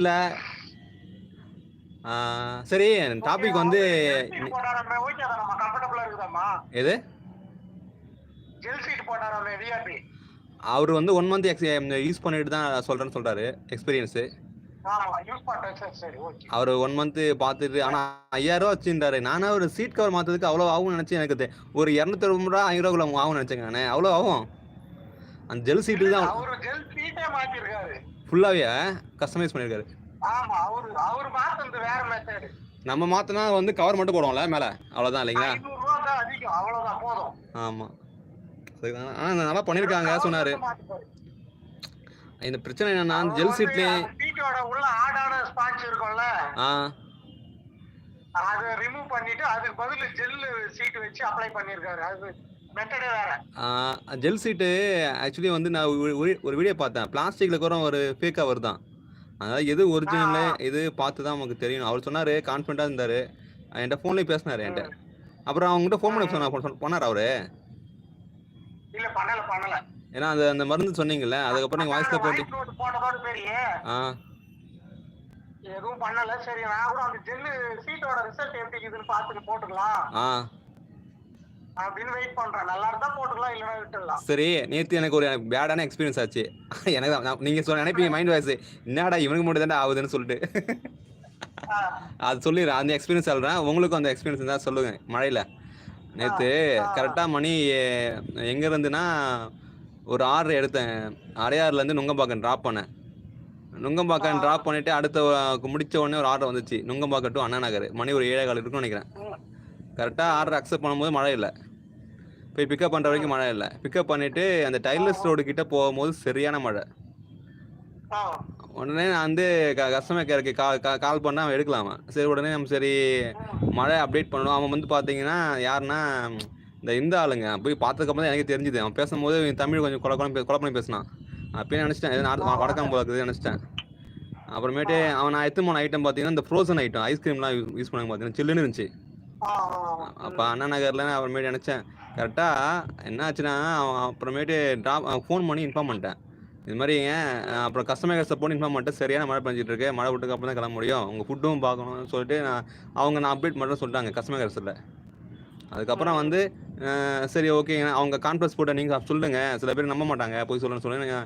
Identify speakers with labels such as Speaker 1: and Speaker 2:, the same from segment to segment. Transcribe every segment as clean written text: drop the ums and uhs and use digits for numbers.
Speaker 1: இல்ல சரி டாபிக் வந்து எது அவர் வந்து 1 மந்த் யூஸ் பண்ணிட்டு தான் சொல்றேன்னு சொல்றாரு எக்ஸ்பீரியன்ஸு. அவர் 1 மந்த் பார்த்துட்டு ஆனால் 5000 ரூபா வச்சுருந்தாரு. நானும் ஒரு சீட் கவர் மாற்றதுக்கு அவ்வளோ ஆகும்னு நினச்சி எனக்கு ஒரு 250 ரூபா 500 ரூபாக்குள்ள ஆகும்னு நினச்சேங்க நான். அவ்வளோ ஆகும் அந்த ஜெல் சீட்டு தான் ஃபுல்லாகவே கஸ்டமைஸ் பண்ணியிருக்காரு. நம்ம மாற்றினா வந்து கவர் மட்டும் போடுவோம்ல மேலே, அவ்வளோதான் இல்லைங்களா? ஆமாம், அதுதான். ஆனால் நல்லா பண்ணியிருக்காங்க சொன்னார். இந்த பிரச்சனை என்னன்னா ஜெல் சீட்லயே உள்ள ஆடான ஸ்பாஞ்ச் இருக்கும்ல, அத ரிமூவ் பண்ணிட்டு அதுக்கு பதிலா ஜெல் சீட் வச்சு அப்ளை பண்ணிருக்காரு. அது மெத்தடே வேற. ஜெல் சீட் ஆக்சுவலி வந்து நான் ஒரு வீடியோ பார்த்தேன். பிளாஸ்டிக்ல கூட ஒரு ஃபேக்கா வருதான். அதாவது எது ஒரிஜினல் இது பார்த்து தான் நமக்கு தெரியும். அவர் சொன்னாரு, கான்ஃபிடண்டா இருந்தாரு. என்கிட்ட ஃபோன்லயே பேசினாரு என்கிட்ட. அப்புறம் அவங்ககிட்ட ஃபோன் பண்ணி பண்ணார் அவரு. இல்ல பண்ணல. ஏன்னா அந்த மருந்து சொன்னீங்கல்ல, அதுக்கப்புறம் நீங்க வாய்ஸ்ல போட்டு எதுவும் பண்ணல. சரி, நான் கூட அந்த ஜெல் சீட்டோட ரிசல்ட் எப்படி இருக்குன்னு பார்த்துட்டு போட்டுக்கலாம் அப்படின்னு வெயிட் பண்றேன். நல்லா இருந்தா போட்டுக்கலாம், இல்லனா விட்டுடலாம். சரி, நேத்து எனக்கு ஒரு பேடான எக்ஸ்பீரியன்ஸ் ஆச்சு. எனக்கு நீங்க சொல்ல நினைப்பீங்க மைண்ட் வாய்ஸ், என்னடா இவனுக்கு மட்டும் தான்டா ஆகுதுன்னு சொல்லிட்டு. அது சொல்லிடுறேன். அந்த எக்ஸ்பீரியன்ஸ் சொல்றேன், உங்களுக்கும் அந்த எக்ஸ்பீரியன்ஸ் இருந்தா சொல்லுங்க. மழையில நேத்து கரெக்டா மணி எங்க இருந்துன்னா ஒரு ஆர்டர் எடுத்தேன். அடையாறுலேருந்து நுங்கம்பாக்கம் ட்ராப் பண்ணேன். நுங்கம்பாக்கம் ட்ராப் பண்ணிவிட்டு அடுத்த முடித்த உடனே ஒரு ஆர்டர் வந்துச்சு, நுங்கம்பாக்கம் டு அண்ணா நகர். மணி ஒரு 7:15 இருக்குன்னு நினைக்கிறேன். கரெக்டாக ஆர்டர் அக்செப்ட் பண்ணும்போது மழை இல்லை. போய் பிக்கப் பண்ணுற வரைக்கும் மழை இல்லை. பிக்கப் பண்ணிவிட்டு அந்த டைலர்ஸ் ரோடு கிட்டே போகும்போது சரியான மழை. உடனே நான் வந்து கஸ்டமர் கேருக்கு கால் பண்ணால் அவன் எடுக்கலாமா. சரி, உடனே நம்ம சரி மழை அப்டேட் பண்ணணும். அவன் வந்து பார்த்தீங்கன்னா யாருன்னா இந்த ஆளுங்க. போய் பார்த்ததுக்கப்புறம் தான் எனக்கு தெரிஞ்சுது. அவன் பேசும்போது தமிழ் கொஞ்சம் கொலை பண்ணி பேசினான். அப்பயே நினச்சிட்டேன், எது வடக்கம் போல இருக்குது நினச்சிட்டேன். அப்புறமேட்டு நான் எடுத்து போன ஐட்டம் பார்த்தீங்கன்னா இந்த ஃப்ரோசன் ஐட்டம், ஐஸ்கிரீம்லாம் யூஸ் பண்ணாங்க. பார்த்தீங்கன்னா சில்லுன்னு இருந்துச்சு. அப்போ அண்ணா நகரில் அப்புறமேட்டு நினச்சேன். கரெக்டாக என்ன ஆச்சுன்னா, அவன் அப்புறமேட்டு ஃபோன் பண்ணி இன்ஃபார்ம் பண்ணிட்டேன். இது மாதிரிங்க. அப்புறம் கஸ்டமர் கேர் சப்போர்ட் இன்ஃபார்ம் பண்ணிட்டு, சரியான மழை பெஞ்சிட்டு இருக்கு, மழை விட்டுக்கு அப்புறம் தான் கிளம்ப முடியும், உங்கள் ஃபுட்டும் பார்க்கணும்னு சொல்லிட்டு நான் அப்டேட் மட்டும் சொல்லிட்டாங்க கஸ்டமர் கேர்ஸில். அதுக்கப்புறம் வந்து சரி ஓகேங்க, அவங்க கான்ஃபரன்ஸ் போட்ட நீங்கள் சொல்லுங்கள், சில பேர் நம்ப மாட்டாங்க போய் சொல்லணும்னு சொல்லுங்க.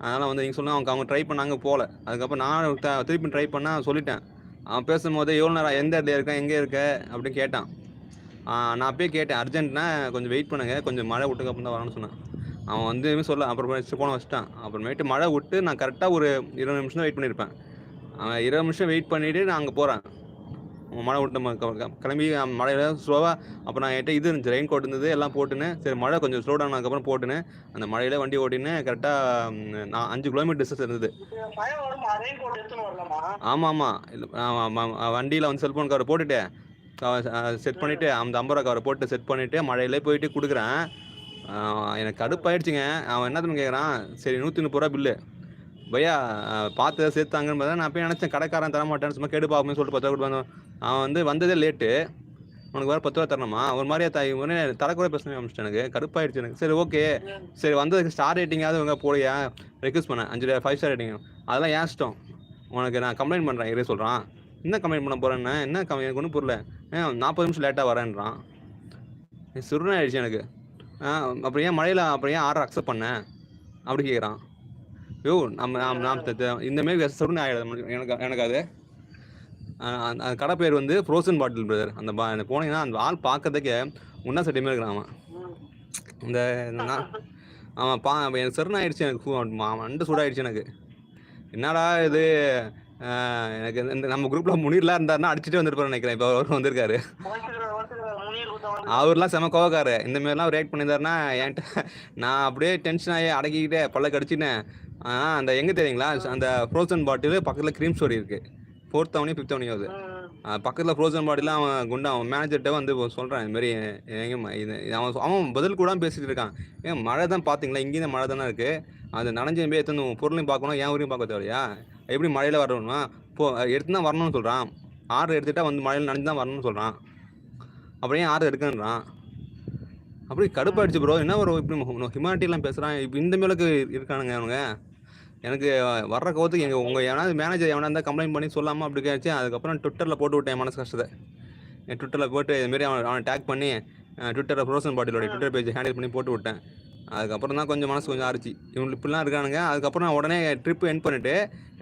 Speaker 1: அதனால் வந்து நீங்கள் சொல்லுங்கள். அவங்க ட்ரை பண்ணாங்க போகல. அதுக்கப்புறம் நான் திருப்பி ட்ரை பண்ணால் சொல்லிட்டேன். அவன் பேசும்போது எவ்வளோ நேரம் எந்த இடத்துல இருக்கேன், எங்கே இருக்க அப்படின்னு கேட்டான். நான் அப்பயே கேட்டேன், அர்ஜென்ட்னா கொஞ்சம் வெயிட் பண்ணுங்கள், கொஞ்சம் மழை விட்டுக்கு அப்புறம் தான் வரணும்னு சொன்னேன். அவன் வந்து எதுவுமே சொல்ல. அப்புறம் போன வச்சுட்டான். அப்புறமேட்டு மழை விட்டு நான் கரெக்டாக ஒரு 20 நிமிஷம் வெயிட் பண்ணியிருப்பேன். அவன் 20 நிமிஷம் வெயிட் பண்ணிவிட்டு நான் அங்கே போகிறேன். மழை விட்டு கிளம்பி மழையில் ஸ்லோவாக. அப்புறம் நான் என்கிட்ட இது இருந்துச்சு, ரெயின் கோட் இருந்தது, எல்லாம் போட்டுன்னு. சரி, மழை கொஞ்சம் ஸ்லோ டவுன் ஆனதுக்கப்புறம் போட்டுன்னு அந்த மழையில வண்டி ஓட்டின்னு கரெக்டாக நான் 5 கிலோமீட்டர் டிஸ்டன்ஸ் இருந்தது. ஆமாம், வண்டியில் வந்து செல்ஃபோன் கவர் போட்டுட்டு செட் பண்ணிவிட்டு அந்த 50 ரூபா கவரை போட்டு செட் பண்ணிவிட்டு மழையிலே போயிட்டு கொடுக்குறேன். எனக்கு கடுப்பாயிடுச்சுங்க. அவன் என்ன கேட்குறான், சரி 130 ரூபா பில்லு பையா பார்த்து சேர்த்தாங்கன்னு பார்த்தா, நான் போய் நினச்சேன் கடைக்காரன் தரமாட்டேன்னு சும்மா கேடு பார்ப்போம்னு சொல்லிட்டு 10 ரூபா கொடுத்து அவன் வந்து வந்ததே லேட்டு, உனக்கு வேறு 10 ரூபா தரணுமா, ஒரு மாதிரியா உடனே தரக்கூட பேச ஆரம்பிச்சிட்டேன். எனக்கு கடுப்பாயிடுச்சு. எனக்கு சரி ஓகே, சரி வந்ததுக்கு ஸ்டார் ரேட்டிங்காவது இவங்க போலையா ரெக்வஸ்ட் பண்ணேன், 5 ஸ்டார் ரேட்டிங். அதெல்லாம் ஏன் இஷ்டம், உனக்கு நான் கம்ப்ளைண்ட் பண்ணுறேன் இதே சொல்கிறான். என்ன கம்ப்ளைண்ட் பண்ண போகிறேன்னு, என்ன எனக்கு ஒன்றும் புரியல. 40 நிமிஷம் லேட்டாக வரேன்றான். சுருன்னு ஆயிடுச்சு எனக்கு. அப்புறம் ஏன் மழையில் அப்புறம் ஏன் ஆர்டர் அக்செப்ட் பண்ணேன் அப்படி கேட்குறான். யோ நாம் இந்தமாரி சுருன்னு ஆகிடுது எனக்கு. அது அந்த கடை பேர் வந்து ஃப்ரோசன் பாட்டில் பிரதர். அந்த போனீங்கன்னா அந்த ஆள் பார்க்கறதுக்கே உன்னா சட்டியுமே இருக்கிறான். அவன் இந்த அவன் எனக்கு சருன்னு ஆயிடுச்சு. எனக்கு மண்டை சூடாயிடுச்சு எனக்கு. என்னடா இது, எனக்கு இந்த நம்ம குரூப்பில் முனீர்லாம் இருந்தாருன்னா அடிச்சுட்டு வந்துருப்பாரு நினைக்கிறேன். இப்போ அவர் வந்திருக்காரு. அவர்லாம் செம கோவக்காரு. இந்தமாரிலாம் ரியாக்ட் பண்ணியிருந்தாருன்னா என்கிட்ட நான் அப்படியே டென்ஷன் ஆகி அடக்கிக்கிட்டே பல்ல கடிச்சிட்டேன். அந்த எங்கே தெரியுங்களா, அந்த ஃப்ரோசன் பாட்டில் பக்கத்தில் க்ரீம் ஸ்டோரி இருக்குது. 4th அவனி 5th அவனி ஆகுது. பக்கத்தில் ஃப்ரோசன் பாட்டிலாம் அவன் மேனேஜர்கிட்ட வந்து சொல்கிறான், இதுமாரி எங்கே இது அவன் பதில் கூட பேசிகிட்டு இருக்கான். ஏன் மழை தான் பார்த்தீங்களா, இங்கேயும் மழை தானே இருக்குது, அது நனைஞ்சு போய் எடுத்து பொருளையும் பார்க்கணும், என் ஊரையும் பார்க்க தேவையா, எப்படி மழையில் வரணும்னா எடுத்து தான் வரணும்னு சொல்கிறான். ஆர்டர் எடுத்துகிட்டா வந்து மழையில் நனைஞ்சு தான் வரணும்னு சொல்கிறான். அப்புறம் ஏன் ஆர்டர் எடுக்கன்றான். அப்படி கடுப்பாயிடுச்சு ப்ரோ. என்ன ஒரு இப்படி ஹியூமானிட்டிலாம் பேசுகிறான். இப்போ இந்த மேலுக்கு இருக்கானுங்க அவனுங்க. எனக்கு வர்ற கோவத்துக்கு உங்கள் எவனாவது மேனேஜர் எவனா இருந்தால் கம்ப்ளைண்ட் பண்ணி சொல்லாமல் அப்படி கேச்சு. அதுக்கப்புறம் ட்விட்டரில் போட்டு விட்டேன் மனசு கஷ்டத்தை. ட்விட்டரில் போட்டு இதுமாரி அவனை டேக் பண்ணி ட்விட்டரில் ஃப்ரோசன் பாட்டிலோட ட்விட்டர் பேஜ் ஹேண்டில் பண்ணி போட்டு விட்டேன். அதுக்கப்புறம் தான் கொஞ்சம் மனசு கொஞ்சம் ஆறிச்சு. இவங்க இப்படிலாம் இருக்கானுங்க. அதுக்கப்புறம் நான் உடனே ட்ரிப்பு எண்ட் பண்ணிவிட்டு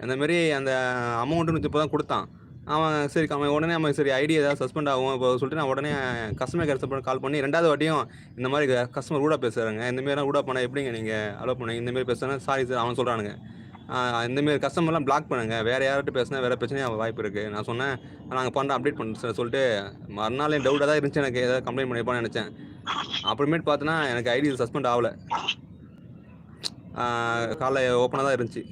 Speaker 1: அந்தமாரி அந்த அமௌண்ட்டுன்னு இப்போ தான் கொடுத்தான். அவன் சரி உடனே அவன் சரி ஐடி ஏதாவது சஸ்பெண்ட் ஆகும் இப்போ சொல்லிட்டு நான் உடனே கஸ்டமர் கேர் சப்போர்ட் கால் பண்ணி 2வது வாட்டியும் இந்த மாதிரி கஸ்டமர் கூட பேசுகிறாங்க, இந்தமாரிலாம் கூட பண்ணால் எப்படிங்க நீங்கள் அலோவ் பண்ணுங்க, இந்தமாரி பேசுகிறேன் சாரி சார் அவன் சொல்கிறானுங்க. இந்தமாரி கஸ்டமர்லாம் பிளாக் பண்ணுங்கள், வேறு யார்கிட்ட பேசினா வேறு பிரச்சனையாக வாய்ப்பு இருக்குது. நான் சொன்னேன் நாங்கள் பண்ணுறோம் அப்டேட் பண்ண சார் சொல்லிட்டு மறுநாள் என் டவுட்டாக தான் இருந்துச்சு. எனக்கு ஏதாவது கம்ப்ளைண்ட் பண்ணியிருப்பான்னு நினச்சேன். அப்புறமேட்டு பார்த்தோன்னா எனக்கு ஐடி சஸ்பெண்ட் ஆகலை, காலை ஓப்பனாக தான் இருந்துச்சு.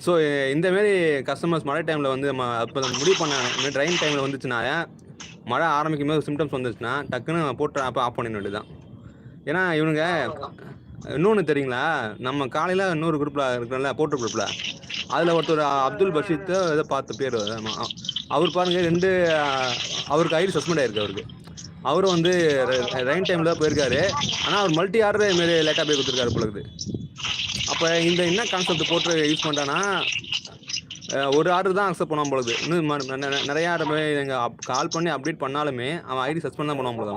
Speaker 1: ஸோ இந்தமாரி கஸ்டமர்ஸ் மழை டைமில் வந்து நம்ம அப்போ முடிவு பண்ண ட்ரெயின் டைமில் வந்துச்சுன்னா மழை ஆரம்பிக்கும் போது சிம்டம்ஸ் வந்துச்சுன்னா டக்குன்னு போட்டு அப்போ ஆஃப் பண்ணிட வேண்டியதுதான். ஏன்னா இவனுங்க இன்னொன்று தெரியுங்களா, நம்ம காலையில் இன்னொரு குரூப்பில் இருக்கிறோம்ல போட்டோ குரூப்பில், அதில் ஒருத்தர் அப்துல் பஷீத் இதை பார்த்த பேர் அவர் பாருங்கள் அவருக்கு ஐடி சஸ்பெண்ட் ஆகிருக்கு. அவரும் வந்து ரெயின் டைமில் தான் போயிருக்காரு. ஆனால் அவர் மல்டி ஆர்டர் இதுமாரி லேட்டாக போய் கொடுத்துருக்காரு பொழுது. அப்போ என்ன கான்செப்ட் போட்டு யூஸ் பண்ணிட்டான்னா ஒரு ஆர்டர் தான் அக்செப்ட் பண்ணாமல் பொழுது. இன்னும் நிறையா ஆர்டர் எங்கள் கால் பண்ணி அப்டேட் பண்ணாலுமே அவன் ஐடி சஸ்பெண்ட் தான் பண்ணாமல் பொழுது.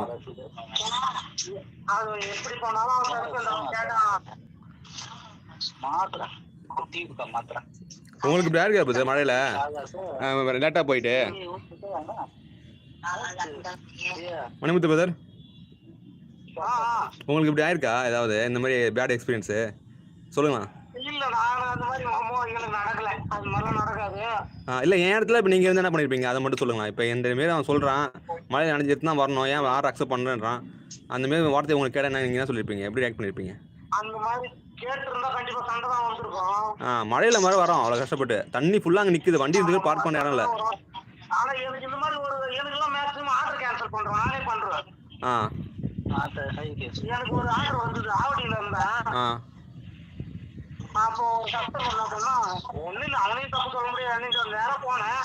Speaker 1: உங்களுக்கு இப்படி யாருக்கு போகுது மழையில் லேட்டாக போயிட்டு மணிமுத்து பிரதர், உங்களுக்கு இப்படி ஆயிருக்கா ஏதாவது இந்த மாதிரி பேட் எக்ஸ்பீரியன்ஸு சொல்லுங்களா? இல்லை என் இடத்துல இப்போ நீங்கள் வந்து என்ன பண்ணியிருப்பீங்க அதை மட்டும் சொல்லுங்களா? இப்போ இந்தமாரி அவன் சொல்கிறான் மழை நனைஞ்சிட்டு தான் வரணும், ஏன் ஆர்டர் அக்செப்ட் பண்ணுறேன்றான், அந்தமாரி வார்த்தை உங்களுக்கு கேட்டால் நீங்கள் என்ன சொல்லியிருப்பீங்க, எப்படி ரியாக்ட் பண்ணியிருப்பீங்க? மழையில மாதிரி வரோம் அவ்வளோ கஷ்டப்பட்டு, தண்ணி ஃபுல்லாக அங்கே நிற்குது, வண்டி இருக்கு பார்க் பண்ண இடம் இல்லை.
Speaker 2: எனக்கு ஒரு ஆர்டர் வந்தது ஆவடியில இருந்தேன். அப்போ கஸ்டமர் என்ன பண்ணா, ஒண்ணு இல்ல அவனையும் தப்பு சொல்ல முடியாது, நேரம் போனேன்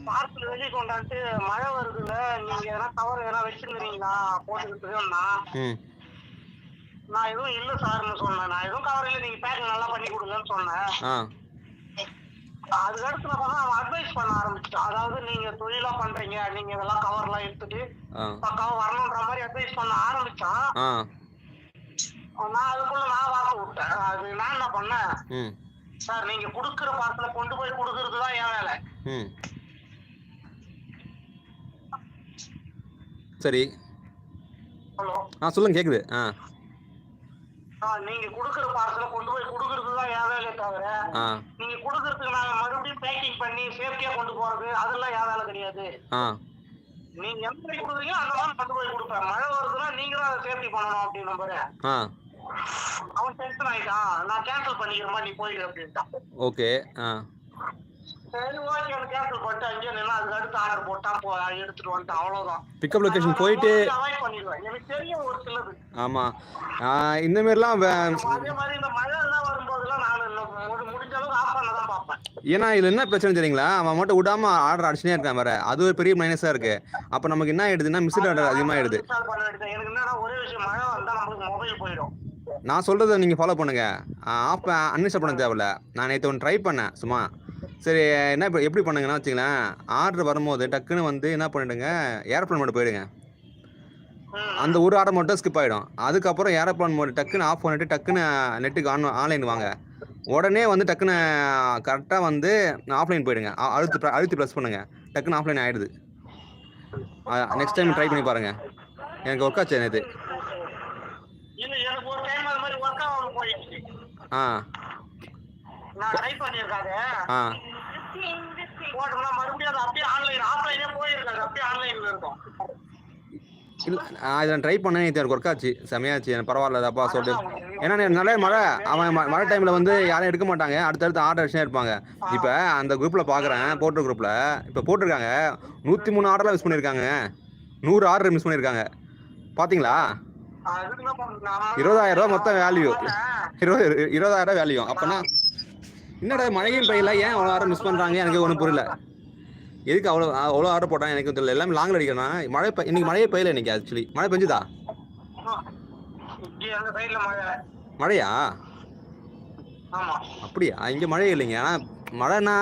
Speaker 2: பார்சல் வெளியே கொண்டாந்து மழை வருதுல நீங்க எதனா கவர் எதனா வச்சிருந்தீங்களா போட்டுக்கிட்டுன்னா, நான் எதுவும் இல்ல சார்னு சொன்னேன். நான் எதுவும் கவர் இல்லை, நீங்க பேக்கிங் நல்லா பண்ணி கொடுங்கன்னு சொன்னேன். அதுக்கடுத்து நான் பண்ண அவன் அட்வைஸ் பண்ண ஆரம்பிச்சிட்டான். அதாவது நீங்க தொழிலா பண்றீங்க, நீங்க இதெல்லாம் கவர் எல்லாம் எடுத்துட்டு பக்காவா வரணும்ன்ற மாதிரி அட்வைஸ் பண்ண ஆரம்பிச்சான். நான் அதுக்குள்ள நான் வாச விட்டேன். அது நான் என்ன பண்ணேன், சார் நீங்க குடுக்குற பார்சல கொண்டு போய் குடுக்கறதுதான் என் வேலை.
Speaker 1: சரி
Speaker 2: ஹலோ
Speaker 1: சொல்லுங்க கேக்குது.
Speaker 2: நீங்க குடுக்குற பார்சல கொண்டு போய் குடுக்கறதுதான் என் வேலையை தவிர நீங்க குடுக்கறதுக்கு நாங்க மறுபடியும் பேக்கிங் பண்ணி சேஃப்டியா கொண்டு போறது அதெல்லாம் என் வேலை கிடையாது. நீங்க எந்த மாதிரி கொடுக்குறீங்களோ அந்த மாதிரி கொண்டு போய் கொடுப்பேன். மழை வருதுன்னா நீங்களும் அதை சேஃப்டி பண்ணணும் அப்படின்னு நம்புற. அவன் டென்ஷன் ஆயிட்டான், நான் கேன்சல் பண்ணிக்கிறேன் நீ போயிடு அப்படின்ட்டான்.
Speaker 1: ஓகே
Speaker 2: சரி ஓகே கேன்சல் பண்ணிட்டு அங்கேயே நின்னா அதுக்கு அடுத்து ஆர்டர் போட்டான் எடுத்துட்டு வந்துட்டான். அவ்வளவுதான்.
Speaker 1: பிக்கப் லொகேஷன் போயிட்டு
Speaker 2: அவாய்ட் பண்ணிடுவேன். எனக்கு தெரியும் ஒரு சிலது.
Speaker 1: ஆமா இந்த மாதிரிலாம்
Speaker 2: அதே மாதிரி இந்த மழை எல்லாம் வரும்போதெல்லாம் நான் முடிஞ்ச அளவுக்கு ஆஃப் பண்ண தான் பார்ப்பேன்.
Speaker 1: ஏன்னா இதுல என்ன பிரச்சனை தெரியுங்களா, அவன் மட்டும் விடாம ஆர்டர் அடிச்சுனே இருக்கான் வேற, அது ஒரு பெரிய மைனஸா இருக்கு. அப்ப நமக்கு என்ன ஆயிடுதுன்னா மிஸ்டு ஆர்டர் அதிகமாயிடுது.
Speaker 2: எனக்கு என்னன்னா ஒரே விஷயம், மழை வந்தா நமக்கு மொபைல் போயிடும்.
Speaker 1: நான் சொல்றதை நீங்க ஃபாலோ பண்ணுங்க. ஆப் அன்இன்ஸ்டால் பண்ண தேவையில்ல. நான் நேற்று ஒன்று ட்ரை பண்ணேன் சும்மா. சரி என்ன இப்போ எப்படி பண்ணுங்கன்னா வச்சுங்களேன், ஆர்டர் வரும்போது டக்குன்னு வந்து என்ன பண்ணிவிடுங்க, ஏரோப்ளேன் மோட் போயிடுங்க. அந்த ஒரு ஆர்டர் மட்டும் ஸ்கிப் ஆகிடும். அதுக்கப்புறம் ஏரோப்ளேன் மோட் டக்குன்னு ஆஃப் பண்ணிவிட்டு டக்குன்னு நெட்டுக்கு ஆன்லைன் வாங்க. உடனே வந்து டக்குன்னு கரெக்டாக வந்து ஆஃப்லைன் போயிடுங்க. அழுத்தி ப்ரெஸ் பண்ணுங்கள், டக்குன்னு ஆஃப்லைன் ஆகிடுது. நெக்ஸ்ட் டைம் ட்ரை பண்ணி பாருங்கள். எனக்கு ஒர்க் ஆச்சு நேற்று.
Speaker 2: நான் ட்ரை பண்ணிருக்காங்க. போட்டோம்னா மறுபடியும் அது அப்படியே ஆன்லைன் ஆஃப்லைனே போயிருக்காது, அப்படியே ஆன்லைன்ல இருக்கும்.
Speaker 1: இல்லை இதில் ட்ரை பண்ணேன், எனக்கு ஒர்க் ஆச்சு, செமையாச்சு, எனக்கு பரவாயில்ல அப்பா சொல்லிட்டு. ஏன்னா நிறைய மழை, அவன் மழை டைமில் வந்து யாரும் எடுக்க மாட்டாங்க, அடுத்தடுத்து ஆர்டர் அடிச்சுனே இருப்பாங்க. இப்போ அந்த குரூப்பில் பார்க்குறேன், போட்டோ குரூப்பில் இப்போ போட்டிருக்காங்க 103 ஆர்டர்லாம் மிஸ் பண்ணியிருக்காங்க, 100 ஆர்டர் மிஸ் பண்ணியிருக்காங்க. பார்த்தீங்களா? 20,000 மொத்தம் வேல்யூ, 20,000 வேல்யூ. அப்போனா என்னடா மழையும் பெய்யல, ஏன் அவ்வளோ ஆர்டர் மிஸ் பண்ணுறாங்க எனக்கு ஒன்றும் புரியல. எதுக்கு அவ்வளோ ஆர்டர் போட்டாங்க எனக்கு தெரியல. எல்லாமே லாங்கில் அடிக்கணும். இன்னைக்கு மழையே பெய்யல. இன்னைக்கு ஆக்சுவலி மழை பெஞ்சுதா? மழையா?
Speaker 2: ஆமா.
Speaker 1: அப்படியா? இங்க மழையே இல்லைங்க. ஆனா மழைன்னா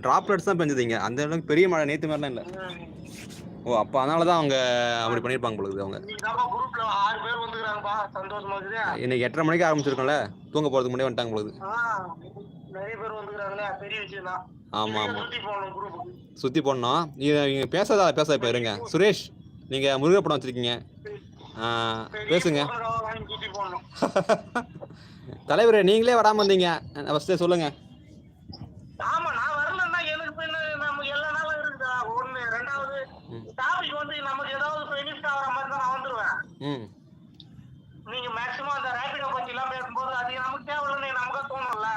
Speaker 1: டிராப்லெட்ஸ் தான் பெஞ்சது இங்க. அந்த அளவுக்கு பெரிய மழை நேத்து மாதிரிலாம் இல்ல. ஓ! அப்ப அதனால தான் அவங்க அப்படி பண்ணியிருப்பாங்க போல இருக்குது அவங்க.
Speaker 2: இன்னைக்கு குரூப்ல 6 பேர் வந்துக்கிறாங்கப்பா. சந்தோஷமா இருக்குது.
Speaker 1: இன்னைக்கு 8:30 மணிக்கு ஆரம்பிச்சிருக்கோம்ல. தூங்க போறதுக்கு முன்னாடியே வந்துட்டாங்க போல இருக்குது.
Speaker 2: நிறைய பேர் வந்துக்கிறாங்களே, பெரிய விஷயம் தான்.
Speaker 1: ஆமா ஆமா.
Speaker 2: சுத்தி போகணும் குரூப்புக்கு.
Speaker 1: சுத்தி போடணும். நீங்க பேசாத இப்ப இருங்க. சுரேஷ், நீங்க முருகப்படம் வச்சிருக்கீங்க. பேசுங்க.
Speaker 2: வாங்கி சுத்தி போகணும்.
Speaker 1: தலைவரே, நீங்களே வராம இருந்தீங்க. ஃபர்ஸ்ட் சொல்லுங்க.
Speaker 2: ஆமா, நான் வரலன்னா எனக்கு பின்ன நம்ம எல்லா நாளும் இருக்குதா? ஒண்ணு. ரெண்டாவது டாபிக் வந்து நமக்கு ஏதாவது பெனிஃபிட் ஆகிற மாதிரி தான் நான் வந்துருவேன். நீங்க மேக்ஸிமம் அந்த ரேபிடோ பத்தி எல்லாம் பேசும்போது அது நமக்கு தேவையில்லைன்னு நமக்கு தோணும்ல.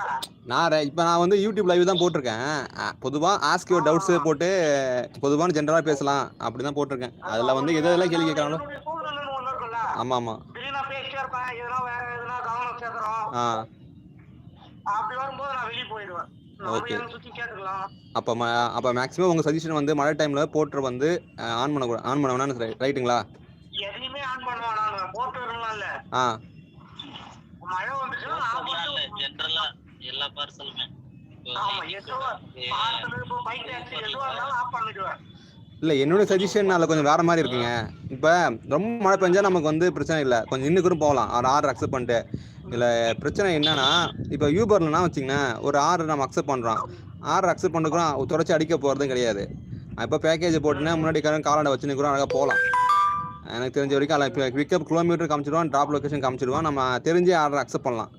Speaker 1: நான் வந்து யூடியூப் லைவ் தான் போட்டிருக்கேன். பொதுவா ஆஸ்க் யுவர் டவுட்ஸ் போட்டு பொதுவான ஜெனரலா பேசலாம் அப்படிதான் போட்டிருக்கேன். அதுல வந்து எதெல்லாம் கேள்வி கேட்கறாங்களோ.
Speaker 2: சூழ்நிலைன்னு ஒண்ணு இருக்குல்ல.
Speaker 1: ஆமா ஆமா.
Speaker 2: திடீர்னு நான் பேசிட்டே இருப்பேன், எதனா வேற எதனா கவனம் சேர்க்கிறோம். அப்படி வரும்போது நான் வெளியே போயிடுவேன்.
Speaker 1: ஓகே.
Speaker 2: சுத்தி கேட்டுக்கலாம்.
Speaker 1: அப்ப மேக்ஸிமம் உங்க சஜஷன் வந்து மழை டைம்ல போர்ட்டர் வந்து ஆன் பண்ண வேணாம்னு ரைட்டுங்களா?
Speaker 2: எதையுமே ஆன் பண்ணுவான் நான் போர்ட்டர்லாம் இல்ல. மழை வந்துச்சுன்னா ஆஃப் பண்ணல. ஜெனரலா எல்லா பார்சலுமே. ஆமா, எதுவா பார்சல் இப்போ பைக் டாக்ஸி எதுவா இருந்தாலும் ஆஃப் பண்ணிடுவேன்.
Speaker 1: இல்ல, என்னோட சஜஷன் அதில் கொஞ்சம் வேற மாதிரி இருக்குங்க. இப்போ ரொம்ப மழை பெஞ்சா நமக்கு வந்து பிரச்சனை இல்லை, கொஞ்சம் இன்னும் போகலாம். ஆர்டர் அக்செப்ட் பண்ணிட்டு. இல்லை, பிரச்சனை என்னன்னா இப்போ யூபர்லனா வச்சிங்கன்னா ஒரு ஆர்டர் நம்ம அக்செப்ட் பண்ணுறோம். ஆர்டர் அக்செப்ட் பண்ணிக்கிறோம், தொடச்சி அடிக்க போகிறதும் கிடையாது. இப்போ பேக்கேஜ் போட்டுன்னா முன்னாடி காலாண்டை வச்சுருக்கிறோம், அழகாக போகலாம். எனக்கு தெரிஞ்ச வரைக்கும் அதில் இப்போ பிக்கப் கிலோமீட்டர் காமிச்சிடுவான், ட்ராப் லொக்கேஷன் காமிச்சிடுவான். நம்ம தெரிஞ்சு ஆர்டர் அக்செப்ட் பண்ணலாம்.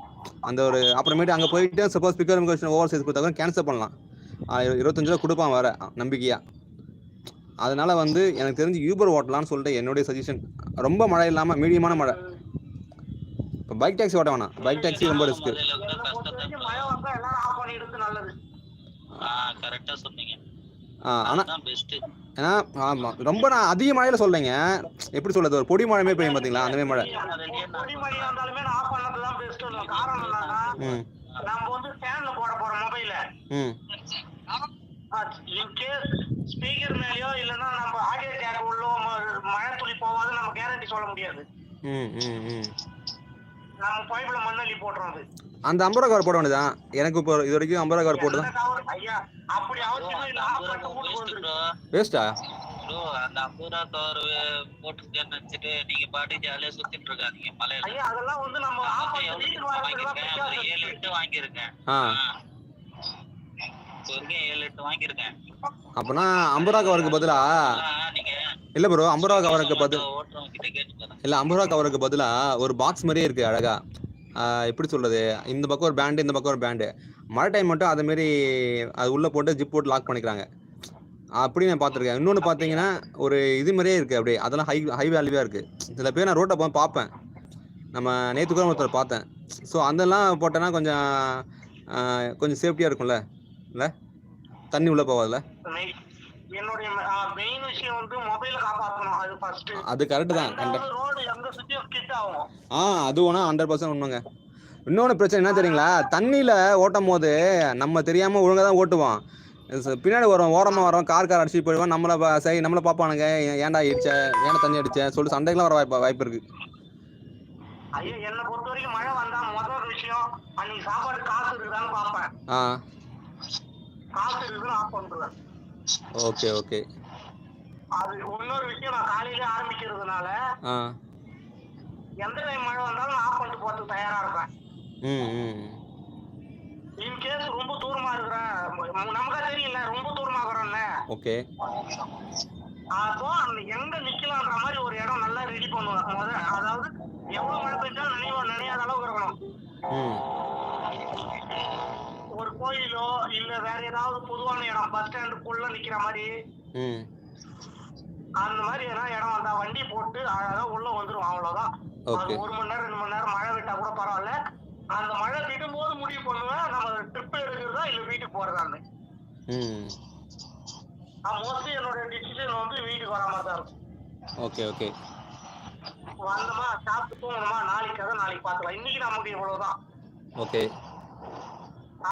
Speaker 1: அந்த ஒரு அப்புறமேட்டு அங்கே போயிட்டு suppose pickup location over size கொடுத்தா கேன்சல் பண்ணலாம். 25 ரூபா கொடுப்பான் வேறு நம்பிக்கையாக. அதனால வந்து எனக்கு தெரிஞ்சு யூபர் ஓட்டலான்னு சொல்லிட்டு என்னுடைய சஜஷன். ரொம்ப மழை இல்லாமல் மீடியமான மழை. இப்போ பைக் டாக்ஸி ஓட்ட வேணாம், பைக் டாக்ஸி ரொம்ப ரிஸ்க். ஏன்னா ஆமாம், ரொம்ப நான் அதிக மழையில் சொல்றேங்க. எப்படி சொல்றது, ஒரு பொடி மழைமே பெய்யும் பார்த்தீங்களா, அந்த மாதிரி மழை.
Speaker 2: நம்ம வந்து ஃபேன்ல போட போறோம் மொபைல. ஸ்பீக்கர் மேலயோ இல்லனா நம்ம ஆடியோ ஜாக் உள்ள மழை துளி போவாது, நம்ம கேரண்டி சொல்ல முடியாது. நம்ம பைப்ல மண்ணள்ளி போடுறது.
Speaker 1: அந்த 50 ரூபா கவர் போட வேண்டியதான். எனக்கு இப்போ இது வரைக்கும் 50 ரூபா கவர் போட்டுதான்.
Speaker 2: ஐயா, அப்படி அவசியமே இல்ல.
Speaker 1: வேஸ்டா
Speaker 3: ப்ரோ? அந்த 50 ரூபா கவர் போட்டுட்டேன்னு நினைச்சிட்டு நீங்க பாட்டி ஜாலியா சுத்திட்டு இருக்காதீங்க மலையில.
Speaker 2: ஐயா, அதெல்லாம் வந்து நம்ம ஆஃப் பண்ணி வீட்டுக்கு வரதுக்கு
Speaker 3: ஒரு 7-8 வாங்கியிருக்கேன். 7-8 வாங்கியிருக்கேன்.
Speaker 1: அப்பனா 50 ரூபா கவருக்கு பதிலா இல்ல ப்ரோ, 50 ரூபா கவருக்கு பதில் இல்ல, 50 ரூபா கவருக்கு பதிலா ஒரு பாக்ஸ் மாதிரியே இருக்கு அழகா. எப்படி சொல்றது, இந்த பக்கம் ஒரு பேண்டு, இந்த பக்கம் ஒரு பேண்டு. மழை டைம் மட்டும் அதை மாரி அது உள்ள போட்டு ஜிப் போட்டு லாக் பண்ணிக்கிறாங்க. அப்படி நான் பார்த்துருக்கேன். இன்னொன்று பார்த்தீங்கன்னா ஒரு இது மாதிரியே இருக்குது அப்படியே. அதெல்லாம் ஹை வேல்யூவாக இருக்குது. சில பேர் நான் ரோட்டை பார்த்தேன், நம்ம நேற்று கூட ஒருத்தர் பார்த்தேன். ஸோ அதெல்லாம் போட்டோன்னா கொஞ்சம் சேஃப்டியாக இருக்கும்ல, இல்லை தண்ணி உள்ளே போகாதுல்ல.
Speaker 2: என்னுடைய மெயின் விஷயம் வந்து மொபைலை காப்பாற்றணும், அது ஃபர்ஸ்ட்.
Speaker 1: அது கரெக்ட் தான்.
Speaker 2: ரோடு எங்க சுத்தியும் ஸ்கிட் ஆகும்.
Speaker 1: அது ஒன்றா 100% உண்மைங்க. இன்னொன்று பிரச்சனை என்ன தெரியுங்களா, தண்ணியில் ஓட்டும் போது நம்ம தெரியாமல் ஒழுங்காக தான் ஓட்டுவோம். பின்னாடி ஓரமாக வரோம், கார் அடிச்சுட்டு போயிடுவோம். நம்மளை பார்ப்பானுங்க, ஏன்டா அடிச்ச, ஏன்டா தண்ணி அடிச்ச சொல்லிட்டு சண்டைக்கெல்லாம் வர வாய்ப்பு இருக்கு.
Speaker 2: ஐயா, என்னை பொறுத்த வரைக்கும் மழை வந்தா முதல் விஷயம் அன்னைக்கு சாப்பாடு காசு இருக்குதான்னு பார்ப்பேன். காசு இருக்குன்னு ஆஃப் பண்ணுவேன்.
Speaker 1: Okay okay.
Speaker 2: அது இன்னொரு விஷயம், நான் காலையில ஆரம்பிக்கிறதுனால எந்த டைம் மழை வந்தாலும் ஆஃப் பண்ணிட்டு போறதுக்கு தயாரா இருப்பேன். இன்கேஸ் ரொம்ப தூரமா இருக்கிறேன், நமக்கா தெரியல ரொம்ப தூரமா இருக்கிறோம்ல.
Speaker 1: ஓகே.
Speaker 2: அப்போ எங்க நிக்கலாம்ன்ற மாதிரி ஒரு இடம் நல்லா ரெடி பண்ணுவேன் முதல்ல. அதாவது எவ்வளவு மழை பெஞ்சாலும் நினையாத அளவுக்கு இருக்கணும். ஒரு கோயிலோ இல்ல வேற ஏதாவது பொதுவான இடம், பஸ் ஸ்டாண்டுக்குள்ள நிக்கிற மாதிரி அந்த மாதிரி ஏதாவது இடம் வந்தா வண்டி போட்டு அழகா உள்ள வந்துரும். அவ்வளவுதான். 1 மணி நேரம் 2 மணி நேரம் மழை விட்டா கூட பரவாயில்ல. அந்த மழை திட்டும் போது முடிவு பண்ணுவேன், நம்ம ட்ரிப் எடுக்கிறதா இல்ல வீட்டுக்கு போறதான்னு. மோஸ்ட்லி என்னோட டிசிஷன் வந்து வீட்டுக்கு வர மாதிரி தான் இருக்கும்.
Speaker 1: Okay okay.
Speaker 2: வந்தோமா, சாப்பிட்டு போகணுமா, நாளைக்கு பார்த்துக்கலாம், இன்னைக்கு நமக்கு இவ்வளவுதான்.
Speaker 1: ஓகே.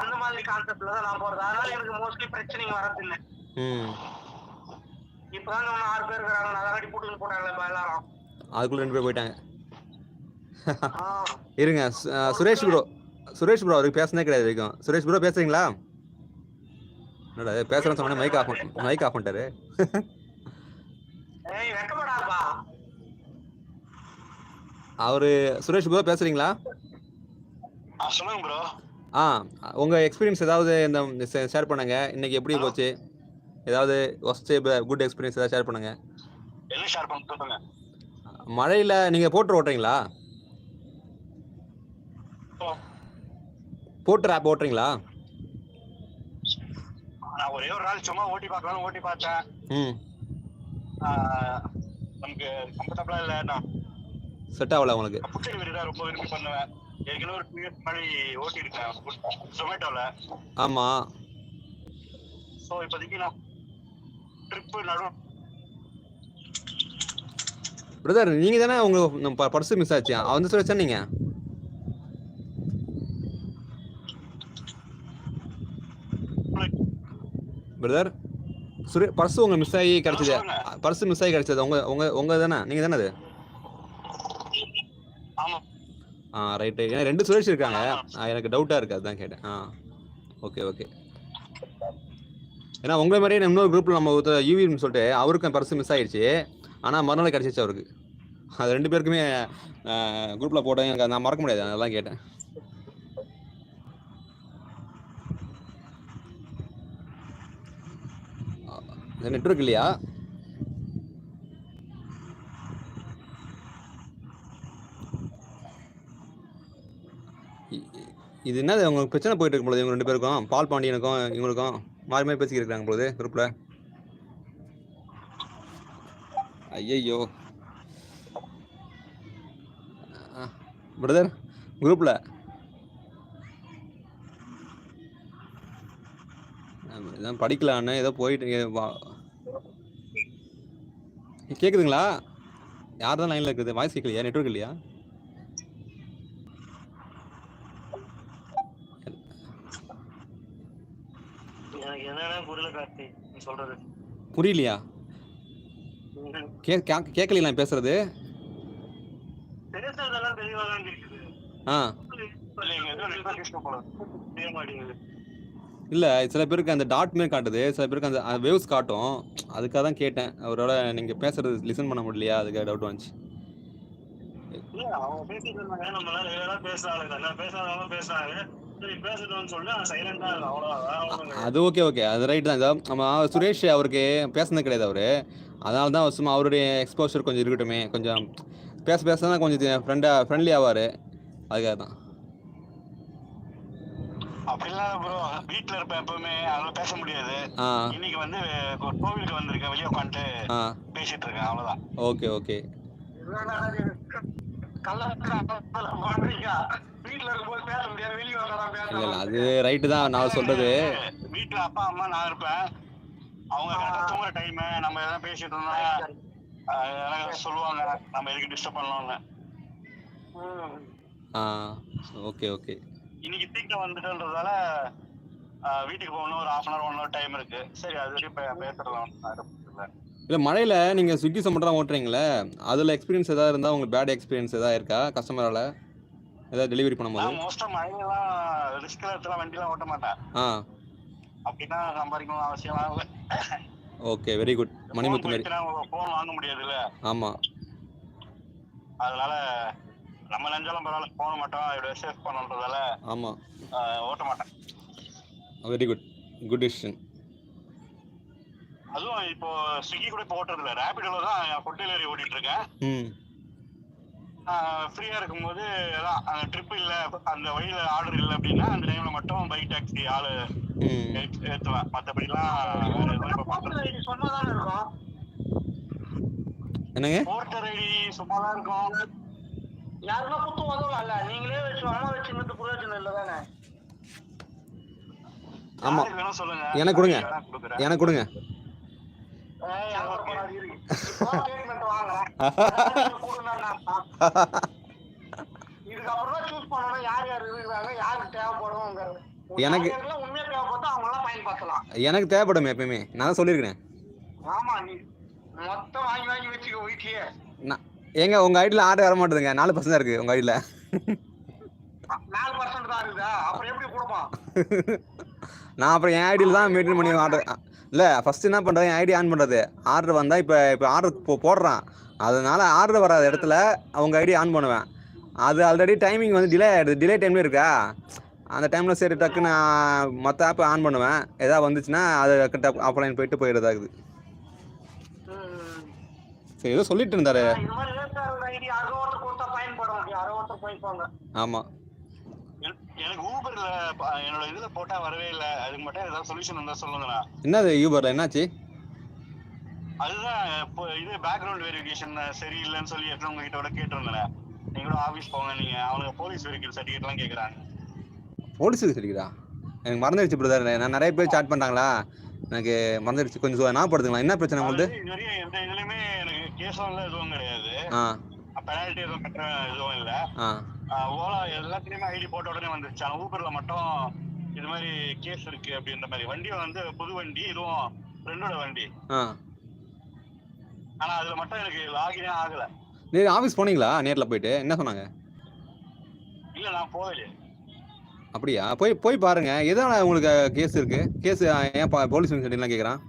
Speaker 2: அந்த மாதிரி கான்செப்ட்ல தான் நான் போறது. அதனால எனக்கு மோஸ்ட்லி பிரச்சனைங்க வரதில்லை. இப்பதான் 6 பேர் இருக்காங்க, நகராடி போட்டுன்னு போட்டாங்களே எல்லாரும்.
Speaker 1: அதுக்குள்ள 2 பேர் போயிட்டாங்க. இருங்க, சுரேஷ் ப்ரோ சுரேஷ் ப்ரோ அவருக்கு பேசுனே கிடையாது வரைக்கும். சுரேஷ் ப்ரோ பேசுறீங்களா? என்னடா பேசுறேன்னு சொன்னா மைக் ஆஃப் பண்ணிட்டாரு. அவரு சுரேஷ் ப்ரோ பேசுறீங்களா?
Speaker 2: சொல்லுங்க ப்ரோ.
Speaker 1: உங்க எக்ஸ்பீரியன்ஸ் ஏதாவது இந்த ஷேர் பண்ணுங்க. இன்னைக்கு எப்படி போச்சு? ஏதாவது ஒஸ்ட் குட் எக்ஸ்பீரியன்ஸ் ஏதாவது ஷேர் பண்ணுங்க.
Speaker 2: என்ன ஷேர் பண்ணுங்க?
Speaker 1: மழையில நீங்க போட்டு ஓட்டுறீங்களா? போட்டு ஆப் ஓட்டுறீங்களா?
Speaker 2: நான் ஒரே ஒரு நாள் சும்மா ஓட்டி பார்த்தேன். நமக்கு கம்ஃபர்டபுளா இல்ல. நான்
Speaker 1: செட் ஆகல உங்களுக்கு?
Speaker 2: புட்டை வீடு ரொம்ப விரும்பி பண்ணுவேன். ஏற்கனவே ஒரு 2 இயர்ஸ் முன்னாடி ஓட்டி இருக்கேன் ஜொமேட்டோல.
Speaker 1: ஆமா.
Speaker 2: சோ இப்போதைக்கு நான் ட்ரிப் நடு.
Speaker 1: பிரதர் நீங்க தானே உங்க பர்ஸ் மிஸ் ஆச்சு, வந்து சொல்லிச்சா நீங்க? பிரதர் பர்ஸ் உங்க மிஸ் ஆகி கிடைச்சது. பர்ஸ் மிஸ் ஆகி கிடைச்சது உங்க தானே? நீங்க தானே அது? ரைட். ஏன்னா 2 சுரேஷ் இருக்காங்க, எனக்கு டவுட்டா இருக்கு, அதுதான் கேட்டேன். Okay okay. ஏன்னா உங்களை மாதிரியே இன்னொரு குரூப்ல நம்ம யூவின்னு சொல்லிட்டு அவருக்கும் பர்ஸ் மிஸ் ஆயிடுச்சு. ஆனால் மறுநாள் கிடைச்சிச்சு அவருக்கு. அது 2 பேருக்குமே குரூப்பில் போட்டேன், எனக்கு நான் மறக்க முடியாது, அதெல்லாம் கேட்டேன். நெட்வொர்க் இல்லையா? இது என்னது உங்களுக்கு பிரச்சனை போயிட்டு இருக்கும் பொழுது இவங்க 2 பேருக்கும், பால் பாண்டியனுக்கும் இவங்களுக்கும் மாறி மாறி பேசிக்கிட்டு பொழுது குரூப்ல. ஐயோ பிரதர் குரூப்ல இதான் படிக்கலான்னு ஏதோ போயிட்டு கேக்குதுங்களா? யார் தான் லைன்ல இருக்குது? வாய்ஸ் கேட்கலையா? நெட்வொர்க் இல்லையா? புரியலையா? கேட்கல பேசுறது. இல்ல சில பேருக்கு அந்த டாட் மாரி காட்டுது, சில பேருக்கு அந்த வேவ்ஸ் காட்டும். அதுக்காக தான் கேட்டேன். அவரோட நீங்க பேசுறது லிசன் பண்ண முடியலையா, அதுக்காக டவுட் வந்துச்சு. அது ஓகே ஓகே, அது ரைட் தான். நம்ம சுரேஷ் அவருக்கு பேசுனது கிடையாது அவரு, அதனால தான் சும்மா அவருடைய எக்ஸ்போஷர் கொஞ்சம் இருக்கட்டுமே, கொஞ்சம் பேச தான் கொஞ்சம் ஃப்ரெண்ட்லி ஆவாரு, அதுக்காக தான்.
Speaker 2: அப்படிலாம் ப்ரோ வீட்ல இருப்பேன் எப்பவுமே, அதனால பேச முடியாது. இன்னைக்கு வந்து ஒரு கோவிலுக்கு வந்திருக்கேன், வெளியே உட்காந்துட்டு பேசிட்டு இருக்கேன், அவ்வளவுதான்.
Speaker 1: Okay okay. இல்ல அது ரைட்டு தான் நான் சொல்றது.
Speaker 2: வீட்டுல அப்பா அம்மா நான் இருப்பேன், அவங்க தூங்குற டைம் நம்ம எதாவது பேசிட்டு இருந்தா சொல்லுவாங்க நம்ம எதுக்கு டிஸ்டர்ப் பண்ணலாம்னு.
Speaker 1: Okay okay.
Speaker 2: இன்னைக்கு சீக்கிரம் வந்துட்டதுனால வீட்டுக்கு போகணும், ஒரு 1/2 hour 1 hour டைம் இருக்கு. சரி அது வரைக்கும் பேசலாம்.
Speaker 1: இல்லை மழையில் நீங்கள் ஸ்விக்கி சொமட்டெல்லாம் ஓட்டுறீங்களே, அதில் எக்ஸ்பீரியன்ஸ் எதாவது இருந்தால் உங்களுக்கு பேட் எக்ஸ்பீரியன்ஸ் எதாவது இருக்கா கஸ்டமரால் ஏதாவது டெலிவரி பண்ணும்போது?
Speaker 2: மோஸ்ட்டாக மழையெல்லாம் ரிஸ்கில் எடுத்துலாம் வண்டிலாம் ஓட்ட மாட்டேன். அப்படின்னா சம்பாதிக்கணும் அவசியம் இல்லை.
Speaker 1: Okay very good. மணிமுத்து மாதிரி
Speaker 2: ஃபோன் வாங்க முடியாதுல்ல.
Speaker 1: ஆமாம்,
Speaker 2: அதனால நம்ம நினைச்சாலும் பரவாயில்ல போக மாட்டோம், இதோட சேஃப் பண்ணுறதால
Speaker 1: ஆமாம்
Speaker 2: ஓட்ட மாட்டேன்.
Speaker 1: Very good, good decision.
Speaker 2: அதுவும் இப்போ ஸ்விக்கி கூட இப்போ ஓட்டுறது இல்லை, ரேபிடோல தான் ஃபுட் டெலிவரி ஓட்டிட்டு இருக்கேன். ஃப்ரீயா இருக்கும்போது அந்த ட்ரிப் இல்லை, அந்த வழியில ஆர்டர் இல்லை அப்படின்னா அந்த டைம்ல மட்டும் பைக் டாக்ஸி ஆளு ஏற்றுவேன். மற்றபடிலாம்
Speaker 1: என்னங்க
Speaker 2: போர்ட்டர் ஐடி சும்மா தான் இருக்கும். யாருன்னா புத்து உதவலாம் இல்ல, நீங்களே வச்சு அம்மா வச்சுன்னு பிரயோஜனம் இல்லை தானே.
Speaker 1: ஆமா
Speaker 2: சொல்லுங்க,
Speaker 1: எனக்கு கொடுங்க, எனக்கு கொடுங்க. எனக்கு தேவைப்படும் எப்பயுமே, நான் சொல்லிருக்கேன். ஏங்க உங்க ஐடியில ஆர்டர் வர மாட்டேதுங்க, 4% இருக்கு உங்க ஐடியில.
Speaker 2: 4% தான் இருக்குதா, அப்புறம் எப்படி கொடுப்பான்?
Speaker 1: நான் அப்புறம் என் ஐடியில் தான் மெயின்டைன் பண்ணி ஆர்டர் இல்லை ஃபஸ்ட்டு என்ன பண்ணுறது, என் ஐடி ஆன் பண்ணுறது. ஆர்டர் வந்தால் இப்போ ஆர்டர் போடுறான், அதனால ஆர்டர் வராத இடத்துல அவங்க ஐடி ஆன் பண்ணுவேன். அது ஆல்ரெடி டைமிங் வந்து டிலே ஆகிடுது, டிலே டைம்லேயும் இருக்கா. அந்த டைமில் சரி டக்குன்னு மற்ற ஆப்பை ஆன் பண்ணுவேன். எதாவது வந்துச்சுன்னா அது ஆஃப்லைன் போயிட்டு போயிடுறதாகுது. சரி ஏதோ சொல்லிட்டு இருந்தாரு.
Speaker 2: இது மாதிரி வேஸ்ட் ஐடி யாரோ ஒருத்தர் கொடுத்தா பயன்படும், யாரோ ஒருத்தர் போய்ப்பாங்க.
Speaker 1: ஆமாம்,
Speaker 4: எனக்கு ஊபர்ல என்னோட இதுல போட்டா வரவே இல்லை. அதுக்கு மட்டும் ஏதாவது சொல்யூஷன் இருந்தா சொல்லுங்கண்ணா.
Speaker 1: என்னது யூபர்ல என்னாச்சு?
Speaker 4: அதுதான் இப்போ இது பேக்ரவுண்ட் வெரிஃபிகேஷன் சரியில்லைன்னு சொல்லி உங்க கிட்ட கேட்டிருந்தேன். நீங்களும் ஆபீஸ் போங்க, நீங்க அவனுக்கு போலீஸ் வெரிஃபிகேஷன் சர்டிஃபிகேட் எல்லாம் கேக்குறாங்க.
Speaker 1: போலீஸ் சர்டிஃபிகேட்டா? எனக்கு மறந்துடுச்சு பிரதர். நான் நிறைய பேர் சாட் பண்ணிட்டாங்களா, எனக்கு மறந்துடுச்சு. கொஞ்சம் ஞாபகப்படுத்துங்களா, என்ன பிரச்சனை உங்களுக்கு?
Speaker 4: நிறைய எந்த இதுலயுமே எனக்கு கேஸும் இல்லை, எதுவும் கிடையாது. பெனால்ட்டி எதுவும் கட்டுற எதுவும் இல்லை. ஓலா எல்லாத்துலயுமே ஐடி போட்ட உடனே வந்துருச்சு. ஆனா ஊபர்ல மட்டும் இது மாதிரி கேஸ் இருக்கு அப்படின்ற மாதிரி. வண்டி வந்து புது வண்டி, இதுவும் ஃப்ரெண்டோட வண்டி. ஆனா அதுல மட்டும் எனக்கு லாகினே ஆகல.
Speaker 1: நீங்க ஆபீஸ் போனீங்களா? நேர்ல போயிட்டு என்ன சொன்னாங்க?
Speaker 4: இல்ல நான் போகல.
Speaker 1: அப்படியா? போய் பாருங்க. எதனால உங்களுக்கு கேஸ் இருக்கு? கேஸ் ஏன் போலீஸ் எல்லாம் கேக்குறான்?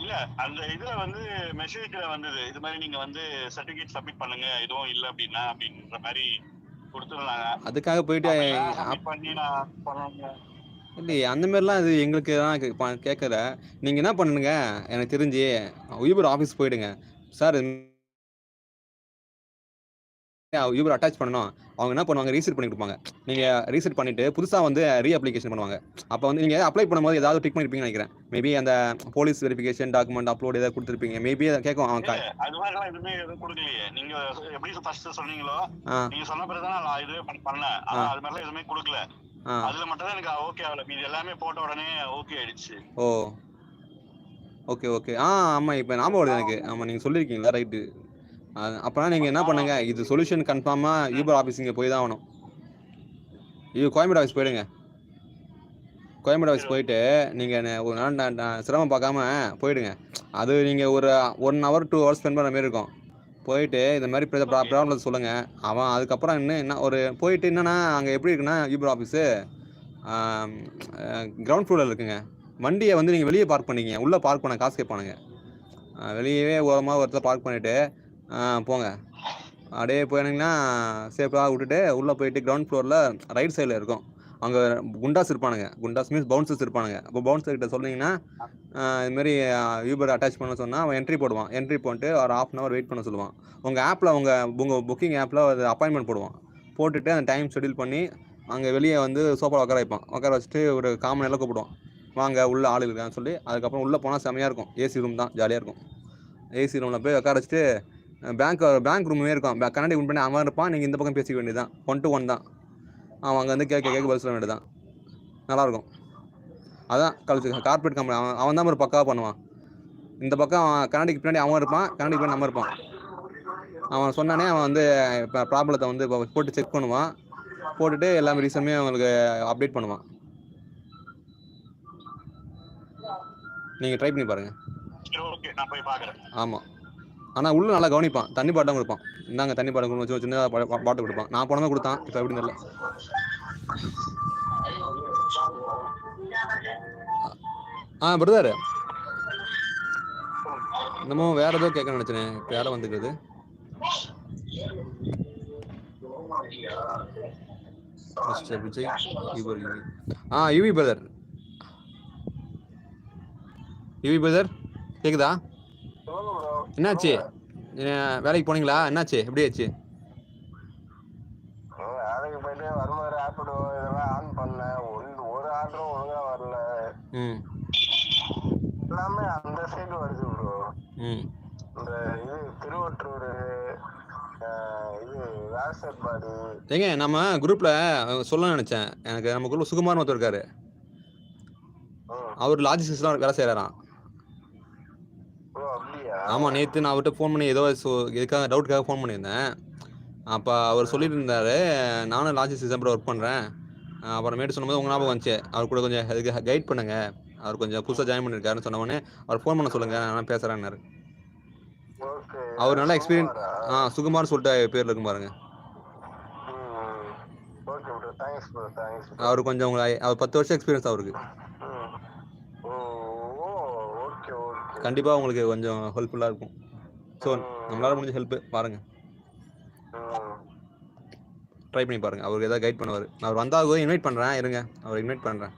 Speaker 1: இல்ல
Speaker 4: அந்த இதுல வந்து மெசேஜ்ல வந்தது, இது மாதிரி நீங்க வந்து சர்டிபிகேட் சப்மிட் பண்ணுங்க, எதுவும் இல்ல அப்படின்னா அப்படின்ற மாதிரி கொடுத்துருந்தாங்க.
Speaker 1: அதுக்காக போயிட்டு
Speaker 4: பண்ணி நான் பண்ணணும்
Speaker 1: இல்லையே, அந்த மாதிரிலாம் இது எங்களுக்கு தான் கேட்கல. நீங்க என்ன பண்ணுங்க, எனக்கு தெரிஞ்சு யூபர் ஆஃபீஸ் போயிடுங்க. சார் யூபர் அட்டாச் பண்ணணும், அவங்க என்ன பண்ணுவாங்க, ரீசெட் பண்ணி கொடுப்பாங்க. நீங்கள் ரீசெட் பண்ணிவிட்டு புதுசாக வந்து ரீ அப்ளிகேஷன் பண்ணுவாங்க. அப்போ வந்து நீங்கள் அப்ளை பண்ணும்போது ஏதாவது டிக் பண்ணியிருப்பீங்கன்னு நினைக்கிறேன். மேபி அந்த போலீஸ் வெரிஃபிகேஷன் டாக்குமெண்ட் அப்லோட் ஏதாவது கொடுத்துருப்பீங்க. மேபி அதை கேட்கும். அவங்க
Speaker 4: அது மாதிரிலாம் எதுவுமே எதுவும் கொடுக்கலையே. நீங்கள் எப்படி ஃபர்ஸ்ட் சொன்னீங்களோ, நீங்கள் சொன்ன பிறகு தான் நான் இதுவே பண்ணேன். ஆனால் அது மாதிரிலாம் எதுவுமே கொடுக்கல. அதுல மட்டும் தான் எனக்கு ஓகே ஆகல. மீது எல்லாமே போட்ட உடனே ஓகே ஆயிடுச்சு.
Speaker 1: ஓ ஓகே ஓகே. ஆமாம், இப்போ ஞாபகம் வருது எனக்கு. ஆமாம், நீங்கள் சொல்லியிருக்கீங்களா, ரைட்டு. அப்போனா நீங்கள் என்ன பண்ணுங்க, இது சொல்யூஷன் கன்ஃபார்மாக யூபர் ஆஃபீஸ் இங்கே போய் தான் ஆகணும். கோயம்பேடு ஆஃபீஸ் போயிடுங்க. கோயம்பேடு ஆஃபீஸ் போயிட்டு நீங்கள் ஒரு நாள் சிரமம் பார்க்காம போயிடுங்க. அது நீங்கள் ஒரு 1 hour 2 hours ஸ்பெண்ட் பண்ணுற மாதிரி இருக்கும். போயிட்டு இந்த மாதிரி ப்ராப்ளம் சொல்லுங்கள். அவன் அதுக்கப்புறம் என்ன ஒரு போயிட்டு என்னென்னா, அங்கே எப்படி இருக்குன்னா யூபர் ஆஃபீஸு கிரவுண்ட் ஃப்ளோரில் இருக்குங்க. வண்டியை வந்து நீங்கள் வெளியே பார்க் பண்ணிக்கிங்க, உள்ளே பார்க் பண்ண காசு கேட்பானுங்க. வெளியவே ஓரமாக ஒருத்தர் பார்க் பண்ணிவிட்டு போங்க. அப்படியே போயினீங்கன்னா சேஃபாக விட்டுட்டு உள்ளே போயிட்டு கிரவுண்ட் ஃப்ளோரில் ரைட் சைடில் இருக்கும். அங்கே குண்டாஸ் இருப்பானுங்க. குண்டாஸ் மீன்ஸ் பவுன்சர்ஸ் இருப்பானுங்க. அப்போ பவுன்சர் கிட்ட சொன்னீங்கன்னா இதுமாரி யூபர் அட்டாச் பண்ண சொன்னால் அவன் என்ட்ரி போடுவான். என்ட்ரி போட்டு ஒரு 1/2 hour வெயிட் பண்ண சொல்லுவான். உங்கள் ஆப்பில் உங்கள் புக்கிங் ஆப்பில் ஒரு அப்பாயின்மெண்ட் போடுவான். போட்டுட்டு அந்த டைம் ஷெடியூல் பண்ணி அங்கே வெளியே வந்து சோஃபாவில் உட்கார வைப்பான். உட்கார வச்சுட்டு ஒரு காமன் எல்லாம் கூப்பிடுவான், வாங்க உள்ளே ஆள் இருக்கான்னு சொல்லி. அதுக்கப்புறம் உள்ளே போனால் செம்மையாக இருக்கும். ஏசி ரூம் தான், ஜாலியாக இருக்கும். ஏசி ரூமில் போய் உட்கார வச்சுட்டு பேங்க் ரூமே இருக்கும். கண்ணாடி வின் பண்ணி அவன் இருப்பான், நீங்கள் இந்த பக்கம் பேசிக்க வேண்டியது தான். 1 to 1 தான். அவன் அங்கே வந்து கேட்க பதில் சொல்ல வேண்டியது தான். நல்லாயிருக்கும். அதான் கார்பரேட் கம்பெனி. அவன் தான் ஒரு பக்காவாக பண்ணுவான். இந்த பக்கம் அவன் கண்ணாடிக்கு பின்னாடி அவன் இருப்பான், கண்ணாடிக்கு பின்னாடி நம்ம இருப்பான். அவன் சொன்னானே அவன் வந்து இப்போ ப்ராப்ளத்தை வந்து போட்டு செக் பண்ணுவான். போட்டுட்டு எல்லாமே ரீசனுமே அவங்களுக்கு அப்டேட் பண்ணுவான். நீங்கள் ட்ரை பண்ணி பாருங்கள். ஆமாம், ஆனால் உள்ளே நல்லா கவனிப்பான். தண்ணி பாட்டம் கொடுப்பான். இந்தாங்க தண்ணி பாட்டம் கொடுத்து சின்ன பாட்டு கொடுப்பான். நான் போனதான் கொடுத்தான், இப்போ எப்படி தெரியல. பிரதர், இன்னமும் வேற ஏதோ கேட்க நினைச்சேன். இப்போ யாரை வந்துக்கிறது? Mister Vijay Yuvi brother. Yuvi brother கேக்குதா? என்னாச்சு, வேலைக்கு போனீங்களா? என்னாச்சு, எப்படி ஆச்சு?
Speaker 2: வேலைக்கு போயிட்டு வருமாறு ஆப்பிடு இதெல்லாம் ஆன் பண்ணேன். ஒரு ஆர்டரும் ஒழுங்கா வரல. எல்லாமே அந்த சைடு வருது ப்ரோ. இந்த இது திருவொற்றூர், இது ராசர்பாடி.
Speaker 1: ஏங்க நம்ம குரூப்ல சொல்ல நினைச்சேன். எனக்கு நம்ம குரூப்ல சுகுமார் ஒருத்தர் இருக்காரு. அவர் லாஜிஸ்டிக்ஸ்லாம் வேலை செய்யறாராம். ஆமாம், நேற்று நான் அவர்கிட்ட ஃபோன் பண்ணி ஏதோ இதுக்காக டவுட்டுக்காக ஃபோன் பண்ணியிருந்தேன். அப்போ அவர் சொல்லிட்டு இருந்தார், நானும் லாஜிஸ்டிக்ஸ் அப்புறம் ஒர்க் பண்ணுறேன். அப்புறமேட்டு சொன்னபோது உங்கள் ஞாபகம் வந்துச்சு. அவர் கூட கொஞ்சம் அதுக்கு கைட் பண்ணுங்க. அவர் கொஞ்சம் புதுசாக ஜாயின் பண்ணியிருக்காருன்னு சொன்னவொடனே அவர் ஃபோன் பண்ண சொல்லுங்கள், நான் பேசுகிறேன்னாரு. அவர் நல்ல எக்ஸ்பீரியன்ஸ். சுகுமார் சொல்லிட்டு பேரில் இருக்கும் பாருங்க.
Speaker 2: Thanks bro thanks.
Speaker 1: அவர் கொஞ்சம் அவர் 10 வருஷம் எக்ஸ்பீரியன்ஸ் அவருக்கு.
Speaker 2: Okay okay.
Speaker 1: கண்டிப்பாக உங்களுக்கு கொஞ்சம் ஹெல்ப்ஃபுல்லாக இருக்கும். ஸோ நம்மளால் முடிஞ்ச ஹெல்ப்பு பாருங்கள், ட்ரை பண்ணி பாருங்கள். அவருக்கு ஏதாவது கைட் பண்ணுவார். அவர் வந்தால் இன்வைட் பண்ணுறேன், இருங்க அவர் இன்வைட் பண்ணுறேன்.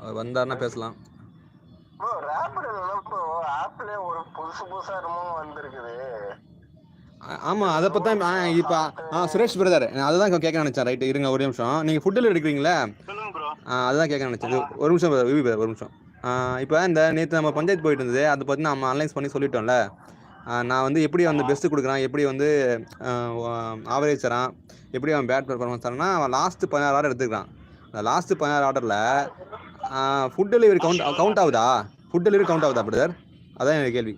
Speaker 1: அவர் வந்தாருன்னா பேசலாம்.
Speaker 2: ப்ரோ ரேபிட் ப்ரோ ஆப்ல ஒரு புதுசா என்னமோ வந்திருக்குது.
Speaker 1: ஆமாம், அதை பற்றி தான் இப்போ சுரேஷ் பிரதர் அதை தான் கேட்க நினச்சேன். ரைட்டு இருங்க ஒரு நிமிஷம். நீங்கள் ஃபுட்டில் எடுக்கிறீங்களா? அதுதான் கேட்க நினச்சேன். ஒரு நிமிஷம் ஒரு நிமிஷம். இப்போ இந்த நேற்று நம்ம பஞ்சாயத்து போயிட்டு இருந்தது, அதை பற்றி நம்ம அனலைஸ் பண்ணி சொல்லிட்டோம்ல. நான் வந்து எப்படி வந்து பெஸ்ட்டு கொடுக்குறான், எப்படி வந்து ஆவரேஜ் தரான், எப்படி அவன் பேட் பர்ஃபார்மன்ஸ் தரான்னா, அவன் லாஸ்ட்டு 16 ஆர்டர் எடுத்துக்கிறான். அந்த லாஸ்ட்டு 16 ஆர்டரில் ஃபுட் டெலிவரி கவுண்ட் ஆகுதா? ஃபுட் டெலிவரி கவுண்ட் ஆகுதா பிரதர்? அதான் எனக்கு கேள்வி.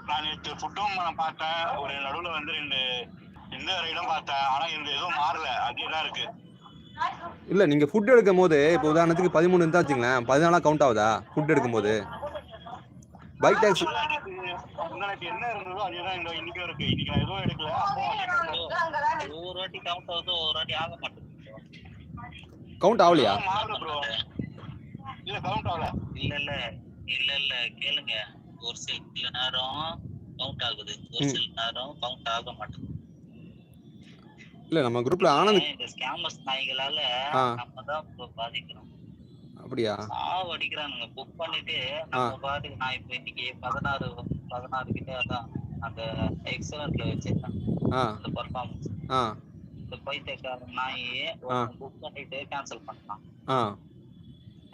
Speaker 4: நான் நேற்று ஃபுட்டும் பார்த்தேன், ஒரு நடுவில் வந்து 2 இந்த ரைடும் பார்த்தேன். ஆனால் இந்த எதுவும் மாறல, அதே தான் இருக்கு.
Speaker 1: இல்லை நீங்கள் ஃபுட் எடுக்கும் போது இப்போ உதாரணத்துக்கு 13 இருந்தா வச்சுங்களேன், 14 கவுண்ட் ஆகுதா ஃபுட் எடுக்கும் போது? பைக் டாக்ஸி
Speaker 4: உங்களுக்கு என்ன இருந்ததோ அதே தான் இன்னைக்கும் இருக்கு. இன்னைக்கு நான் எதுவும் எடுக்கல.
Speaker 3: ஒரு வாட்டி கவுண்ட் ஆகுது, ஒரு வாட்டி ஆக மாட்டேங்குது.
Speaker 1: கவுண்ட் ஆகலையா?
Speaker 4: இல்ல கவுண்ட் ஆகல.
Speaker 3: இல்ல கேளுங்க. ஒரு சில நேரம் கவுண்ட் ஆகுது, ஒரு சில நேரம் கவுண்ட் ஆக மாட்டேங்குது.
Speaker 1: இல்ல நம்ம குரூப்ல ஆனந்த்
Speaker 3: இந்த ஸ்கேமர்ஸ் நாய்களால நம்ம தான் பாதிக்கிறோம்.
Speaker 1: அப்படியா?
Speaker 3: அடிக்கிறானுங்க புக் பண்ணிட்டு நம்ம பாட்டுக்கு. நான் இப்ப இன்னைக்கு 16 கிட்ட அதான் அந்த எக்ஸலன்ட்ல வச்சிருக்கேன் அந்த பர்ஃபார்மன்ஸ். இந்த பைத்தியக்கார நாய் புக் பண்ணிட்டு கேன்சல் பண்ணலாம்.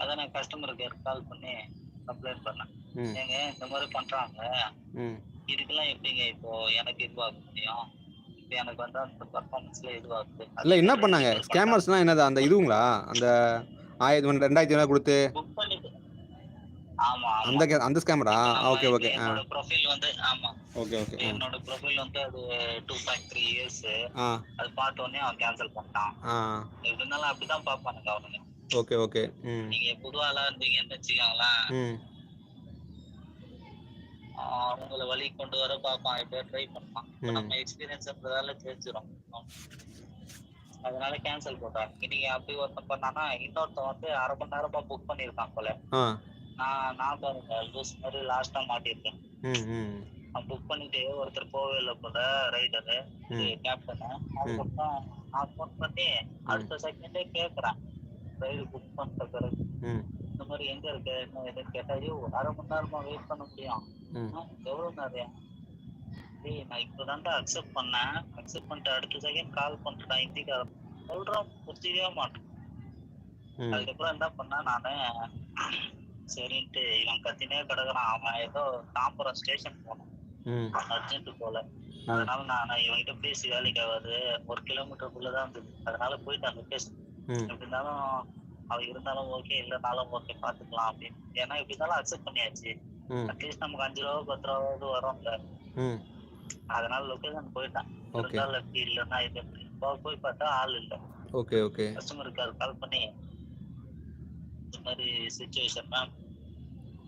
Speaker 3: அதான் நான் கஸ்டமர் கேர் கால் பண்ணி கம்ப்ளைண்ட் பண்ணேன். ஏங்க இந்த மாதிரி பண்றாங்க, இதுக்கெல்லாம் எப்படிங்க இப்போ எனக்கு இதுவாக முடியும்? இப்போ எனக்கு வந்து அந்த பர்ஃபார்மன்ஸ்ல இதுவாகுது.
Speaker 1: இல்ல என்ன பண்ணாங்க ஸ்கேமர்ஸ்னா? என்னது அந்த இதுங்களா? அந்த 2000 கொடுத்து
Speaker 3: புக் பண்ணிட்டு. ஆமா
Speaker 1: அந்த ஸ்கேமரா? Okay okay.
Speaker 3: என்னோட ப்ரொஃபைல் வந்து ஆமா
Speaker 1: ஓகே ஓகே.
Speaker 3: என்னோட ப்ரொஃபைல் வந்து அது 2.3 இயர்ஸ். அது பார்த்த உடனே அவன் கேன்சல் பண்ணிட்டான். எப்படினாலும் அப்படிதான் பாப்பானுங்க அவனுங்க.
Speaker 1: Okay okay.
Speaker 3: நீங்க புதுவாளா இருந்தீங்கன்னு வச்சுக்கோங்களேன், அவங்கள வழி கொண்டு வர பாப்பான், இப்போ ட்ரை பண்ணலாம். நம்ம எக்ஸ்பீரியன்ஸ்ன்றதால தெரிஞ்சிடும். அதனால கேன்சல் போட்டான். இன்னைக்கு அப்படி ஒருத்தன் பண்ணானா, இன்னொருத்தன் வந்து 1/2 மணி நேரமா புக் பண்ணிருக்கான் போல. நான் பாருங்க லூஸ் மாதிரி லாஸ்டா மாட்டிருக்கேன். புக் பண்ணிட்டு ஒருத்தர் போவே இல்லை போல, ரைடரு கேப்டனு. அதுக்கப்புறம் நான் ஃபோன் பண்ணி அடுத்த செகண்டே கேட்கறேன், ரைடு புக் பண்ணிட்ட பிறகு இந்த மாதிரி எங்க இருக்கு என்ன எதுன்னு கேட்டா, 1/2 மணி நேரமா வெயிட் பண்ண முடியும்? எவ்வளவு நேரம்? நான் இப்பதான்டா அக்செப்ட் பண்ணேன். அக்செப்ட் பண்ணிட்டு அடுத்த செகண்ட் கால் பண்ணிட்டேன். இந்திக்காரன் சொல்றான், புரிஞ்சிக்கவே மாட்டேன். அதுக்கப்புறம் என்ன பண்ணேன் நானு, சரின்ட்டு இவன் கத்தினே கிடக்குறான். அவன் ஏதோ தாம்பரம் ஸ்டேஷன் போனான் அர்ஜென்ட் போல. அதனால நான் இவன்கிட்ட பேசி வேலைக்கு ஆகாது, 1 கிலோமீட்டருக்குள்ளதான் இருந்தது. அதனால போயிட்டு அங்க பேச, எப்படி இருந்தாலும் அவன் இருந்தாலும் ஓகே, இல்லைனாலும் ஓகே பாத்துக்கலாம் அப்படின்னு. ஏன்னா எப்படி இருந்தாலும் அக்செப்ட் பண்ணியாச்சு. அட்லீஸ்ட் நமக்கு 5 ரூபா 10 ரூபாவது வரும்ல. அதனால லொகேஷன் போயிட்டான். இருந்தாலும் எப்படி இல்லைன்னா இது போய் பார்த்தா ஆள் இல்லை.
Speaker 1: Okay okay.
Speaker 3: கஸ்டமருக்கு கால் பண்ணி இந்த மாதிரி சிச்சுவேஷன் மேம்,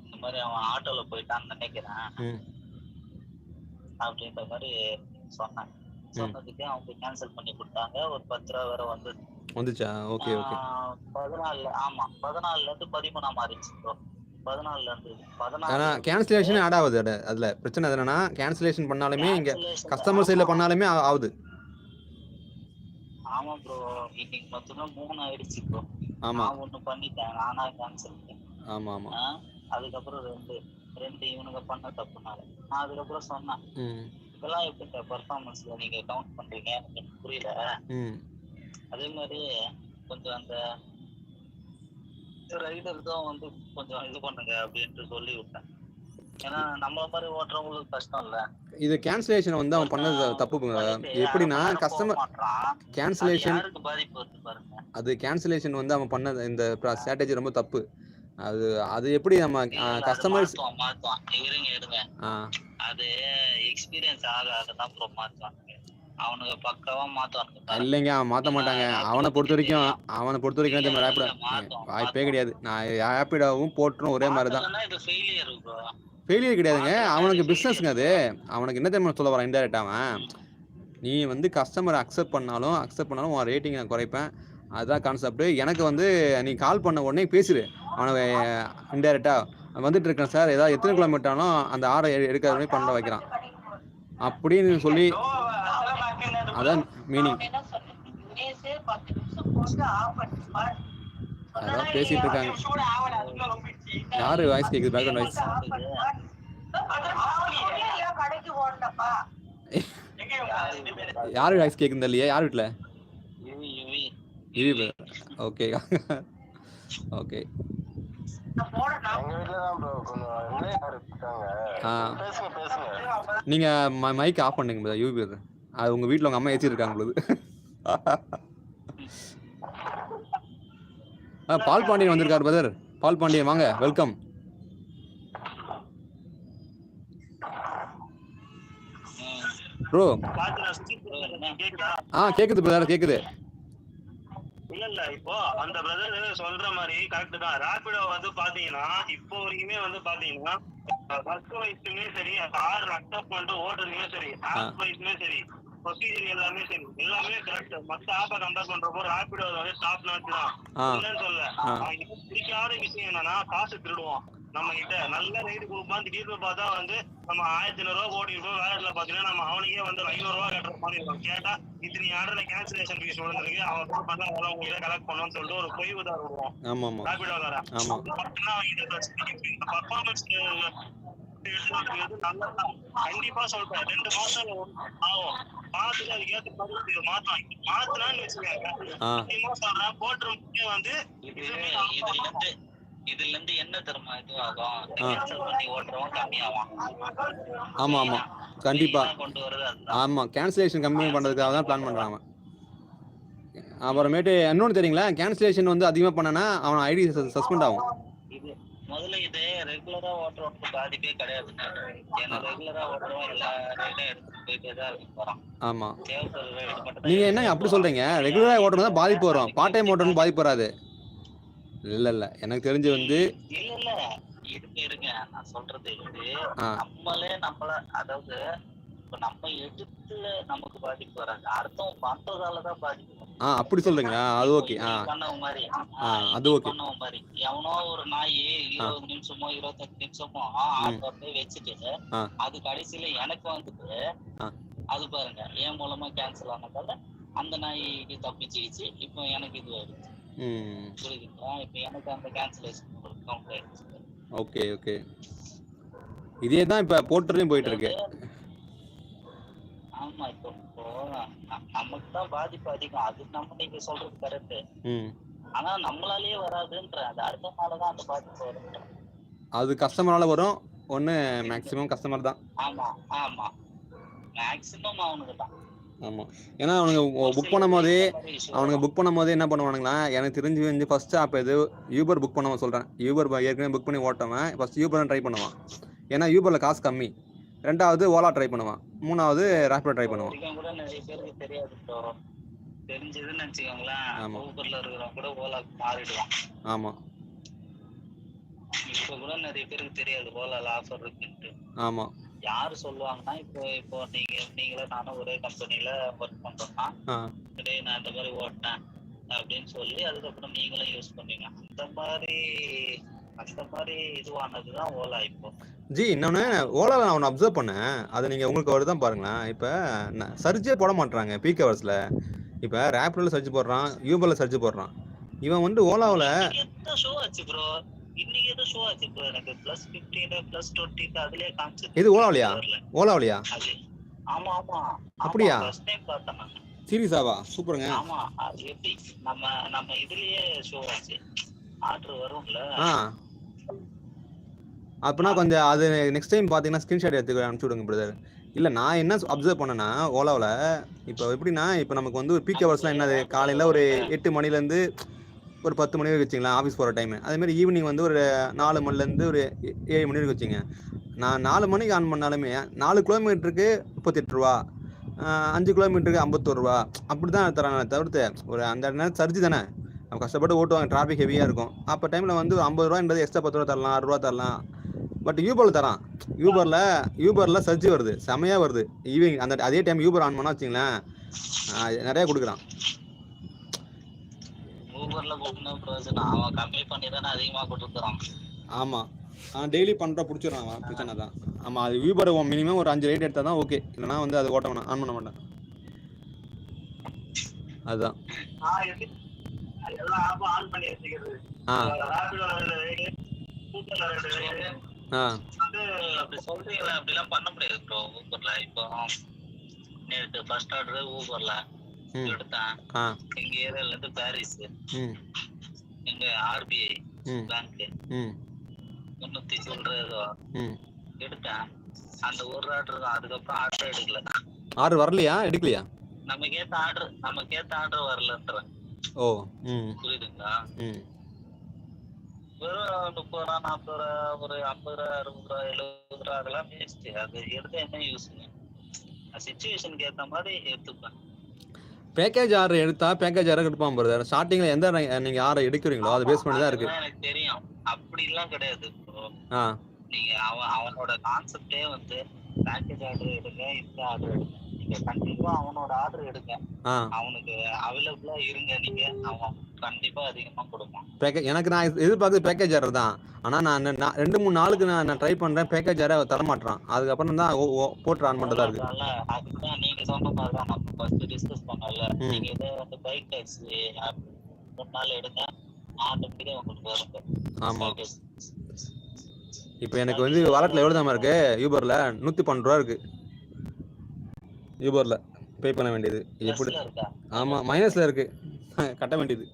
Speaker 3: இந்த மாதிரி அவன் ஆட்டோல போயிட்டான்னு நினைக்கிறேன் அப்படின்ற மாதிரி சொன்னாங்க. சொன்னதுக்கு அவங்க கேன்சல் பண்ணி கொடுத்தாங்க. ஒரு 10 ரூபா வேற வந்துச்சா?
Speaker 1: Okay okay.
Speaker 3: 14 ஆமா 14ல இருந்து 13 மாறிடுச்சு ப்ரோ. 14ல இருந்து 14.
Speaker 1: ஆனா கேன்சலேஷன் ஆட் ஆகுது. அதுல பிரச்சனை என்னன்னா, கேன்சலேஷன் பண்ணாலுமே இங்க கஸ்டமர் சைடுல பண்ணாலுமே ஆகுது.
Speaker 3: ஆமா ப்ரோ, இன்னைக்கு மொத்தம் 3 ஆயிடுச்சு ப்ரோ.
Speaker 1: ஆமா,
Speaker 3: நான் ஒண்ணு பண்ணிட்டேன், நானா கேன்சல் பண்ணேன்.
Speaker 1: ஆமா ஆமா.
Speaker 3: அதுக்கப்புறம் ரெண்டு இவனுங்க பண்ண தப்புனால நான் அதுக்கப்புறம் சொன்னேன், இதெல்லாம் எப்படி பர்ஃபார்மன்ஸ்ல நீங்க கவுண்ட் பண்றீங்க எனக்கு புரியல. அதே மாதிரி கொஞ்சம் அந்த ரைடர் தான் வந்து கொஞ்சம் இது பண்ணுங்க அப்படின்ட்டு சொல்லி விட்டேன். ஏன்னா நம்ம மாதிரி ஓட்டுறவங்களுக்கு கஷ்டம் இல்ல.
Speaker 1: இது கேன்சலேஷன் வந்து அவன் பண்ணது தப்பு. எப்படின்னா கஸ்டமர் கேன்சலேஷன்
Speaker 3: பாதிப்பு வருது பாருங்க.
Speaker 1: அது கேன்சலேஷன் வந்து அவன் பண்ண இந்த ஸ்ட்ராட்டஜி ரொம்ப தப்பு. அது எப்படி நம்ம கஸ்டமர்ஸ்
Speaker 3: மாத்துவான். இருங்க அது எக்ஸ்பீரியன்ஸ் ஆகாதான் ப்ரோ மாத்துவான். அவனுக்கு பக்காவா மாத்துவானுங்க.
Speaker 1: இல்லைங்க, அவன் மாத்த மாட்டாங்க. அவனை பொறுத்த வரைக்கும் வாய்ப்பே கிடையாது. நான் ரேபிடாவும் போட்டுரும் ஒரே மாதிரி தான். ஃபெயிலியர் கிடையாதுங்க, அவனுக்கு பிசினஸ்ங்க அது. அவனுக்கு என்ன தெரியுமா சொல்ல வரான் இன்டைரக்டா, அவன் நீ வந்து கஸ்டமரை அக்செப்ட் பண்ணாலும் உன் ரேட்டிங் நான் குறைப்பேன். அதுதான் கான்செப்ட்டு. எனக்கு வந்து நீ கால் பண்ண உடனே பேசிடு. அவனை இன்டைரக்டாக வந்துட்டு இருக்கேன் சார், ஏதாவது எத்தனை கிலோமீட்டர் ஆனாலும் அந்த ஆர்டர் எடுக்காத மாதிரி பண்ண வைக்கிறான் அப்படின்னு சொல்லி. அதான் மீனிங். அதான் பேசிட்டு இருக்காங்க. யாரு வாய்ஸ் கேக்குது? Background voice. யாரு வாய்ஸ் கேக்குது இல்லையா? யார் வீட்டுல? இவி. Okay okay. நீங்க மைக் ஆஃப் பண்ணுங்க யூவி பிரதர். அது உங்க வீட்டுல உங்க அம்மா ஏற்றி இருக்காங்க பொழுது. பால் பாண்டியன் வந்திருக்காரு பிரதர். பால் பாண்டியன் வாங்க, வெல்கம். ப்ரோ கேக்குது பிரதர், கேக்குது.
Speaker 2: இல்ல இப்போ அந்த பிரதர் சொல்ற மாதிரி கரெக்ட் தான். ராபிடோ வந்து பாத்தீங்கன்னா இப்போ வரைக்குமே வந்து பாத்தீங்கன்னா பஸ் வைஸுமே சரி, கார் அக்செப்ட் பண்ணிட்டு ஓட்டுறதுமே சரி, ஆப் வைஸுமே சரி, ப்ரொசீஜர் எல்லாமே சரி, எல்லாமே கரெக்ட். மத்த ஆப்பை கம்பேர் பண்றப்போ ராபிடோ வந்து டாப் நாட்ச் தான். இல்லன்னு சொல்ல. பிடிக்காத விஷயம் என்னன்னா காசு திருடுவோம் நம்ம கிட்ட. நல்ல ரைடு கொடுப்பான், திடீர்னு பார்த்தா வந்து நம்ம 1500 ரூபா ஓட்டிருப்போம். வேலைல பாத்தீங்கன்னா நம்ம அவனுக்கே வந்து 500 ரூபா கட்டுற மாதிரி இருக்கும். கேட்டா இத்தனை ஆர்டர்ல கேன்சலேஷன் ஃபீஸ் விழுந்திருக்கு, அவன் பண்ணா அதெல்லாம் உங்ககிட்ட கலெக்ட் பண்ணுவோம்னு சொல்லிட்டு ஒரு பொய் உதாரணம் விடுவோம் ராபிடோ வேற. பர்ஃபார்மன்ஸ் கண்டிப்பா சொல்றேன். 2 மாசம் ஆகும் பார்த்துட்டு அதுக்கு ஏற்ற மாதிரி மாத்தலாம்னு வச்சுக்கோங்க. சொல்றேன் போட்டு வந்து
Speaker 3: இதுல இருந்து என்ன தெரியுமா இதுவாகும், கேன்சல் பண்ணி ஓட்டுறவன் கம்மியாகும்.
Speaker 1: ஆமா கண்டிப்பா
Speaker 3: கொண்டு வரது.
Speaker 1: ஆமா, கேன்சலேஷன் கம்மி பண்றதுக்காக தான் பிளான் பண்றாங்க. அப்புறமேட்டு இன்னொன்று தெரியுங்களா, கேன்சலேஷன் வந்து அதிகமாக பண்ணனா அவன் ஐடி சஸ்பெண்ட் ஆகும்.
Speaker 3: இது முதல்ல இது ரெகுலரா ஓட்டுறவனுக்கு பாதிப்பே கிடையாது. ஏன்னா ரெகுலரா ஓட்டுறவன் எல்லா ரைடும் எடுத்துட்டு போயிட்டே தான் இருக்கு போறான்.
Speaker 1: ஆமா,
Speaker 3: தேவைப்படுற ரைடு மட்டும்.
Speaker 1: நீங்க என்ன அப்படி சொல்றீங்க? ரெகுலரா ஓட்டுறது தான் பாதிப்பு வரும், பார்ட் டைம் ஓட்டுறது பாதிப்பு வராது. இல்ல எனக்கு தெரிஞ்சு வந்து
Speaker 3: இல்ல இருங்க நான் சொல்றது வந்து நம்மள அதாவது இப்ப நம்ம எடுத்துல நமக்கு பாதிப்பு வராது, அடுத்தவங்க பண்றதாலதான் பாதிப்பு.
Speaker 1: அப்படி சொல்றீங்களா? அது ஓகே.
Speaker 3: பண்ணவ மாதிரி
Speaker 1: அது ஓகே.
Speaker 3: பண்ணவ மாதிரி எவனோ ஒரு நாய் 20 நிமிஷமோ 25 நிமிஷமோ ஆட்டோட வச்சுட்டு அது கடைசியில எனக்கு வந்துட்டு அது பாருங்க என் மூலமா கேன்சல் ஆனதால அந்த நாய் தப்பிச்சுக்கிச்சு. இப்போ எனக்கு இது வருது. புரியுதுங்களா? இப்போ எனக்கு அந்த கேன்சலேஷன் கவுண்ட் ஆயிடுச்சு.
Speaker 1: Okay okay. இதே தான் இப்ப போர்ட்டர்லயும் போயிட்டு இருக்கு.
Speaker 3: ஆமா, இப்போ நமக்கு தான் பாதிப்பு அதிகம். அது நம்ம நீங்க சொல்றது கரெக்ட். ஆனா நம்மளாலேயே வராதுன்ற அது அடுத்த நாளதான் அந்த பாதிப்பு வரும்.
Speaker 1: அது கஸ்டமரால வரும். ஒண்ணு மேக்ஸிமம் கஸ்டமர் தான்.
Speaker 3: ஆமா மேக்ஸிமம் அவனுக்கு தான்.
Speaker 1: ஆமா, ஏன்னா அவனுங்க புக் பண்ணும் போதே என்ன பண்ணுவானுங்களா, எனக்கு தெரிஞ்சு ஃபர்ஸ்ட் ஆப் இது யூபர் புக் பண்ண சொல்றேன். யூபர் ஏற்கனவே புக் பண்ணி ஓட்டவன் ஃபர்ஸ்ட் யூபர் ட்ரை பண்ணுவான். ஏன்னா யூபர்ல காசு கம்மி. 2வது ஓலா ட்ரை பண்ணுவான். 3வது ராபிடோ ட்ரை பண்ணுவான்.
Speaker 3: கூட நிறைய பேருக்கு தெரியாது ப்ரோ. தெரிஞ்சதுன்னு வச்சுக்கோங்களேன், ஊபர்ல இருக்கிறவங்க கூட ஓலாக்கு மாறிடுவான்.
Speaker 1: ஆமா,
Speaker 3: இப்ப கூட நிறைய பேருக்கு தெரியாது ஓலால ஆஃபர் இருக்குன்ட்டு.
Speaker 1: ஆமா,
Speaker 3: யாரு சொல்லுவாங்கன்னா இப்போ நீங்களே நானும் ஒரே கம்பெனில ஒர்க் பண்றோம்னா நான் இந்த மாதிரி ஓட்டினேன் அப்படின்னு சொல்லி அதுக்கப்புறம் நீங்களும் யூஸ் பண்ணீங்க. அந்த மாதிரி இதுவானதுதான் ஓலா. இப்போ
Speaker 1: ஜி இன்னொன்னு ஓலால நான் அப்சர்வ் பண்ணேன், அதை நீங்க உங்களுக்கு வருதான் பாருங்களேன். இப்ப சர்ச்சே போட மாட்டாங்க பீக் ஹவர்ஸ்ல. இப்ப ராபிடோல சர்ச் போடுறான், யூபர்ல சர்ச் போடுறான். இவன் வந்து ஓலாவுல
Speaker 3: ஷோ ஆச்சு ப்ரோ. இன்னைக்கு ஏதோ ஷோ ஆச்சு ப்ரோ. எனக்கு +15 +20 அதுலயே காமிச்சது.
Speaker 1: இது ஓலாவுலயா?
Speaker 3: ஆமா
Speaker 1: அப்படியா?
Speaker 3: ஃபர்ஸ்ட் டைம் பார்த்தேன் நான்.
Speaker 1: சீரியஸாவா? சூப்பருங்க.
Speaker 3: ஆமா, அது எப்படி நம்ம இதுலயே ஷோ ஆச்சு. ஆர்டர் வரும்ல.
Speaker 1: அப்படின்னா கொஞ்சம் அது நெக்ஸ்ட் டைம் பார்த்தீங்கன்னா ஸ்கிரீன்ஷாட் எடுத்து அனுப்பிச்சு விடுங்க பிரதர். இல்லை நான் என்ன அப்சர்வ் பண்ணேன்னா ஓலாவில் இப்போ எப்படின்னா இப்போ நமக்கு வந்து ஒரு பீக் ஹவர்ஸ்லாம் என்னது, காலையில் ஒரு 8 மணிலேருந்து ஒரு 10 மணி வரைக்கும் வச்சிங்களேன் ஆஃபீஸ் போகிற டைமு. அதேமாதிரி ஈவினிங் வந்து ஒரு 4 மணிலேருந்து ஒரு 7 மணி வரைக்கும் வச்சிங்க. நான் 4 மணிக்கு ஆன் பண்ணாலுமே 4 கிலோமீட்டருக்கு 38 ரூபா, 5 கிலோமீட்டருக்கு 51 ரூபா அப்படி தான் தராங்க. தவிர்த்து ஒரு அந்த நேரம் சர்ஜி தானே, நம்ம கஷ்டப்பட்டு ஓட்டுவாங்க, டிராஃபிக் ஹெவியாக இருக்கும். அப்போ டைமில் வந்து 50 ரூபான்றது எக்ஸ்ட்ரா 10 ரூபா தரலாம், 6 ரூபா தரலாம். பட் யூபரில் தரான். யூபரில் சர்ச் வருது, செமையாக வருது. ஈவினிங் அந்த அதே டைம் யூபர் ஆன் பண்ணா வச்சுங்களேன், நிறையா கொடுக்குறான்.
Speaker 3: ஊபர்ல போட்டுனா பிரயோஜனம், அவன் கம்மி பண்ணி தானே அதிகமாக கொடுத்துறான்.
Speaker 1: ஆமாம், டெய்லி பண்ணுற பிடிச்சிடறான் அவன், பிரச்சனை தான். ஆமாம், அது யூபர் மினிமம் ஒரு 5 ரைட் எடுத்தால் தான் ஓகே, இல்லைனா வந்து அது ஓட்ட வேணாம், ஆன் பண்ண மாட்டேன். அதுதான்
Speaker 2: எல்லா ஆப்பும் ஆன் பண்ணி வச்சுக்கிறது.
Speaker 3: அப்படி சொல்றீங்களா? அப்படிலாம் பண்ண முடியாது ப்ரோ ஊபர்ல. இப்போ நேற்று ஃபர்ஸ்ட் ஆர்டர் ஊபர்ல எடுத்தேன். எங்க ஏரியால இருந்து பாரிஸ், எங்க RBI பேங்க் 300 சில்லற ஏதோ எடுத்தேன். அந்த ஒரு ஆர்டர் தான், அதுக்கப்புறம் ஆர்டர் எடுக்கல.
Speaker 1: ஆர்டர் வரலையா, எடுக்கலையா?
Speaker 3: நமக்கேத்த ஆர்டர் வரலன்றேன்.
Speaker 1: ஓ,
Speaker 3: புரியுதுங்களா? வெறும் 30 ரூபா 40 ரூபா, ஒரு 50 ரூபா 60 ரூபா 70 ரூபா அதெல்லாம் வேஸ்ட். அது எடுத்து என்ன யூஸுங்க? சிச்சுவேஷனுக்கு ஏற்ற மாதிரி எடுத்துப்பேன்.
Speaker 1: பேக்கேஜ் ஆர்டர் எடுத்தா பேக்கேஜ் ஆர்டர் எடுப்பான் பிரதர். ஸ்டார்டிங்ல எந்த நீங்க ஆர்டர் எடுக்கிறீங்களோ அதை பேஸ் பண்ணி தான் இருக்கு.
Speaker 3: எனக்கு தெரியும், அப்படி எல்லாம் கிடையாது ப்ரோ. நீங்க அவனோட கான்செப்டே வந்து பேக்கேஜ் ஆர்டர் எடுங்க, இந்த ஆர்டர் எடுங்க. நீங்க கண்டிப்பா அவனோட ஆர்டர் எடுங்க, அவனுக்கு அவைலபிளா இருங்க. நீங்க அவன் கண்டிப்பா அதிகமா கொடுப்பான்.
Speaker 1: எனக்கு நான் எதிர்பார்க்குறது பேக்கேஜ் ஆர்டர் தான். ஆனா நான் 2-3 நாளுக்கு நான் ட்ரை பண்றேன், பேக்கேஜ் ஆர்டர் தர மாட்டான். அதுக்கப்புறம் தான் போட்டு ஆன் பண்றதா இருக்கு.
Speaker 3: அதுதான் நீங்க சொன்ன மாதிரி தான் நம்ம ஃபர்ஸ்ட் டிஸ்கஸ் பண்ணல. நீங்க இதை வந்து பைக் டாக்ஸி 3 நாள் எடுங்க, ஆட்டோமேட்டிக்கா உங்களுக்கு வருது.
Speaker 1: ஆமா, இப்போ எனக்கு வந்து வாலெட்ல எவ்வளவு தான் இருக்கு? யூபர்ல 112 ரூபா இருக்கு. யூபர்ல பே பண்ண வேண்டியது எப்படி? ஆமா, மைனஸ்ல இருக்கு, கட்ட வேண்டியது.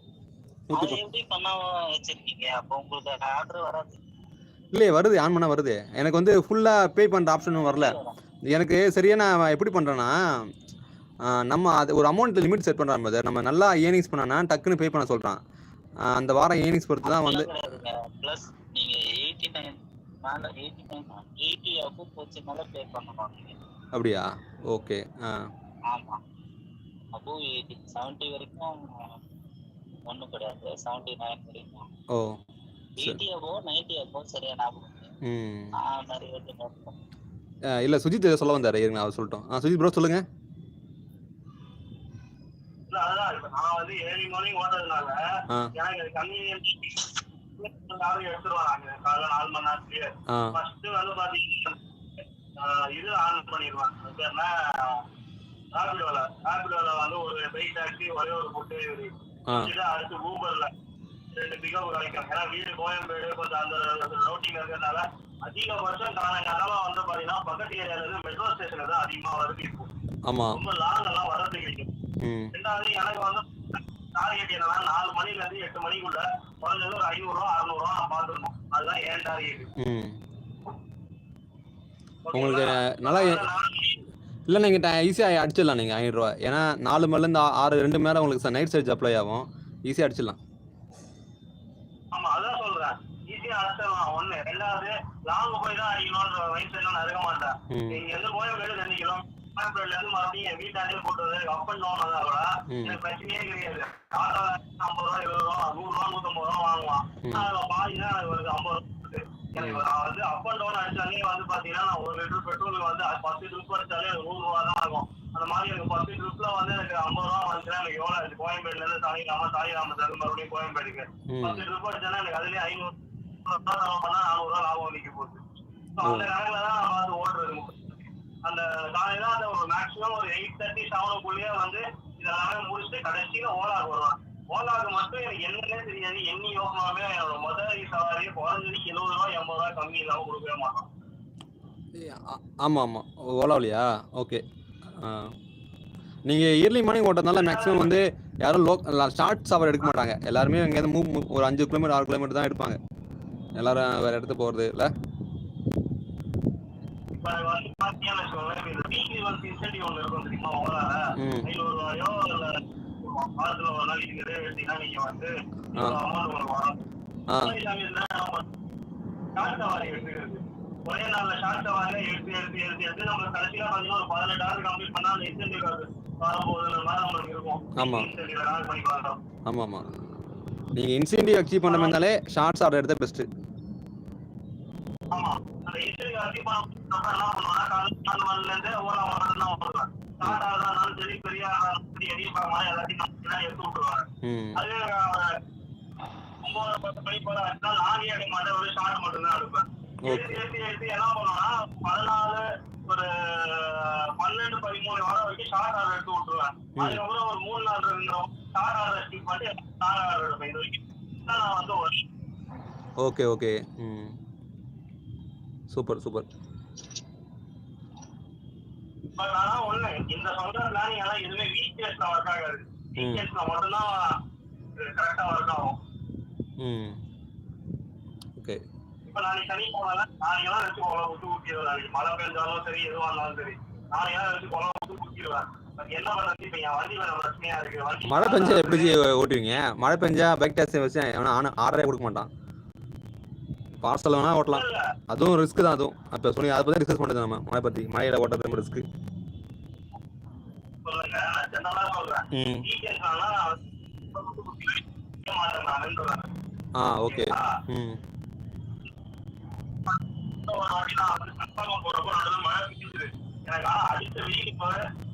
Speaker 3: எப்படி பண்ணாம வச்சிருக்கீங்க? அப்போ உங்களுக்கு ஆர்டர் வராது.
Speaker 1: இல்லையே, வருது, ஆன் பண்ணா வருது. எனக்கு வந்து ஃபுல்லா பே பண்ற ஆப்ஷனும் வரல. எனக்கு சரியா நான் எப்படி பண்றேன்னா, நம்ம அது ஒரு அமௌண்ட் லிமிட் செட் பண்றான் பிரதர். நம்ம நல்லா ஏர்னிங்ஸ் பண்ணா டக்குன்னு பே பண்ண சொல்றான். அந்த வாரம் ஏர்னிங்ஸ் பொறுத்து தான் வந்து
Speaker 3: ப்ளஸ் நீங்க 89 மேல 80 அப்போ போச்சுனால பே பண்ணணும் நீங்க.
Speaker 1: அப்படியா? ஓகே.
Speaker 3: ஆமா, அப்போ 70 வரைக்கும் ஒண்ணும் கிடையாது, 79 வரைக்கும். ஓ, 80 அப்போ 90 அப்போ சரியா ஞாபகம். நிறைய பேர் நோட் பண்ணேன்.
Speaker 1: இல்ல, சுஜித் சொல்ல வந்தாரு, இருங்க அவர் சொல்லட்டும். சுஜித் ப்ரோ சொல்லுங்க.
Speaker 2: அதான் இப்ப நான் வந்து ஏர்லி மார்னிங் ஓடுறதுனால எனக்கு கன்வீனியன்ஸ் எடுத்துருவாங்க. காலைல 4 மணி நேரத்துலயே ஃபர்ஸ்ட் வந்து பாத்தீங்கன்னா இது ஆன் பண்ணிடுவாங்க. ராபிடோல வந்து ஒரு பைக் டாக்ஸி, ஒரே ஒரு ஃபுட் டெலிவரி. அடுத்து ஊபர்ல 2 பிக்கப் கிடைக்கும். ஏன்னா வீடு கோயம்பேடு கொஞ்சம் அந்த ரவுட்டிங் இருக்கிறதுனால அதிகபட்சம் காலங்காலமா வந்து பாத்தீங்கன்னா பக்கத்து ஏரியால இருந்து மெட்ரோ ஸ்டேஷன்ல தான் அதிகமா வருது. இப்போ ரொம்ப லாங் எல்லாம் வர்றது கிடைக்கும். ரெண்டாவது எனக்கு வந்து டார்கெட் என்னன்னா 4 மணில இருந்து 8 மணிக்குள்ள குறைஞ்சது ஒரு 500 ரூபா 600 ரூபா நான் பாத்துருக்கோம். அதுதான் ஏன் டார்கெட்.
Speaker 1: உங்களுக்கு நல்லா இல்லை, நீங்கள் ஈஸியாக அடிச்சிடலாம். நீங்கள் 500 ரூபா, ஏன்னா 4 மணிலேருந்து 6 2 மணி நேரம் உங்களுக்கு நைட் சர்ஜ் அப்ளை ஆகும். ஈஸியாக அடிச்சிடலாம்.
Speaker 2: ஆமா, அதான் சொல்றேன், ஈஸியா அடிச்சிடலாம். ஒண்ணு. ரெண்டாவது லாங் போய் தான் அடிக்கணும்ன்ற வயசு எல்லாம் இருக்க மாட்டேன். நீங்க எந்த கோயம்பேடு 2 கிலோ கோயம்பேடுல இருந்து மறுபடியும் என் வீட்டாண்டே போட்டு அப் அண்ட் டவுன் தான் கூட எனக்கு பிரச்சனையே கிடையாது. ஆட்டோ 50 ரூபா 20 ரூபா 100 ரூபா 150 ரூபா வாங்குவான். அதுல பாதி தான் எனக்கு வருது 50 ரூபா. எனக்கு வந்து அப் அண்ட் டவுன் அடிச்சாலே வந்து பாத்தீங்கன்னா நான் 1 லிட்டர் பெட்ரோல் வந்து 10 ட்ரிப் அடிச்சாலே 100 ரூபா தான் ஆகும். அந்த மாதிரி எனக்கு 10 ட்ரிப்ல வந்து எனக்கு 50 ரூபா வந்துச்சுன்னா எனக்கு எவ்வளவு ஆச்சு? கோயம்பேடுல இருந்து தாயிராம மறுபடியும் கோயம்பேடுக்கு 10 ட்ரிப் அடிச்சானா எனக்கு அதுலயே 500 ரூபா பண்ணா 400 ரூபா லாபம் நிக்க போகுது. அந்த கணக்குல தான் நான் வந்து ஓடுறது. அந்த காலையில அந்த ஒரு மேக்ஸிமம் ஒரு 8:30 7 வந்து இதெல்லாமே முடிச்சுட்டு கடைசியில ஓலாக்கு வருவான். ஓலாக்கு மட்டும் எனக்கு என்னன்னே தெரியாது. எண்ணி யோசனாவே என்னோட முதல் சவாரியை குறைஞ்சது 70 ரூபா 80 ரூபா கம்மி இல்லாம கொடுக்கவே மாட்டோம்.
Speaker 1: ஆமாம் ஆமாம், ஓலாவிலையா? ஓகே. நீங்கள் இயர்லி மார்னிங் ஓட்டுறதுனால மேக்ஸிமம் வந்து யாரும் ஷார்ட் சவர் எடுக்க மாட்டாங்க. எல்லாருமே எங்கேயாவது ஒரு 5 கிலோமீட்டர் 6 கிலோமீட்டர் தான் எடுப்பாங்க. எல்லாரும் வேறு இடத்துக்கு போகிறது இல்லை. ஒண்ணு இருக்கும் தெரியுமா? ஓலால 500 ரூபாயோ இல்ல மாதத்துல ஒரு நாள் நீங்க எடுத்தீங்கன்னா நீங்க வந்து அமௌண்ட் வரும். ஷார்ட் சவாரி எடுத்துக்கிறது ஒரே நாள்ல ஷார்ட் சவாரில எடுத்து நம்ம கடைசியில பாத்தீங்கன்னா ஒரு 18 hours கம்ப்ளீட் பண்ணா அந்த இன்சென்டிவ் வரும்போது நம்மளுக்கு இருக்கும். ஆமா ஆமா ஆமா, நீங்க இன்சென்டிவ் அச்சீவ் பண்ண வந்தாலே ஷார்ட்ஸ் ஆர்டர் எடுத்தா பெஸ்ட்.
Speaker 2: ஆமா அந்த இன்சூரன்ஸ் அதிகமா என்ன பண்ணுவாங்க கால் மணில இருந்து ஓலா வரதுலாம் வருவாங்க டாடா தான் சரி பெரிய எரியப்பாங்க எல்லாத்தையும் எடுத்து விட்டுருவாங்க அது 9-10 மணி போல ஆச்சுன்னா லாரி அடி மாட்டேன் ஒரு ஷார்ட் மட்டும் தான் எடுப்பேன் எடுத்து என்ன பண்ணுவோம்னா 14 ஒரு 12-13 வாரம் வரைக்கும் ஷார்ட் ஆர்டர் எடுத்து விட்டுருவேன். அதுக்கப்புறம் ஒரு 3 நாள் இருந்தோம் ஷார்ட் ஆர்டர் ஸ்டிக் பண்ணி ஷார்ட் ஆர்டர் எடுப்பேன். இது வரைக்கும் நான் வந்து
Speaker 1: okay okay. Super super.
Speaker 2: But ஆனா ஒண்ணு இந்த சொல்ற பிளானிங் எல்லாம் எதுவுமே வீக்னஸ்ல ஒர்க் ஆகாது. வீக்னஸ்ல மட்டும்தான் கரெக்டா ஒர்க் ஆகும்.
Speaker 1: ஓகே.
Speaker 2: இப்ப நாளைக்கு சனிக்கிழமை நாளைக்கெல்லாம் வச்சு குளம் விட்டு ஊட்டிடுவேன். நாளைக்கு மழை பெஞ்சாலும் சரி எதுவா இருந்தாலும் சரி நாளைக்கெல்லாம் வச்சு குளம் விட்டு ஊட்டிடுவேன். என்ன பண்றது இப்ப என் வண்டி வேற பிரச்சனையா இருக்கு.
Speaker 1: மழை பெஞ்சா எப்படி ஓட்டுவீங்க? மழை பெஞ்சா பைக் டாக்ஸி வச்சு ஆர்டரே கொடுக்க மாட்டான். பார்சல் வேணா ஓட்டலாம், அதுவும் ரிஸ்க் தான். அதுவும் அப்போ சொல்லி அதை பற்றி டிஸ்கஸ் பண்ணுறது நம்ம மழை பற்றி. மழையில் ஓட்டுறது ரொம்ப ரிஸ்க்கு. ஓகே.
Speaker 2: எனக்கு அடுத்த வீக் இப்போ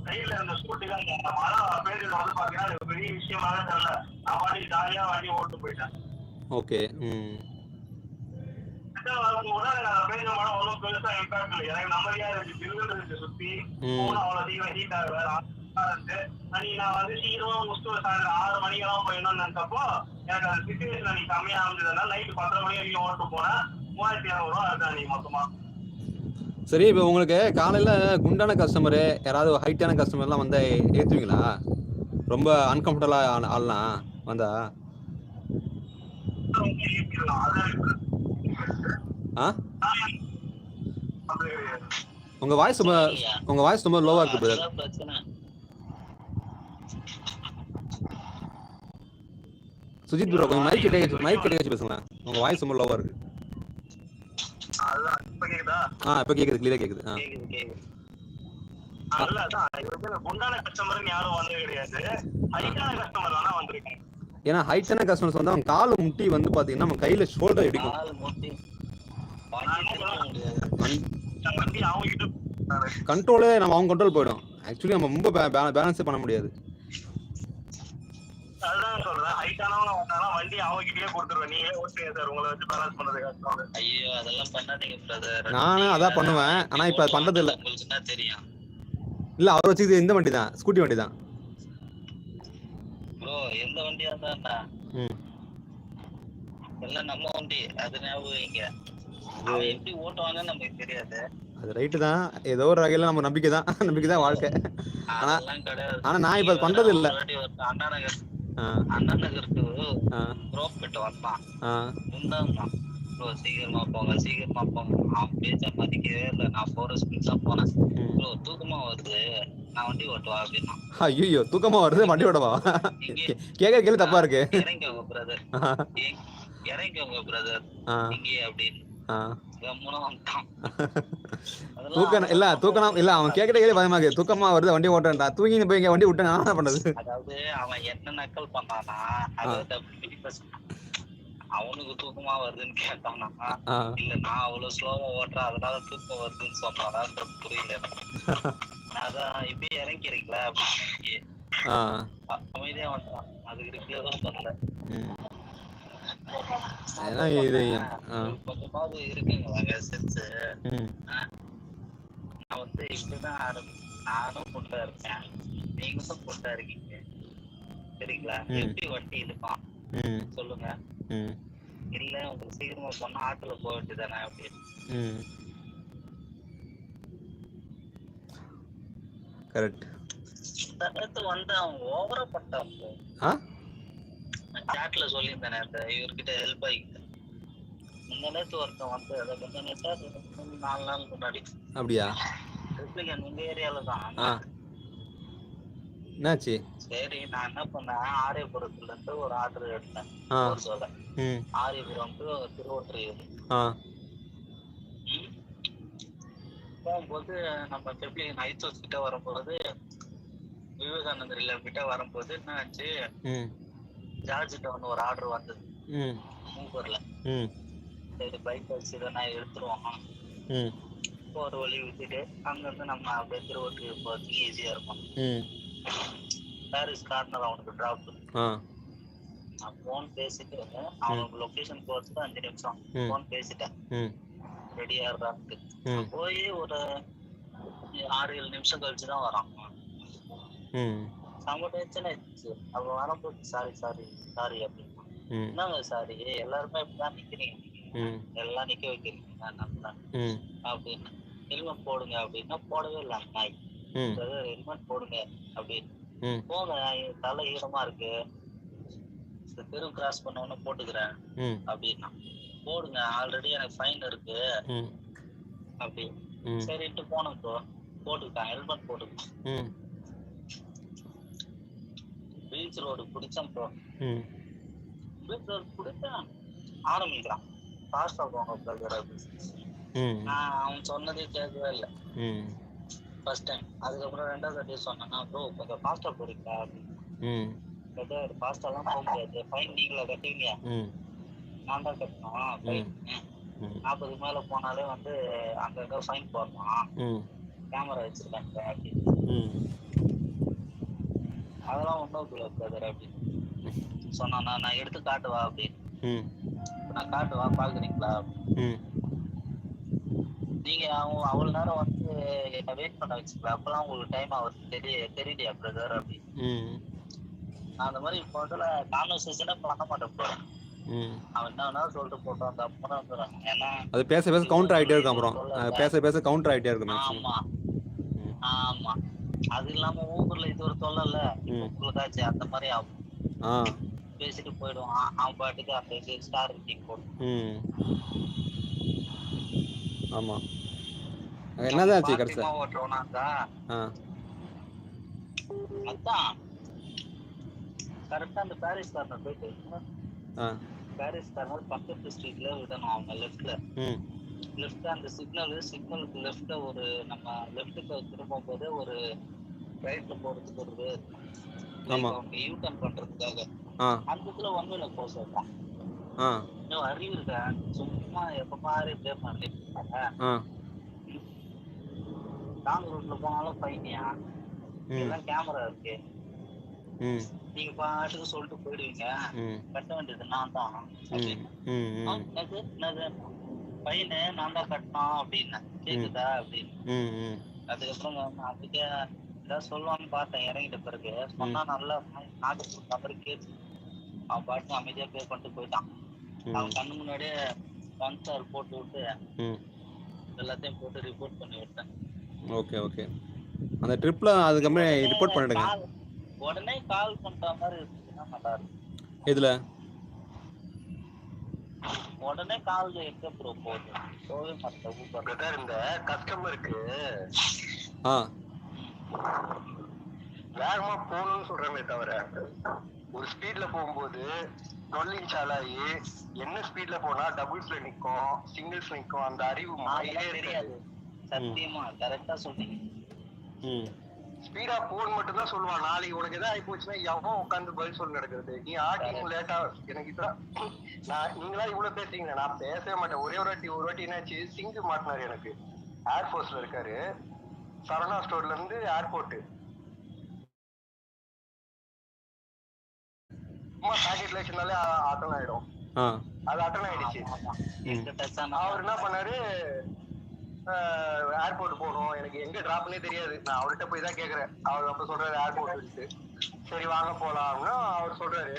Speaker 2: சைட்ல இருந்த ஸ்கூட்டில அந்த மழை பெய்ஞ்சது வந்து பாத்தீங்கன்னா பெரிய விஷயமாக தெரியல. நான் பாட்டி ஜாலியா வண்டி ஓட்டு போயிட்டேன்.
Speaker 1: ஓகே.
Speaker 2: கூட பெய்ஞ்ச மழை ஒன்றும் பெருசா இம்பாக்ட் இல்லை. எனக்கு நம்மளையா இருந்துச்சு, பில்லுன்னு இருந்துச்சு சுத்தி போன அவ்வளவு சீக்கிரம் ஹீட் ஆகுது. அன்னைக்கு நான் வந்து சீக்கிரமா முடிச்சுட்டு சாயந்தரம் 6 மணிக்கெல்லாம் போயிடணும்னு நினைச்சப்போ எனக்கு அந்த சிச்சுவேஷன் அன்னைக்கு கம்மியா இருந்ததுனால நைட்டு 10 மணி வரைக்கும் ஓட்டு போனேன். 3200 ரூபா இருக்கு அன்னைக்கு மொத்தமா.
Speaker 1: சரி, இப்போ உங்களுக்கு காலையில் குண்டான கஸ்டமரு யாராவது ஹைட்டான கஸ்டமர்லாம் வந்து ஏற்றுவீங்களா? ரொம்ப அன்கம்ஃபர்டபுளாக ஆள்லாம் வந்தா உங்கள் வாய்ஸ் ரொம்ப லோவாக இருக்கு பிரதர். சுஜித் ப்ரோ கொஞ்சம் மைக் கிட்ட வச்சு பேசுங்களேன். உங்கள் வாய்ஸ் ரொம்ப லோவாக இருக்கு. இப்ப கேக்குது, கிளியரா கேக்குது. ஏன்னா ஹைட்டான கஸ்டமர்ஸ் வந்து அவங்க கால் முட்டி வந்து பாத்தீங்கன்னா நம்ம கையில ஷோல்டர் இடிக்கும். கண்ட்ரோலே நம்ம அவங்க கண்ட்ரோல் போயிடும். ஆக்சுவலி நம்ம ரொம்ப பேலன்ஸே பண்ண முடியாது.
Speaker 2: அதுதான் சொல்றேன், ஹைட்டானவங்க வந்தாலும் வண்டி அவங்ககிட்டயே கொடுத்துருவேன். நீங்களே ஓட்டுங்க சார், உங்களை வச்சு பேலன்ஸ் பண்றது கஷ்டம்.
Speaker 3: ஐயோ அதெல்லாம் பண்ணாதீங்க பிரதர்.
Speaker 1: நானும் அதான் பண்ணுவேன், ஆனா இப்ப அது பண்றது இல்ல.
Speaker 3: உங்களுக்கு என்ன தெரியும்?
Speaker 1: இல்ல அவர் வச்சுது இந்த வண்டி தான், ஸ்கூட்டி வண்டி தான்
Speaker 3: ப்ரோ. எந்த வண்டியா இருந்தா எல்லாம் நம்ம வண்டி, அது ஞாபகம். அவன் எப்படி ஓட்டுவாங்கன்னு நமக்கு தெரியாது.
Speaker 1: அது ரைட்டு தான், ஏதோ ஒரு வகையில நம்ம நம்பிக்கை தான் வாழ்க்கை. ஆனா நான் இப்ப பண்றது இல்ல.
Speaker 3: அண்ணா நகருக்கு ரோப் கிட்ட வந்தான், ப்ரோ சீக்கிரமா போங்க. அவன் பேச்ச மதிக்கவே இல்லை. நான் போற ஸ்பீட் தான் போனேன். ப்ரோ தூக்கமா வருது, நான் வண்டி ஓட்டுவா அப்படின்னா.
Speaker 1: ஐயோ தூக்கமா வருது, வண்டி ஓட்டவா? கேள்வி தப்பா இருக்கு.
Speaker 3: இறங்கிக்கோங்க பிரதர் இங்கே அப்படின்னு
Speaker 1: தூக்கம் இல்ல. அவன் கேட்கறே பயமா இருக்கு. தூக்கமா வருது, வண்டி ஓட்டுறா. தூங்கி போய் வண்டி விட்டு நான் என்ன பண்றது?
Speaker 3: அதாவது அவன் என்ன நக்கல் பண்ணானா, அவனுக்கு தூக்கமா வருதுன்னு கேட்டானா, இல்ல நான் அவ்வளவு ஸ்லோவா ஓட்டுறேன் அதனால தூக்கம் வருதுன்னு சொன்னானா புரியல. அதான் இப்ப இறங்கிக்கிறீங்களா அப்படின்னு அமைதியா வந்தான். அதுக்கு ரிப்ளேதான் பண்ணல. கொஞ்சமாவது இருக்குங்க சென்ஸ். நான் வந்து இப்படிதான் நானும் பொட்டா இருக்கேன், நீங்களும் பொட்டா இருக்கீங்க சரிங்களா? எப்படி வண்டி இருப்பான் சொல்லுங்க. இல்ல உங்களுக்கு சீக்கிரமா போனா ஆட்டுல போக வேண்டியதானே அப்படின்னு.
Speaker 1: கரெக்ட்.
Speaker 3: வந்து அவன் ஓவரா பட்டான். சாட்ல சொல்லியிருந்தேன் அந்த இவர்கிட்ட ஹெல்ப் ஆகிட்டு. முன்னேத்து ஒருத்தன் வந்து அதை முன்னேட்டா 4 நாள் முன்னாடி. அப்படியா? உங்க ஏரியால தான்.
Speaker 1: என்னாச்சு?
Speaker 3: சரி நான் என்ன பண்ணேன், ஆரியபுரத்துல இருந்து ஒரு ஆர்டர் எடுத்தேன். ஆரியபுரம் டு திருவொற்றியூர் போகும்போது நம்ம எப்படி நைட் ஹவுஸ் கிட்ட வரும்போது விவேகானந்தர் இல்ல கிட்ட வரும்போது என்ன ஆச்சு, ஜார்ஜ் டவுன் ஒரு ஆர்டர் வந்தது ஊபர்ல. சரி பைக் வச்சு நான் எடுத்துருவோம். ஒரு வழி விட்டுட்டு அங்கிருந்து நம்ம அப்படியே திருவள்ளூர் போறதுக்கு ஈஸியா இருக்கும். பாரிஸ் கார்னர் அவனுக்கு டிராப். நான் போன் பேசிட்டு அவனுக்கு லொகேஷன் போறதுக்கு 5 நிமிஷம் போன் பேசிட்டேன். ரெடியா இருக்கான்ட்டு போய் ஒரு 6-7 நிமிஷம் கழிச்சுதான் வரான். செம்ம டென்ஷன் ஆயிடுச்சு. அவ வரும்போது சாரி அப்படின்னு. என்னங்க சாரி, எல்லாருமே இப்படிதான் நிக்கிறீங்க, எல்லாம் நிக்க வைக்கிறீங்க அப்படின்னு. ஹெல்மெட் போடுங்க அப்படின்னா போடவே இல்லை நாய். ஹெல்மெட் போடுங்க அப்படின்னு. போங்க, தலை ஈரமா இருக்கு, தெரு கிராஸ் பண்ண போட்டுக்கிறேன் அப்படின்னா. போடுங்க, ஆல்ரெடி எனக்கு ஃபைன் இருக்கு அப்படின்னு. சரின்ட்டு போனோம் ப்ரோ, போட்டுக்கிட்டான், ஹெல்மெட் போட்டுக்கிட்டான். பீச் ரோடு பிடிச்சேன் ப்ரோ. பீச் ரோடு பிடிச்சேன் ஆரம்பிக்கிறான், ஃபாஸ்டா போங்க பிரதர் அப்படின்னு. நான் அவன் சொன்னதே கேட்கவே இல்லை ஃபர்ஸ்ட் டைம். அதுக்கப்புறம் 2வது வாட்டி சொன்னா, ப்ரோ கொஞ்சம் ஃபாஸ்டா போறீங்களா அப்படின்னு. பிரதர் ஃபாஸ்டாலாம் போக முடியாது, ஃபைன் நீங்களா கட்டுவீங்க, நான் தான் கட்டணும் ஃபைன். 40 மேல போனாலே வந்து அங்கங்க ஃபைன் போடணும், கேமரா வச்சிருக்காங்க அப்படின்னு. அதெல்லாம் ஒன்றும் பிரதர் அப்படின்னு சொன்னா. நான் எடுத்து காட்டுவா அப்படின்னு. நான் காட்டுவா பாக்குறீங்களா அப்படின்னு. நீங்க அவ்வளவு நேரம் வந்து என்ன வெயிட் பண்ண வச்சுக்கலாம், அப்பெல்லாம் உங்களுக்கு டைம் ஆகுது தெரியலையா பிரதர் அப்படின்னு. நான் அந்த மாதிரி இப்போ வந்து கான்வர்சேஷனே பண்ண மாட்டேன் ப்ரோ. அவன் என்ன வேணாலும் சொல்லிட்டு போட்டோம், அந்த அப்புறம் வந்துடுறாங்க. ஏன்னா
Speaker 1: அது பேச கவுண்டர் ஆகிட்டே இருக்கும். அப்புறம் பேச கவுண்டர் ஆகிட்டே இருக்கும்.
Speaker 3: ஆமா ஆமா. அது இல்லாம ஊபர்ல இது ஒரு தொல்லை இல்ல, உங்களுக்காச்சு அந்த மாதிரி ஆகும். பேசிட்டு போயிடுவான் அவன் பாட்டுக்கு, அந்த ஸ்டார் ரேட்டிங் போடும்.
Speaker 1: ஆமா, என்னதான் ஆச்சு கடைசியா
Speaker 3: ஓட்டுறோம்னாக்கா அதான் கரெக்டா அந்த பாரிஸ் கார்னர் போயிட்டு பாரிஸ் கார்னர் பக்கத்து ஸ்ட்ரீட்ல விடணும் அவங்க லெஃப்ட்ல. அந்த சிக்னலுக்கு லெஃப்ட்ல ஒரு நம்ம லெஃப்ட்டுக்கு திரும்பும் போது ஒரு ரைட்ல போறதுக்கு ஒரு அவங்க யூ டர்ன் பண்றதுக்காக அந்த இடத்துல ஒன்வேல போக சொல்றான். இன்னும் அறிவு இருக்க, சும்மா எப்ப பாரு ப்ளே பண்ணிட்டு லாங் ரூட்ல போனாலும் ஃபைனியா, எல்லாம் கேமரா இருக்கு, நீங்க பாட்டுக்கு சொல்லிட்டு போயிடுவீங்க, கட்ட வேண்டியது நான் தான் என்னது பையனு நான் தான் கட்டணும் அப்படின்னு கேக்குதா அப்படின்னு. அதுக்கப்புறம் அதுக்கே ஏதாவது சொல்லுவான்னு பார்த்தேன் இறங்கிட்ட பிறகு. சொன்னா நல்லா நாட்டு மாதிரி கேட்டு அவன் பாட்டு அமைதியா பே பண்ணிட்டு போயிட்டான். அவன் கண்ணு முன்னாடியே பன்சார் போட்டு விட்டு எல்லாத்தையும் போட்டு ரிப்போர்ட் பண்ணி விட்டேன்.
Speaker 1: Okay okay. அந்த ட்ரிப்ல அதுக்கப்புறம் ரிப்போர்ட் பண்ணிடுங்க.
Speaker 3: உடனே கால் பண்ற மாதிரி இருந்துச்சுன்னா நல்லா இருக்கும்.
Speaker 1: இதுல
Speaker 3: உடனே கால் எங்க ப்ரோ போகுது, போகவே மாட்டேன். இந்த கஸ்டமருக்கு வேகமா போகணும்னு சொல்றாங்களே தவிர, ஒரு ஸ்பீட்ல போகும்போது 12 இன்ச் ஆளாயி என்ன ஸ்பீட்ல போனா டபுள்ஸ்ல நிக்கும், சிங்கிள்ஸ் நிக்கும், அந்த அறிவு மாயிலே தெரியாது. சத்தியமா கரெக்டா சொன்னீங்க. ஸ்பீடா போன் மட்டும் தான் சொல்லுவான். நாளைக்கு உனக்கு எதாவது ஆகி போச்சுன்னா எவன் உட்காந்து பதில் சொல்லி நடக்கிறது. நீ ஆட்டிங் லேட்டா எனக்கு இதான் நீங்களா இவ்வளவு பேசுறீங்க, நான் பேசவே மாட்டேன். ஒரு வாட்டி என்னாச்சு, சிங்கு மாட்டினாரு எனக்கு. ஏர்போர்ட்ஸ்ல இருக்காரு, சரவணா ஸ்டோர்ல இருந்து ஏர்போர்ட் சும்மா பாக்கெட்ல வச்சிருந்தாலே அட்டன் ஆயிடும். அது அட்டன் ஆயிடுச்சு. அவர் என்ன பண்ணாரு, ஏர்போர்ட் போகணும், எனக்கு எங்க டிராப்னே தெரியாது. நான் அவர்கிட்ட போய் தான் கேக்குறேன். அவர் அப்ப சொல்றாரு ஏர்போர்ட். சரி வாங்க போலாம்னா அவர் சொல்றாரு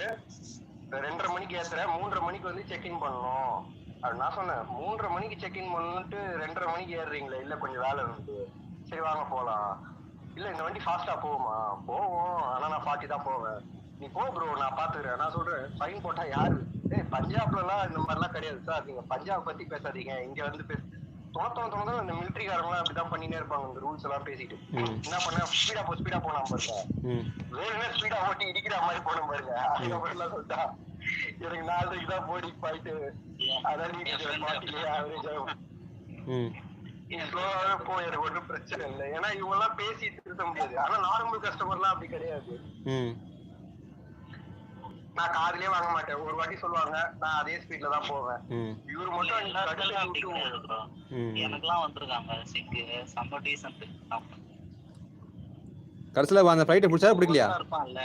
Speaker 3: 2:30 மணிக்கு ஏத்துறேன், 3:30 மணிக்கு வந்து செக்இன் பண்ணணும். அது நான் சொன்னேன் 3:30 மணிக்கு செக்இன் பண்ணிட்டு 2:30 மணிக்கு ஏறுறீங்களே, இல்ல கொஞ்சம் வேலை இருந்து. சரி வாங்க போலாம். இல்ல இந்த வண்டி ஃபாஸ்டா போகுமா? போவோம், ஆனா நான் 40 தான் போவேன். நீ போ ப்ரோ, நான் பாத்துக்கிறேன். நான் சொல்றேன் ஃபைன் போட்டா யாரு? பஞ்சாப்ல எல்லாம் இந்த மாதிரி எல்லாம் கிடையாது சார், நீங்க பஞ்சாப் பத்தி பேசாதீங்க, இங்க வந்து தோண இந்த மிலிட்டரிக்காரங்க அப்படிதான் பண்ணினே இருப்பாங்க, இந்த ரூல்ஸ் எல்லாம் பேசிட்டு. என்ன பண்ண, ஸ்பீடா போனா பாருங்க, வேணுமே ஸ்பீடா ஓட்டி இடிக்கிற மாதிரி போன பாருங்க. அதுக்கப்புறம் சொல்லிட்டா எனக்கு 4 தான் போடி போயிட்டு அதான் ஸ்லோவாவே போய் எனக்கு ஒன்றும் பிரச்சனை இல்லை. ஏன்னா இவங்க எல்லாம் பேசி திருத்த முடியாது. ஆனா நார்மல் கஸ்டமர் எல்லாம் அப்படி கிடையாது.
Speaker 2: நான் காதுலயே வாங்க மாட்டேன். ஒரு வாட்டி சொல்லுவாங்க, நான் அதே ஸ்பீட்ல தான் போவேன். இவரு மட்டும்
Speaker 3: எனக்குலாம் வந்திருக்காங்க சிங்கு செம்ம டீசன்ட்.
Speaker 1: கடைசியில் அந்த ஃப்ளைட்டை பிடிச்சா பிடிக்கலையா?
Speaker 3: இருப்பான்ல,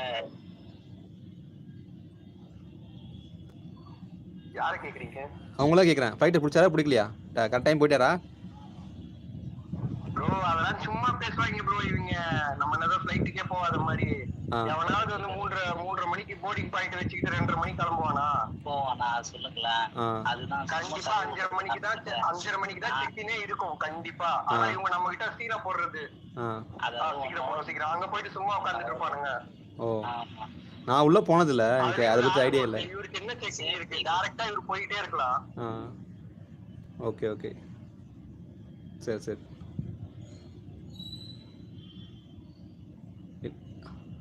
Speaker 2: யாரை கேக்குறீங்க?
Speaker 1: அவங்களா கேட்குறேன், ஃப்ளைட்டை பிடிச்சாரா பிடிக்கலையா? கரெக்ட் டைம் போயிட்டாரா?
Speaker 2: ப்ரோ அதெல்லாம் சும்மா பேசுவாங்க ப்ரோ இவங்க. நம்ம என்னதான் ஃப்ளைட்டுக்கே போகாத மாதிரி. எவனாவது வந்து 3:30 மணிக்கு போர்டிங் பாயிண்ட் வச்சுக்கிட்டு 2:30 மணிக்கு
Speaker 3: போவானா சொல்லுங்களேன். அதுதான்
Speaker 2: கண்டிப்பா 5:30 மணிக்கு தான் செக்கினே இருக்கும் கண்டிப்பா. ஆனா இவங்க நம்ம கிட்ட சீரா போடுறது சீக்கிரம் அங்க போயிட்டு சும்மா உட்கார்ந்துட்டு இருப்பானுங்க.
Speaker 1: ஓ, நான் உள்ள போனதில்ல, எனக்கு அதை பத்தி ஐடியா இல்லை.
Speaker 2: இவருக்கு என்ன செக்கிங் இருக்கு, டைரக்டா இவர் போயிட்டே இருக்கலாம்.
Speaker 1: ஓகே ஓகே, சரி சரி.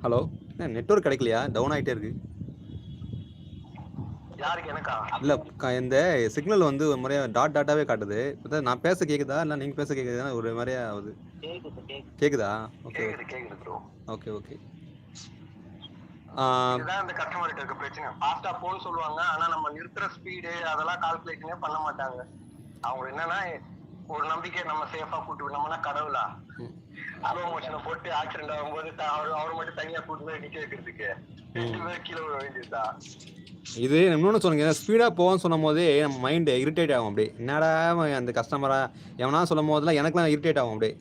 Speaker 1: ஹலோ, நெட்வொர்க் கிடைக்கலையா? டவுன் ஆகிட்டே இருக்கு.
Speaker 2: யாருக்கு? எனக்கா?
Speaker 1: இல்லை, இந்த சிக்னல் வந்து ஒரு முறையாக டாட்டாவே காட்டுது. இப்போ நான் பேச கேட்குதா இல்லை நீங்கள் பேச கேட்குதா? ஒரு மாதிரியா ஆகுது. கேட்குதா? ஓகே
Speaker 2: கேக்குது ப்ரோ.
Speaker 1: Okay okay.
Speaker 2: இதுதான் இந்த கஸ்டமர்கிட்ட இருக்க பிரச்சனை. ஃபாஸ்டா போன்னு சொல்லுவாங்க, ஆனா நம்ம நிறுத்துற ஸ்பீடு அதெல்லாம் கால்குலேஷனே பண்ண மாட்டாங்க. அவங்க என்னன்னா ஒரு நம்பிக்கை, நம்ம சேஃபா கூட்டு நம்மனா கடவுளா ஸ்லோ மோஷனை போட்டு ஆக்சிடென்ட் ஆகும்போது அவர் மட்டும் தனியா கூட்டு போய் நிக்க வைக்கிறதுக்கு 2 பேர் கீழே விழ வேண்டியதுதா.
Speaker 1: இது இன்னொன்று சொன்னீங்க, ஸ்பீடாக போகணும்னு சொல்லும் போதே நம்ம மைண்டு இரிட்டேட் ஆகும். அப்படியே என்னடா அந்த கஸ்டமரா எவனா சொல்லும் போதெல்லாம் எனக்குலாம் இரிட்டேட் ஆகும். அப்படியே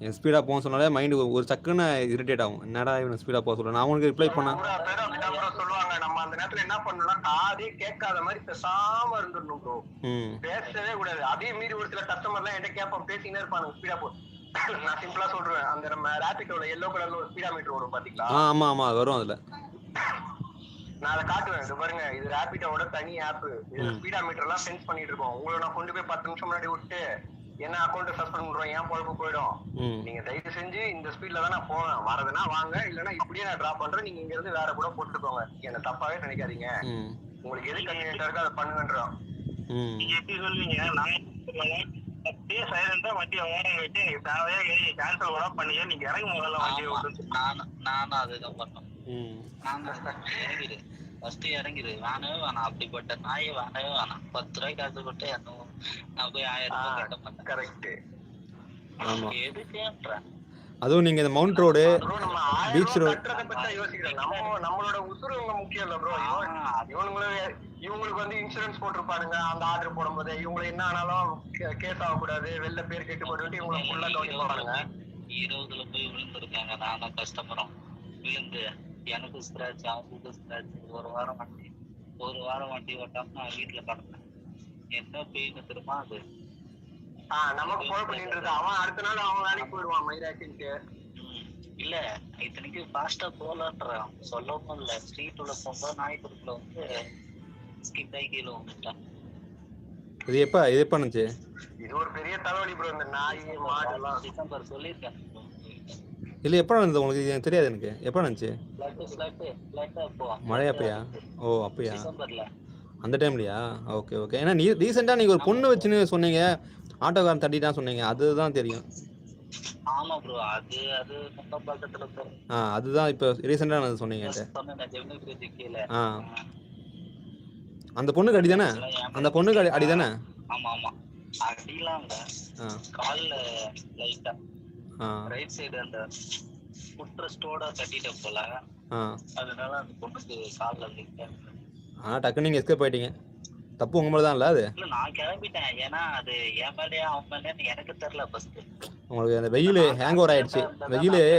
Speaker 1: என் ஸ்பீடாக போகணும்னு சொன்னாலே மைண்டு ஒரு சக்குன்னு இரிட்டேட் ஆகும். என்னடா இவன் ஸ்பீடாக போக சொல்கிறேன், நான் அவங்களுக்கு ரிப்ளை பண்ணேன்.
Speaker 2: சொல்லுவாங்க நம்ம அந்த நேரத்துல என்ன பண்ணணும்னா காதே கேட்காத மாதிரி பேசாம இருந்துடணும் ப்ரோ. பேசவே கூடாது. அதே மீறி ஒரு சில கஸ்டமர்லாம் என்கிட்ட கேட்பான், பேசினே இருப்பானுங்க ஸ்பீடா போ. நான் சிம்பிளா சொல்றேன், அந்த நம்ம ரேபிடோல எல்லோ கலர்ல ஒரு ஸ்பீடா மீட்டர் வரும் பாத்தீங்களா?
Speaker 1: ஆமா ஆமா வரும். அதுல
Speaker 2: நான் அதை காட்டுவேன். இது பாருங்க, இது ரேபிடோட தனி ஆப். இது ஸ்பீடா மீட்டர் எல்லாம் சென்ஸ் பண்ணிட்டு இருக்கோம். உங்களை நான் கொண்டு போய் 10 நிமிஷம் முன்னாடி விட்டு என்ன அக்கௌண்ட் சஸ்பெண்ட் பண்றோம், ஏன் பொழப்பு போயிடும். நீங்க தயவு செஞ்சு இந்த ஸ்பீட்ல தான் நான் போவேன், வரதுன்னா வாங்க, இல்லன்னா இப்படியே நான் டிராப் பண்றேன், நீங்க இங்க இருந்து வேற கூட போட்டுக்கோங்க, என்ன தப்பாவே நினைக்காதீங்க, உங்களுக்கு எது கன்வீனியன்ட்டா இருக்கோ அதை பண்ணுங்கன்றோம். நீங்க எப்படி சொல்லுவீங்க? நான் அப்படியே சைலண்டா வண்டியை ஓட வச்சு எனக்கு தேவையா கேன்சல் கூட பண்ணீங்க, நீங்க இறங்கும் முதல்ல வண்டியை விட்டு.
Speaker 3: நானும் அதுதான் பண்ணோம். இறங்கிடு ஃபர்ஸ்ட் இறங்கிடு, வேணவே வேணாம், அப்படிப்பட்ட நாயை வேணவே வேணாம். 10 ரூபாய்க்கு காசு போட்டு நான் போய் 1000 ரூபாய் கட்ட மாட்டேன்.
Speaker 2: கரெக்ட்.
Speaker 3: எதுக்குன்றேன்.
Speaker 1: அதுவும் நீங்க இந்த மவுண்ட் ரோடு, பீச் ரோடு
Speaker 2: நம்மளோட உசுறு முக்கியம் இல்ல ப்ரோ. இவங்களுக்கு வந்து இன்சூரன்ஸ் போட்டிருப்பானுங்க அந்த ஆர்டர் போடும்போது, இவங்களுக்கு என்ன ஆனாலும் கேஸ் ஆகக்கூடாது, வெளில பேர் கெட்டு போட்டு இவங்களை ஃபுல்லா கவனிப்பாங்க.
Speaker 3: 20ல போய் விழுந்துருக்காங்க. நானும் கஷ்டப்படுறோம். விழுந்து எனக்கு ஸ்கிராச், அவங்களுக்கு ஸ்கிராச். ஒரு வாரம் வண்டி ஓட்டாம நான் வீட்டுல கிடந்தேன். என்ன பெயின் தெரியுமா அது?
Speaker 2: நமக்கு போல பண்ணிட்டு அவன் அடுத்த நாள் அவன் வேலைக்கு போயிடுவான் மயிராக்கிட்டு.
Speaker 3: இல்ல இத்தனைக்கு ஃபாஸ்டா போலன்றான், சொல்லவும் இல்ல. ஸ்ட்ரீட் உள்ள போகும்போது நாய்க்குறுக்குல வந்து ஸ்கிப் ஆகி கீழே வந்துட்டான்.
Speaker 1: இது எப்ப இருந்துச்சு?
Speaker 2: இது ஒரு பெரிய தலைவலி ப்ரோ. இந்த நாய் மாடு எல்லாம்
Speaker 3: டிசம்பர் சொல்லியிருக்கேன்.
Speaker 1: இல்ல எப்ப நடந்தது உங்களுக்கு? எனக்கு தெரியாது. எனக்கு எப்ப நடந்துச்சு? மழை அப்பயா? ஓ அப்பயா,
Speaker 3: டிசம்பர்ல
Speaker 1: அந்த டைம்லயா? Okay okay. ஏன்னா ரீசெண்டா நீங்க ஒரு பொண்ணு வச்சுன்னு சொன்னீங்க, ஆட்டோக்காரன் தட்டிட்டான் சொன்னீங்க, அதுதான் தெரியும்.
Speaker 3: ஆமா ப்ரோ, அது நம்ம பக்கத்துல ப்ரோ.
Speaker 1: அதுதான் இப்ப ரீசெண்டா நான் சொன்னீங்க. அந்த பொண்ணுக்கு அடி தானே? அந்த பொண்ணுக்கு அடி தானே?
Speaker 3: ஆமா ஆமா, அடிலாம் இல்ல, கால்ல லைட்டா ரைட் சைடு அந்த ஃபுட்ரெஸ்டோட தட்டிட்ட போல, அதனால அந்த பொண்ணுக்கு கால்ல லைட்டா.
Speaker 1: டக்குன்னு நீங்க எஸ்கேப் ஆயிட்டீங்க. தப்பு உங்க மேல தான் இல்ல? அது
Speaker 3: இல்ல, நான் கிளம்பிட்டேன். ஏன்னா அது என் மேலயா அவன் மேலயான்னு எனக்கு தெரியல. ஃபர்ஸ்ட்
Speaker 1: உங்களுக்கு அந்த வெயில் ஹேங் ஓவர் ஆயிடுச்சு.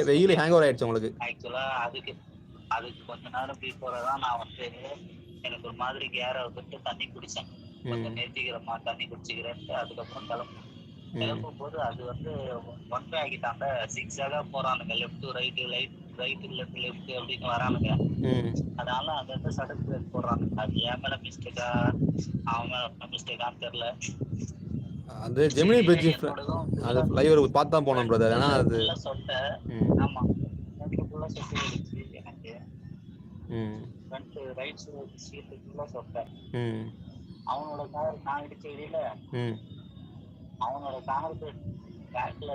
Speaker 1: வெயில் ஹேங் ஓவர் ஆயிடுச்சு உங்களுக்கு.
Speaker 3: ஆக்சுவலா அதுக்கு கொஞ்ச நேரம் பிஃபோரா தான் நான் வந்து எனக்கு ஒரு மாதிரி கேர விட்டு தண்ணி குடிச்சேன். கொஞ்சம் நேர்த்திக்கிறமா தண்ணி குடிச்சுக்கிறேன்ட்டு அதுக்கப்புறம் கிளம்பும் போது அது வந்து ஒன் வே ஆகிட்டாங்க. 6 போறானுங்க, லெஃப்ட் ரைட்டு ரைட்டு லெஃப்ட் அப்படின்னு வரானுங்க. அதனால அந்த சடக்கு போடுறானுங்க. அது என் மேல மிஸ்டேக்கா அவன் மேல மிஸ்டேக்கான்னு தெரியல.
Speaker 1: அது ஜெமினி பிரிட்ஜ் அது ஃளைஓவர் பார்த்து தான் போனோம் பிரதர். ஆனா அது
Speaker 3: சொட்ட. ஆமா, எனக்கு ஃபுல்லா சொட்டு இருந்துச்சு. எனக்கு ஃப்ரண்ட் ரைட் சீட்டு ஃபுல்லா சொட்ட. அவனோட கார் நான் இடிச்ச இடையில அவனோட காருக்கு பேக்ல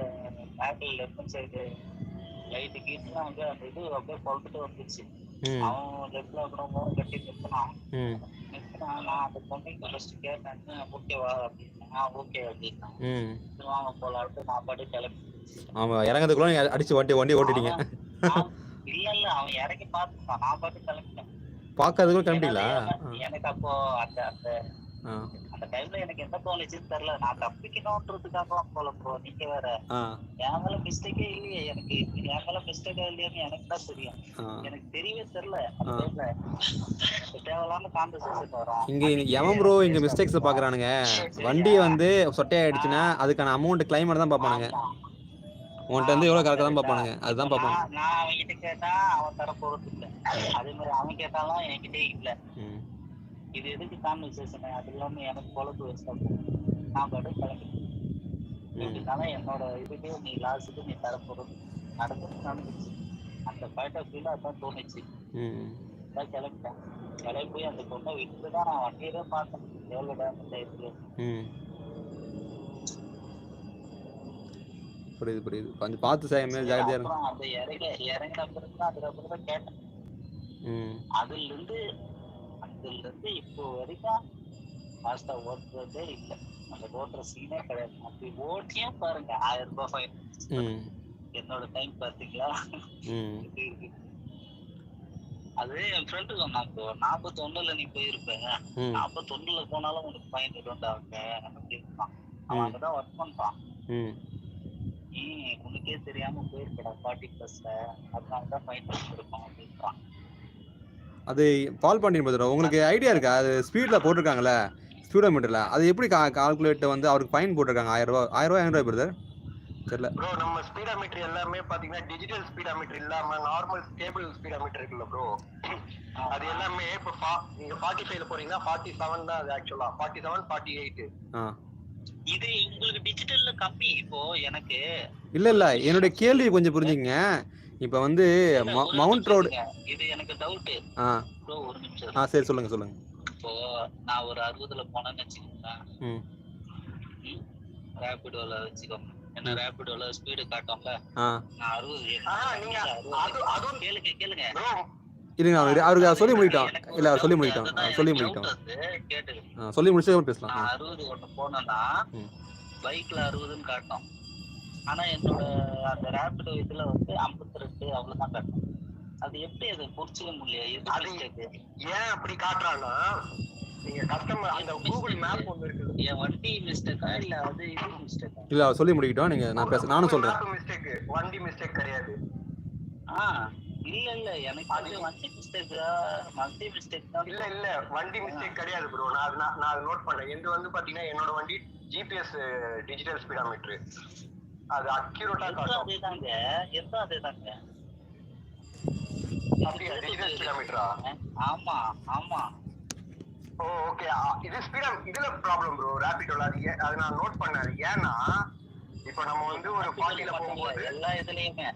Speaker 3: லெஃப்ட் சைடு லைட்டு கீட்டுலாம் வந்து அந்த இது அப்படியே பொழுதுட்டு வந்துச்சு. அவன் லெஃப்ட்ல அப்புறம் மோரம் கட்டி நிற்கிறான். நான் அந்த பொண்ணுக்கு ஃபர்ஸ்ட் கேட்டேன், ஓகேவா அப்படின்னா ஓகே அப்படின்னா வாங்க போலான்ட்டு நான் பாட்டு கிளம்பி.
Speaker 1: அவன் இறங்கிறதுக்குள்ள அடிச்சு வண்டி ஓட்டிட்டீங்க.
Speaker 3: இல்ல அவன் இறங்கி பார்த்துட்டான், நான் பாட்டு கிளம்பிட்டேன்.
Speaker 1: பார்க்கறதுக்குள்ள கிளம்பிட்டீங்களா?
Speaker 3: எனக்கு அப்போ அந்த அந்த அந்த டைம்ல எனக்கு என்ன தோணுச்சுன்னு தெரியல. நான் தப்பிக்கணும்ன்றதுக்காக போல ப்ரோ. நீங்க வேற என் மேல மிஸ்டேக்கே இல்லையே, எனக்கு என் மேல மிஸ்டேக்கா இல்லையான்னு எனக்கு தான் தெரியும். எனக்கு தெரியவே தெரியல. அந்த டைம்ல தேவையில்லாம கான்வர்சேஷன் வரும்.
Speaker 1: இங்க எவன் ப்ரோ இங்க மிஸ்டேக்ஸ் பாக்குறானுங்க? வண்டியை வந்து சொட்டையாயிடுச்சுன்னா அதுக்கான அமௌண்ட் கிளைம் தான் பாப்பானுங்க. உன்கிட்ட வந்து எவ்வளவு கரெக்டா தான் பாப்பானுங்க, அதுதான் பாப்பாங்க.
Speaker 3: நான் அவன்கிட்ட கேட்டா அவன் தர போறது இல்ல, அதே மாதிரி அவன் கேட்டாலும் என்கிட்டே இல்ல. இது எதுக்கு கான்வர்சேஷன்? அது இல்லாம எனக்கு பொழப்பு வச்சு நான் பாட்டு கிளம்பிட்டேன். இப்படினால என்னோட இதுக்கு நீ லாஸ்ட்டுக்கு நீ தர போறது நடந்துச்சு. அந்த பாயிண்ட் ஆஃப் வியூல அதான் தோணுச்சு. அதான் கிளம்பிட்டேன். கிளம்பி போய் அந்த பொண்ணை விட்டுதான் நான் வண்டியவே பார்த்தேன். எவ்வளவு டேமேஜ் ஆயிருக்கு.
Speaker 1: புரியுது. கொஞ்சம் பார்த்து சாயமே ஜாகிரதையா இருக்கு.
Speaker 3: அப்புறம் அந்த இறங்கின பிறகு அதுக்கப்புறம் தான் கேட்டேன். அதுல இருந்து இப்போ வரைக்கும் ஃபாஸ்டா ஓட்டுறதே இல்லை. அந்த ஓட்டுற சீனே கிடையாது. அப்படி ஓட்டியும் பாருங்க 1000 ரூபாய் ஃபைன். என்னோட டைம் பாத்தீங்களா? அது என் ஃப்ரெண்டு சொன்னான், 41ல நீ போயிருப்ப, 41ல போனாலும் உனக்கு ஃபைன் இடுவாங்க அப்படின்னு. அவன் அங்கதான் ஒர்க் பண்றான். உனக்கே தெரியாம போயிருக்கடா 40+, அதனாலதான் ஃபைன் இருக்கும் அப்படின்றான்.
Speaker 1: அது பால் பாண்டியன் பிரதர், உங்களுக்கு ஐடியா இருக்கா? அது ஸ்பீட்ல போட்டிருக்காங்கல்ல, ஸ்பீடோமீட்டர்ல, அது எப்படி கால்குலேட் வந்து அவருக்கு ஃபைன் போட்டிருக்காங்க? 1000 ரூபாய் 500 பிரதர் தெரியல
Speaker 2: ப்ரோ. நம்ம ஸ்பீடோமீட்டர் எல்லாமே பாத்தீங்கன்னா டிஜிட்டல் ஸ்பீடோமீட்டர் இல்லாம நார்மல் ஸ்டேபிள் ஸ்பீடோமீட்டர் இருக்குல்ல ப்ரோ, அது எல்லாமே இப்போ நீங்க 45ல போறீங்கன்னா 47 தான் அது. ஆக்சுவலா 47 48.
Speaker 3: இது உங்களுக்கு டிஜிட்டல்ல கம்மி. இப்போ எனக்கு
Speaker 1: இல்ல என்னோட கேள்வி கொஞ்சம் புரிஞ்சுங்க. இப்ப வந்து மவுண்ட் ரோடு
Speaker 3: இது எனக்கு டவுட் ப்ரோ. ஒரு நிமிஷம்.
Speaker 1: சரி சொல்லுங்க.
Speaker 3: இப்போ நான் ஒரு 60ல போனேன்னு வச்சுக்கோங்க, ரேபிடோல வச்சுக்கோங்க. என்ன ரேபிடோல ஸ்பீடு காட்டும்ல, நான் 60. நீங்க கேளுங்க
Speaker 1: இருங்க, அவருக்கு சொல்லி முடிட்டோம். இல்ல சொல்லி முடிட்டோம். சொல்லி முடிச்சு பேசலாம்.
Speaker 3: 60 ஒண்ணு போனேன்னா பைக்ல 60ன்னு காட்டும். ஆனா என்னோட அந்த ரேபிடோ இதுல வந்து 52 அவ்வளவுதான் காட்டும். அது எப்படி அதை புரிச்சுக்க முடியல? அது
Speaker 2: ஏன் அப்படி காட்டுறான்னா, நீங்க கஸ்டமர் அந்த கூகுள் மேப் ஒன்னு இருக்கு.
Speaker 3: என் வண்டி மிஸ்டேக்கா இல்ல அது இது மிஸ்டேக்கா?
Speaker 1: இல்ல சொல்லி முடிக்கிட்டோம். நீங்க நானும் சொல்றேன்.
Speaker 2: மிஸ்டேக், வண்டி மிஸ்டேக் கிடையாது.
Speaker 3: இல்ல எனக்கு அது வண்டி மிஸ்டேக்கா? வண்டி மிஸ்டேக் தான்.
Speaker 2: இல்ல வண்டி மிஸ்டேக் கிடையாது ப்ரோ. நான் அதை நோட் பண்ணேன். இது வந்து பாத்தீங்கன்னா என்னோட வண்டி ஜிபிஎஸ் டிஜிட்டல் ஸ்பீடோமீட்டர், அது அக்யூரேட்டா காட்டும்.
Speaker 3: அதேதாங்க.
Speaker 2: அப்படியே டிஜிட்டல் ஸ்பீடோமீட்டரா?
Speaker 3: ஆமா.
Speaker 2: ஓகே. இது இதுல ப்ராப்ளம் ப்ரோ ரேபிடோல. அது நான் நோட் பண்ணேன். ஏன்னா இப்போ நம்ம வந்து ஒரு 40ல போகும்போது
Speaker 3: எல்லா இதுலயுமே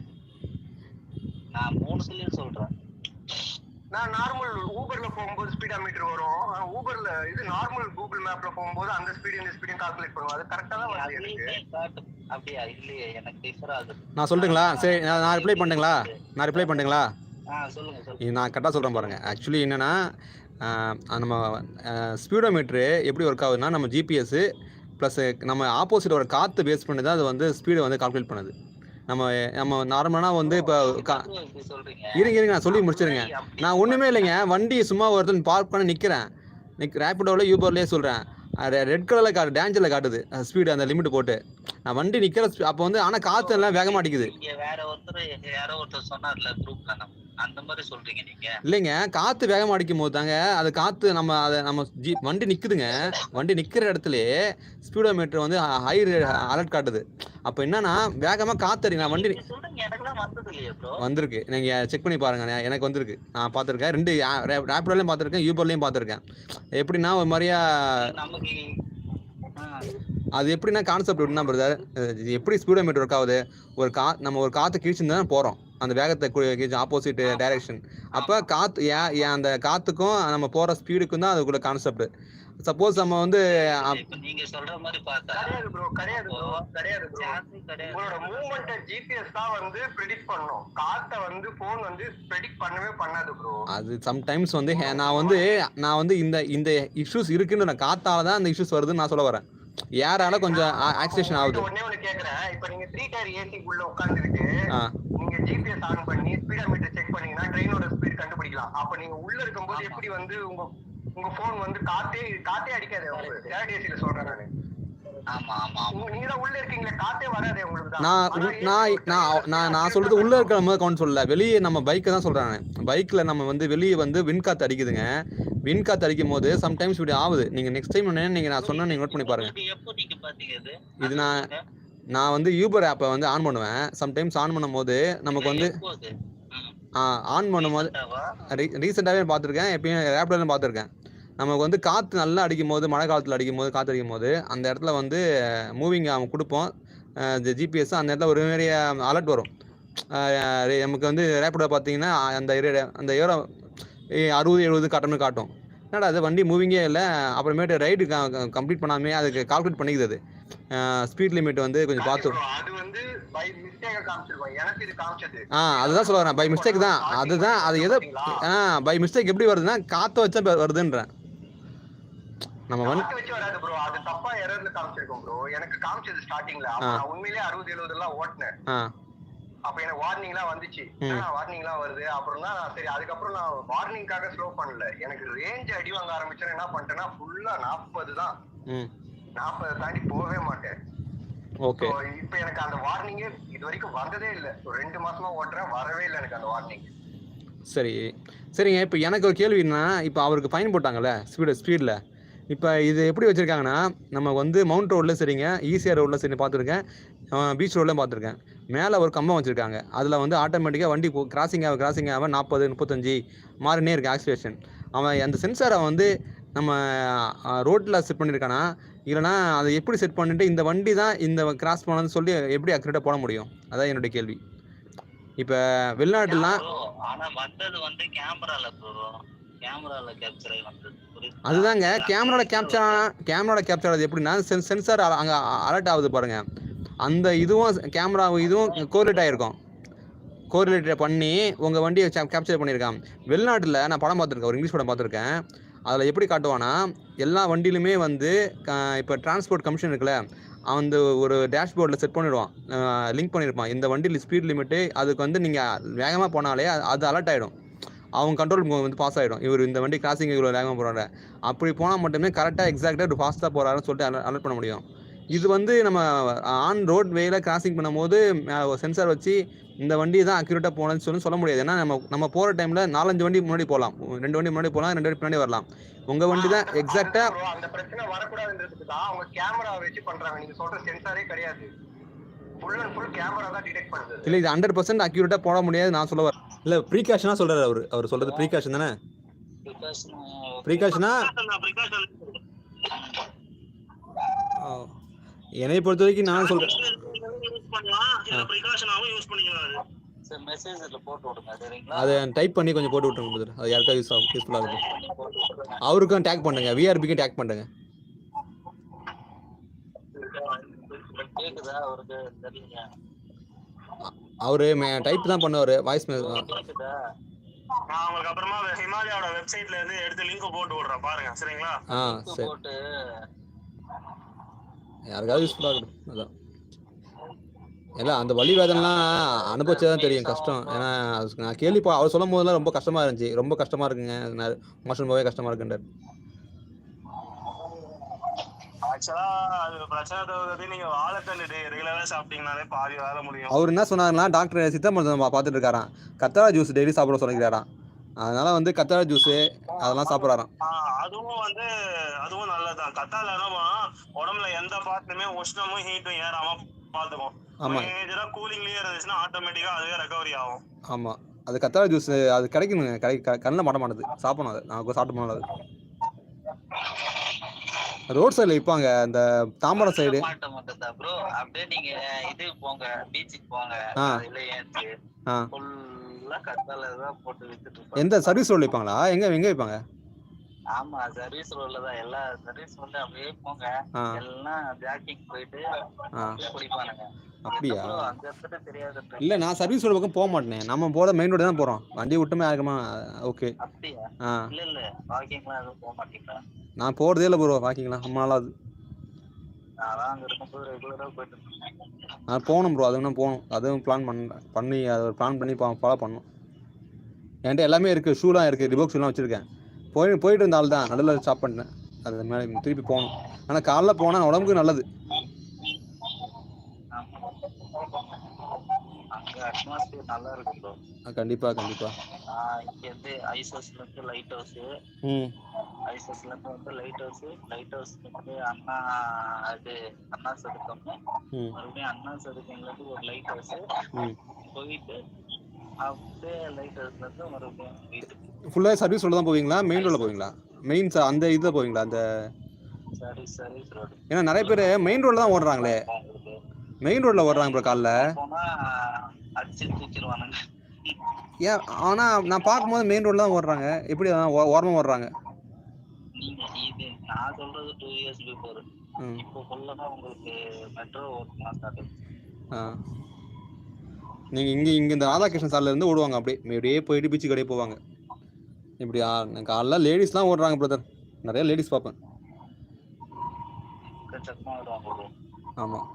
Speaker 3: நான் 3 சொல்றேன்.
Speaker 2: நான் நார்மல் ஊபர்ல போகும்போது ஸ்பீடோமீட்டர் வரும். ஊபர்ல இது நார்மல் கூகுள் மேப்ல போகும்போது அந்த ஸ்பீடு இந்த ஸ்பீடையும் கால்குலேட் பண்ணுவோம். அது கரெக்டா தான் வருது எனக்கு.
Speaker 3: அப்படியா? இல்லையே, எனக்கு டிஃபர் ஆகுது.
Speaker 1: நான் சொல்லட்டுங்களா? சரி, நான் ரிப்ளை பண்ணுங்களா?
Speaker 3: சொல்லுங்க.
Speaker 1: நான் கரெக்டாக சொல்கிறேன் பாருங்க. ஆக்சுவலி என்னன்னா, நம்ம ஸ்பீடோமீட்ரு எப்படி ஒர்க் ஆகுதுன்னா, நம்ம ஜிபிஎஸ் ப்ளஸ் நம்ம ஆப்போசிட் ஒரு காற்று பேஸ் பண்ணி தான் அது வந்து ஸ்பீடை வந்து கால்குலேட் பண்ணுது. நம்ம நார்மலாக வந்து இப்போ இருங்க நான் சொல்லி முடிச்சிருங்க. நான் ஒன்றுமே இல்லைங்க, வண்டி சும்மா ஒருத்தன் பார்க் பண்ணி நிற்கிறேன். ரேபிடோவில் யூபர்லேயே சொல்கிறேன், ரெட் கலரில் டேஞ்சரில் காட்டுது ஸ்பீடு, அந்த லிமிட் போட்டு. நான் வண்டி நிற்கிற அப்போ வந்து, ஆனால் காற்று எல்லாம் வேகமாக அடிக்குது.
Speaker 3: வேற ஒருத்தர் சொன்னார்ல குரூப்ல, அந்த மாதிரி சொல்றீங்க நீங்க?
Speaker 1: இல்லைங்க, காற்று வேகமாக அடிக்கும் போது தாங்க அது காற்று நம்ம வண்டி நிற்குதுங்க. வண்டி நிற்கிற இடத்துல ஸ்பீடோமீட்டர் வந்து ஹை அலர்ட் காட்டுது. அப்போ என்னன்னா வேகமாக காற்று அடிங்க. வண்டி வந்திருக்கு, நீங்கள் செக் பண்ணி பாருங்க. எனக்கு வந்திருக்கு, நான் பார்த்துருக்கேன். 2 ரேபிடோலையும் பார்த்துருக்கேன், யூபர்லையும் பார்த்துருக்கேன். எப்படின்னா ஒரு மாதிரியா அது எப்படின்னா கான்செப்ட் எப்படின்னா பிரதர், எப்படி ஸ்பீடோமீட்டர் ஒர்க் ஆகுது, நம்ம ஒரு காற்று கீழ்ச்சிருந்து தான் போகிறோம், அந்த வேகத்தை கீழ்ச்சி ஆப்போசிட் டைரக்ஷன். அப்போ காற்று அந்த காற்றுக்கும் நம்ம போகிற ஸ்பீடுக்கும் தான் அதுக்குள்ள கான்செப்ட். சப்போஸ் நம்ம வந்து
Speaker 3: இப்ப நீங்க சொல்ற மாதிரி பார்த்தா
Speaker 2: கிடையாது ப்ரோ, கிடையாது ப்ரோ, கிடையாது ப்ரோ. உங்களோட மூவ்மெண்ட்டை ஜிபிஎஸ் தான் வந்து ப்ரெடிக்ட் பண்ணும். காத்தை வந்து போன் வந்து ப்ரெடிக்ட் பண்ணவே பண்ணாது ப்ரோ. அது
Speaker 1: சம்டைம்ஸ் வந்து நான் வந்து இந்த இஷ்யூஸ் இருக்குன்னு நான் காத்தால தான் அந்த இஷ்யூஸ் வருதுன்னு நான் சொல்ல வரேன். ஏரால கொஞ்சம் ஆக்சிடேஷன் ஆகுது.
Speaker 2: ஒண்ணு கேக்குறேன், இப்ப நீங்க 3 டயர் ஏசி உள்ள உட்கார்ந்துருக்கு, நீங்க ஜிபிஎஸ் ஆன் பண்ணி ஸ்பீடோமீட்டர் செக் பண்ணீங்கன்னா ட்ரெயினோட ஸ்பீட் கண்டுபிடிக்கலாம். அப்ப நீங்க உள்ள இருக்கும்போது எப்படி வந்து உங்க போன் வந்து காத்தே அடிக்காது. தேர்ட் ஏசில சொல்றேன் நானு.
Speaker 3: ஆமா ஆமா
Speaker 2: நீங்க தான் உள்ள இருக்கீங்களா, காத்தே வராதே உங்களுக்கு.
Speaker 1: நான் சொல்றது உள்ள இருக்கிற மாதிரி கவுண்ட் சொல்லல, வெளியே நம்ம பைக்கை தான் சொல்றேன். பைக்ல நம்ம வந்து வெளியே வந்து வின் காத்து அடிக்குதுங்க. வின் காத்து அடிக்கும் போது சம்டைம்ஸ் இப்படி ஆகுது. நீங்க நெக்ஸ்ட் டைம் நீங்க நான் சொன்னா நீங்க நோட் பண்ணி பாருங்க. இது நான் வந்து யூபர் ஆப்பை வந்து ஆன் பண்ணுவேன். சம்டைம்ஸ் ஆன் பண்ணும்போது நமக்கு வந்து ஆன் பண்ணும்போது ரீசெண்டாகவே பார்த்துருக்கேன், எப்பயும் ரேப்டர்லாம் பார்த்துருக்கேன். நமக்கு வந்து காற்று நல்லா அடிக்கும் போது, மழை காலத்தில் காற்று அடிக்கும் போது அந்த இடத்துல வந்து மூவிங் கொடுப்போம் ஜிபிஎஸ். அந்த இடத்துல ஒரு நிறைய அலர்ட் வரும். நமக்கு வந்து ரேப்பிடோ பார்த்தீங்கன்னா அந்த ஏரோ 60-70 காட்டும். என்னடா அது வண்டி மூவிங்கே இல்லை. அப்புறமேட்டு ரைடு கம்ப்ளீட் பண்ணாமே அதுக்கு கால்குலேட் பண்ணிக்குது. அது ஸ்பீட் லிமிட் வந்து கொஞ்சம் பார்த்து. அதுதான் சொல்ல வரேன், பை மிஸ்டேக் தான். அதுதான் அது எதோ பை மிஸ்டேக் எப்படி வருதுன்னா காற்றை வச்சா வருதுன்றேன். நம்ம வந்து
Speaker 2: வராது ப்ரோ, அது தப்பா எரர்ல காமிச்சிருக்கோம் ப்ரோ. எனக்கு காமிச்சது ஸ்டார்டிங்ல நான் உண்மையிலேயே 60-70 எல்லாம் ஓட்டுனேன். அப்ப எனக்கு வார்னிங்லாம் வந்துச்சு, வார்னிங்லாம் வருது. அப்புறம் தான் சரி, அதுக்கப்புறம் நான் வார்னிங்காக ஸ்லோ பண்ணல. எனக்கு ரேஞ்ச் அடி வாங்க ஆரம்பிச்சேன். என்ன பண்ணிட்டேன்னா ஃபுல்லா 40 தான். 40 தாண்டி போகவே மாட்டேன்.
Speaker 1: ஓகே,
Speaker 2: இப்போ எனக்கு அந்த வார்னிங்கே இது வரைக்கும் வந்ததே இல்லை. ஒரு 2 மாசமா ஓட்டுறேன், வரவே இல்லை எனக்கு அந்த வார்னிங்.
Speaker 1: சரிங்க. இப்போ எனக்கு ஒரு கேள்வி என்ன, இப்போ அவருக்கு ஃபைன் போட்டாங்கல்ல ஸ்பீடில். இப்போ இது எப்படி வச்சுருக்காங்கன்னா, நம்ம வந்து மவுண்ட் ரோடில் சரிங்க, ஈசிஆர் ரோடில் சரி பார்த்துருக்கேன், பீச் ரோட்லையும் பார்த்துருக்கேன். மேலே ஒரு கம்பம் வச்சுருக்காங்க. அதில் வந்து ஆட்டோமேட்டிக்காக வண்டி கிராசிங் ஆக 40, 35 மாறினே இருக்குது ஆக்சிலேஷன். அவன் அந்த சென்சாரை வந்து நம்ம ரோட்டில் செட் பண்ணியிருக்கானா, இல்லைனா அதை எப்படி செட் பண்ணிட்டு இந்த வண்டி தான் இந்த கிராஸ் பண்ணணும்னு சொல்லி எப்படி அக்யூரேட்டாக போட முடியும்? அதான் என்னுடைய கேள்வி. இப்போ வெளிநாட்டுலாம் அதுதாங்க கேமராவில் கேப்சர் ஆகுது. எப்படின்னா சென்சார் அங்கே அலர்ட் ஆகுது பாருங்க. அந்த இதுவும் கேமராவும் இதுவும் கோரிலேட் ஆகிருக்கும். கோரிலேட் பண்ணி உங்கள் வண்டியை கேப்சர் பண்ணியிருக்கான். வெளிநாட்டில் நான் படம் பார்த்துருக்கேன், ஒரு இங்கிலீஷ் படம் பார்த்துருக்கேன். அதில் எப்படி காட்டுவானா, எல்லா வண்டியிலுமே வந்து இப்போ டிரான்ஸ்போர்ட் கமிஷன் இருக்குல்ல, அந்த ஒரு டேஷ்போர்டில் செட் பண்ணிடுவான், லிங்க் பண்ணியிருப்பான். இந்த வண்டியில் ஸ்பீட் லிமிட்டு அதுக்கு வந்து நீங்கள் வேகமாக போனாலே அது அலர்ட் ஆகிடும். அவங்க கண்ட்ரோல் வந்து பாஸ் ஆகிடும். இவர் இந்த வண்டி கிராசிங் இவ்வளோ வேகமாக போகிறாரு, அப்படி போனால் மட்டுமே கரெக்டாக எக்ஸாக்டாக ஒரு ஃபாஸ்ட்டாக போகிறாருன்னு சொல்லிட்டு அலர்ட் பண்ண முடியும். இது வந்து நம்ம ஆன் ரோட் வேல கிராசிங் பண்ணும்போது சென்சார் வச்சு இந்த வண்டி தான் அக்யூரேட்டாக போகணும்னு சொல்ல முடியாது. ஏன்னா நம்ம போகிற டைமில் 4-5 வண்டி முன்னாடி போகலாம், 2 வண்டி முன்னாடி போகலாம், 2 வண்டி பின்னாடி வரலாம். உங்கள் வண்டி தான் எக்ஸாக்டாக
Speaker 2: அந்த பிரச்சனை வரக்கூடாதுன்றதுக்கு தான் அவங்க கேமரா வச்சு பண்ணுறாங்க. நீங்கள் சொல்கிற சென்சாரே கிடையாது, ஃபுல் அண்ட் ஃபுல் கேமரா தான் டிடெக்ட் பண்ணுது.
Speaker 1: இல்லை, இது 100% அக்யூரேட்டாக போட முடியாது நான் சொல்ல வரேன். இல்லை, ப்ரீகாஷனாக சொல்கிறார் அவர் சொல்கிறது. ப்ரீகாஷன் தானே? ப்ரீகாஷனா என்னை பொறுத்த வரைக்கும் நான் சொல்கிறேன். அதை டைப் பண்ணி கொஞ்சம் போட்டு விட்டுருங்க பிரதர். அது யாருக்கா யூஸ்ஃபுல்லாக இருக்கும். அவருக்கும் டேக் பண்ணுங்க, விஆர்பிக்கும் டேக் பண்ணுங்க. அவரு டைப் தான் பண்ணுவாரு, வாய்ஸ் மெசேஜ்.
Speaker 4: நான் உங்களுக்கு அப்புறமா ஹிமாலயாவோட வெப்சைட்ல இருந்து எடுத்து லிங்க் போட்டு விடுறேன், பாருங்க. சரிங்களா?
Speaker 1: சரி, யாருக்காவது யூஸ்ஃபுல்லாக இருக்கும். அதான் இல்லை, அந்த வலி வேதனைலாம் அனுபவிச்சதான் தெரியும் கஷ்டம். ஏன்னா நான் அவர் சொல்லும் போதெல்லாம் ரொம்ப கஷ்டமாக இருந்துச்சு. ரொம்ப கஷ்டமாக இருக்குங்க, மோஷன் போகவே கஷ்டமாக இருக்குன்றார். அவர் என்ன சொன்னாருன்னா, டாக்டர் சித்த மருத்துவம் பார்த்துட்டு இருக்காராம், கத்தாழை ஜூஸ் டெய்லி சாப்பிட சொல்லிக்கிறாராம். அதனால வந்து கத்தாழை ஜூஸ் அதெல்லாம் சாப்பிட்றாராம்.
Speaker 4: அதுவும் நல்லதுதான். கத்தாழை உடம்புல எந்த பார்ட்டுமே உஷ்ணமும் ஹீட்டும் ஏறாம பாத்துக்கும். கூலிங்லயே இருந்துச்சுன்னா ஆட்டோமேட்டிக்கா அதுவே ரெக்கவரி ஆகும்.
Speaker 1: ஆமா, அது கத்தாழை ஜூஸ் அது கிடைக்கணுங்க, கண்ணில் மாட்ட மாட்டேது. சாப்பிடணும், அது நான் சாப்பிட்டு போனது. ரோட் சைடுல விற்பாங்க, அந்த தாம்பரம் சைடு.
Speaker 3: அப்படியே நீங்க இது போங்க, பீச்சுக்கு போங்க,
Speaker 1: எந்த சர்வீஸ் ரோட்ல விற்பாங்களா? எங்க விற்பாங்க?
Speaker 3: ஆமா சர்வீஸ் ரோட்ல தான் எல்லா சர்வீஸ் ரோட்ல அப்படியே போங்க, எல்லாம் ஜாக்கிங் போயிட்டு குடிப்பானுங்க.
Speaker 1: அப்படியா?
Speaker 3: அங்க இருந்துட்டு தெரியாது.
Speaker 1: இல்ல நான் சர்வீஸ் ரோடு பக்கம் போக மாட்டேன், நம்ம போற மெயின் ரோடு தான் போறோம், வண்டி விட்டுமே ஆகுமா. ஓகே.
Speaker 3: அப்படியா? இல்ல வாக்கிங்லாம் எதுவும் போக மாட்டீங்களா?
Speaker 1: நான் போறதே இல்லை ப்ரோ வாக்கிங்லாம், ரொம்ப நாளாவது.
Speaker 3: நான் அங்க இருக்கும்போது ரெகுலரா போயிட்டு இருந்தேன்.
Speaker 1: நான் போகணும் ப்ரோ, அதுவும் போகணும், அதுவும் பிளான் பண்ணி அதை பிளான் பண்ணி ஃபாலோ பண்ணணும். என்கிட்ட எல்லாமே இருக்குது, ஷூலாம் இருக்குது, ரிபோக் ஷூலாம் வச்சுருக்கேன். போயிட்டு இருந்த ஆள் தான், நடுவில் ஸ்டாப் பண்ணிட்டேன். அது மாதிரி திருப்பி போகணும். ஆனால் காலைல போனால் உடம்புக்கு நல்லது.
Speaker 3: அங்க அட்மாஸ்பியர் நல்லா இருக்கு ப்ரோ.
Speaker 1: கண்டிப்பா கண்டிப்பா.
Speaker 3: இங்க இருந்து ஐசஸ்ல இருந்து லைட் ஹவுஸ், ஐசஸ்ல இருந்து வந்து லைட் ஹவுஸ்ல இருந்து அண்ணா சதுக்கம், மறுபடியும் அண்ணா சதுக்கம்ல இருந்து ஒரு லைட் ஹவுஸ் போயிட்டு அப்படியே லைட் ஹவுஸ்ல இருந்து மறுபடியும் வீட்டுக்கு.
Speaker 1: ஃபுல்லாக சர்வீஸ் ரோடு தான் போவீங்களா, மெயின் ரோடில் போவீங்களா? மெயின் அந்த இதில் போவீங்களா? அந்த
Speaker 3: சர்வீஸ் ரோடு.
Speaker 1: ஏன்னா நிறைய பேர் மெயின் ரோடில் தான் ஓடுறாங்களே, மெயின் ரோடில் ஓடுறாங்க ப்ரோ காலைல.
Speaker 3: அடிச்சு தூக்கிடுவானுங்க.
Speaker 1: ஏன் ஆனால் நான் பார்க்கும்போது மெயின் ரோடில் தான் ஓடுறாங்க, எப்படி ஓரமாக ஓடுறாங்க?
Speaker 3: இது நான் சொல்றது 2 years பிஃபோர். இப்போ ஃபுல்லாக உங்களுக்கு மெட்ரோ ஓட்டலாம் ஸ்டார்ட் ஆயிடுச்சு.
Speaker 1: நீங்கள் இங்கே இந்த ராதாகிருஷ்ணன் சாலையில இருந்து ஓடுவாங்க, அப்படியே போயிட்டு பீச்சு கடையே போவாங்க. இப்படி காலைல லேடிஸ்லாம் ஓடுறாங்க பிரதர், நிறைய லேடிஸ் பார்ப்பேன். ஆமாம்,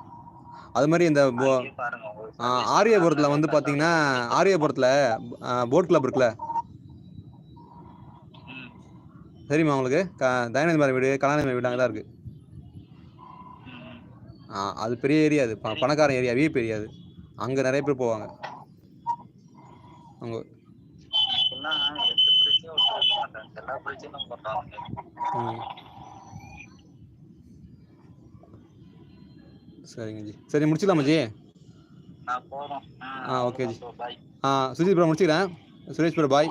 Speaker 1: அது மாதிரி இந்த ஆரியபுரத்தில் வந்து பார்த்தீங்கன்னா, ஆரியபுரத்தில் போட் கிளப் இருக்குல்ல, தெரியுமா உங்களுக்கு? தயானந்தி மாதிரி வீடு, கலாநிதி வீடு அங்கே தான் இருக்குது. அது பெரிய ஏரியா, அது பணக்கார ஏரியா, விஐபி ஏரியா. அது அங்கே நிறைய பேர் போவாங்க. அங்கே சரிங்க ஜி, சரி முடிச்சிடலாமா ஜி? ஓகே ஜி. சுஜித் ப்ரோ முடிச்சுக்கிறேன். Suresh bro bye.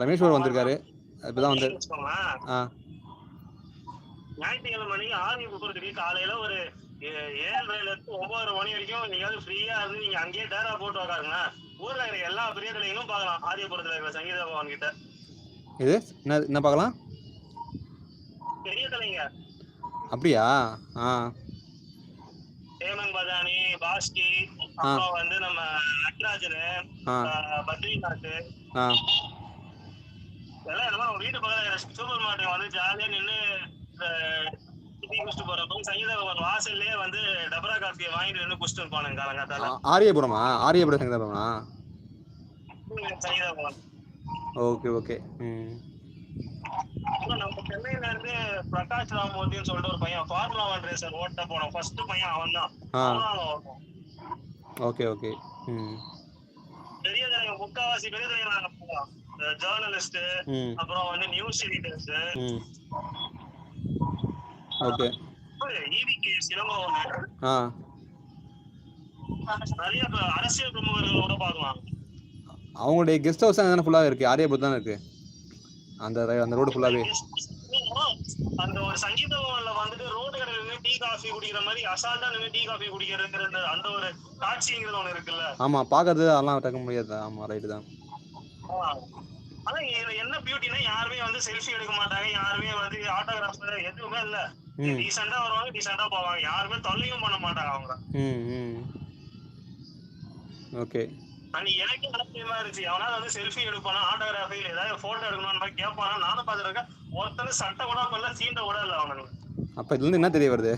Speaker 1: Ramesh bro வந்திருக்காரு, இப்போதான் வந்து.
Speaker 2: ஞாயிற்றுக்கிழமை மணிக்கு ஆர்மி காலையில ஒரு 7:30 to 9 மணி வரைக்கும் நீங்க ஃப்ரீயா இருந்து நீங்க அங்கேயே டேரா போட்டு உக்காருங்க. ஊர்ல இருக்கிற எல்லா பெரிய தலைகளும் பார்க்கலாம். ஆரியபுரத்துல இருக்கிற சங்கீத பவன் கிட்ட
Speaker 1: இது என்ன பார்க்கலாம்?
Speaker 2: பெரிய தலைங்க.
Speaker 1: அப்படியா?
Speaker 2: ஹேமந்த் பதானி, பாஸ்கி, அப்புறம் வந்து நம்ம நட்ராஜனு, பத்ரிநாத், இதெல்லாம் என்னமோ வீட்டு பக்கத்துல சூப்பர் மார்க்கெட் வந்து ஜாலியா நின்று குடிச்சிட்டு போறப்ப சங்கீத பவன் வாசல்லே வந்து டபரா காஃபியை வாங்கிட்டு வந்து குடிச்சிட்டு இருப்பானுங்க காலங்காத்தால.
Speaker 1: ஆரியபுரமா? ஆரியபுரம் சங்கீத பவனா?
Speaker 2: சங்கீத பவன்.
Speaker 1: Okay okay.
Speaker 2: நம்ம சென்னையில இருந்து பிரகாஷ் ராமமூர்த்தின்னு சொல்லிட்டு ஒரு பையன் ஃபார்முலா 1 ரேசர் ஓட்ட போனோம், ஃபர்ஸ்ட் பையன் அவன் தான்.
Speaker 1: Okay okay.
Speaker 2: பெரிய தலைங்க, முக்காவாசி பெரிய தலைங்க நாங்க போவோம். ஜர்னலிஸ்ட், அப்புறம் வந்து news editors.
Speaker 1: Okay.
Speaker 2: EVK silambam, நிறைய அரசியல் பிரமுகர்களோட பார்க்கலாம்.
Speaker 1: அவங்களுடைய கெஸ்ட் ஹவுஸ் தானே ஃபுல்லாக இருக்கு, ஆரியபுரம் தானே இருக்கு அந்த ரோடு ஃபுல்லாவே.
Speaker 2: அந்த ஒரு சங்கீத பவன்ல வந்துட்டு ரோடு கடையில டீ காஃபி குடிக்கிற மாதிரி அசால்ட்டா நின்று டீ காஃபி குடிக்கிறது அந்த ஒரு காட்சிங்கிறது ஒண்ணு இருக்குல்ல.
Speaker 1: ஆமா, பாக்குறது அதெல்லாம் டக்க முடியாது. ஆமா ரைட் தான்.
Speaker 2: ஆனா என்ன பியூட்டினா யாருமே வந்து செல்ஃபி எடுக்க மாட்டாங்க, யாருமே வந்து ஆட்டோகிராஃப் எதுவுமே இல்ல. டீசெண்டா வருவாங்க, டீசெண்டா போவாங்க, யாருமே தொல்லையும் பண்ண மாட்டாங்க அவங்க.
Speaker 1: ஓகே.
Speaker 2: அன்னைக்கு எனக்கு ஆச்சரியமா இருந்துச்சு, அவனால வந்து செல்ஃபி எடுப்பானா, ஆட்டோகிராஃபி இல்ல ஏதாவது போட்டோ எடுக்கணும்னு கேட்பானா. நானும் பாத்துருக்கேன், ஒருத்தர் சட்டை கூட பண்ணல, சீண்ட கூட இல்ல அவனுக்கு.
Speaker 1: அப்ப இதுல இருந்து என்ன தெரிய வருது?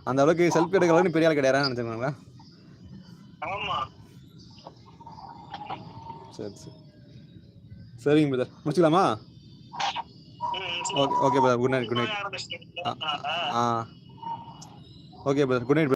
Speaker 1: அந்த அளவுக்கு செல்ஃபி எடுக்க அளவுக்கு பெரிய ஆள் கிடையாதுன்னு நினைச்சுக்கோங்களா?
Speaker 2: ஆமா.
Speaker 1: சரி சரி, சரிங்க பிரதர், முடிச்சுக்கலாமா? Okay okay brother, good night. Good night. Okay brother, good night.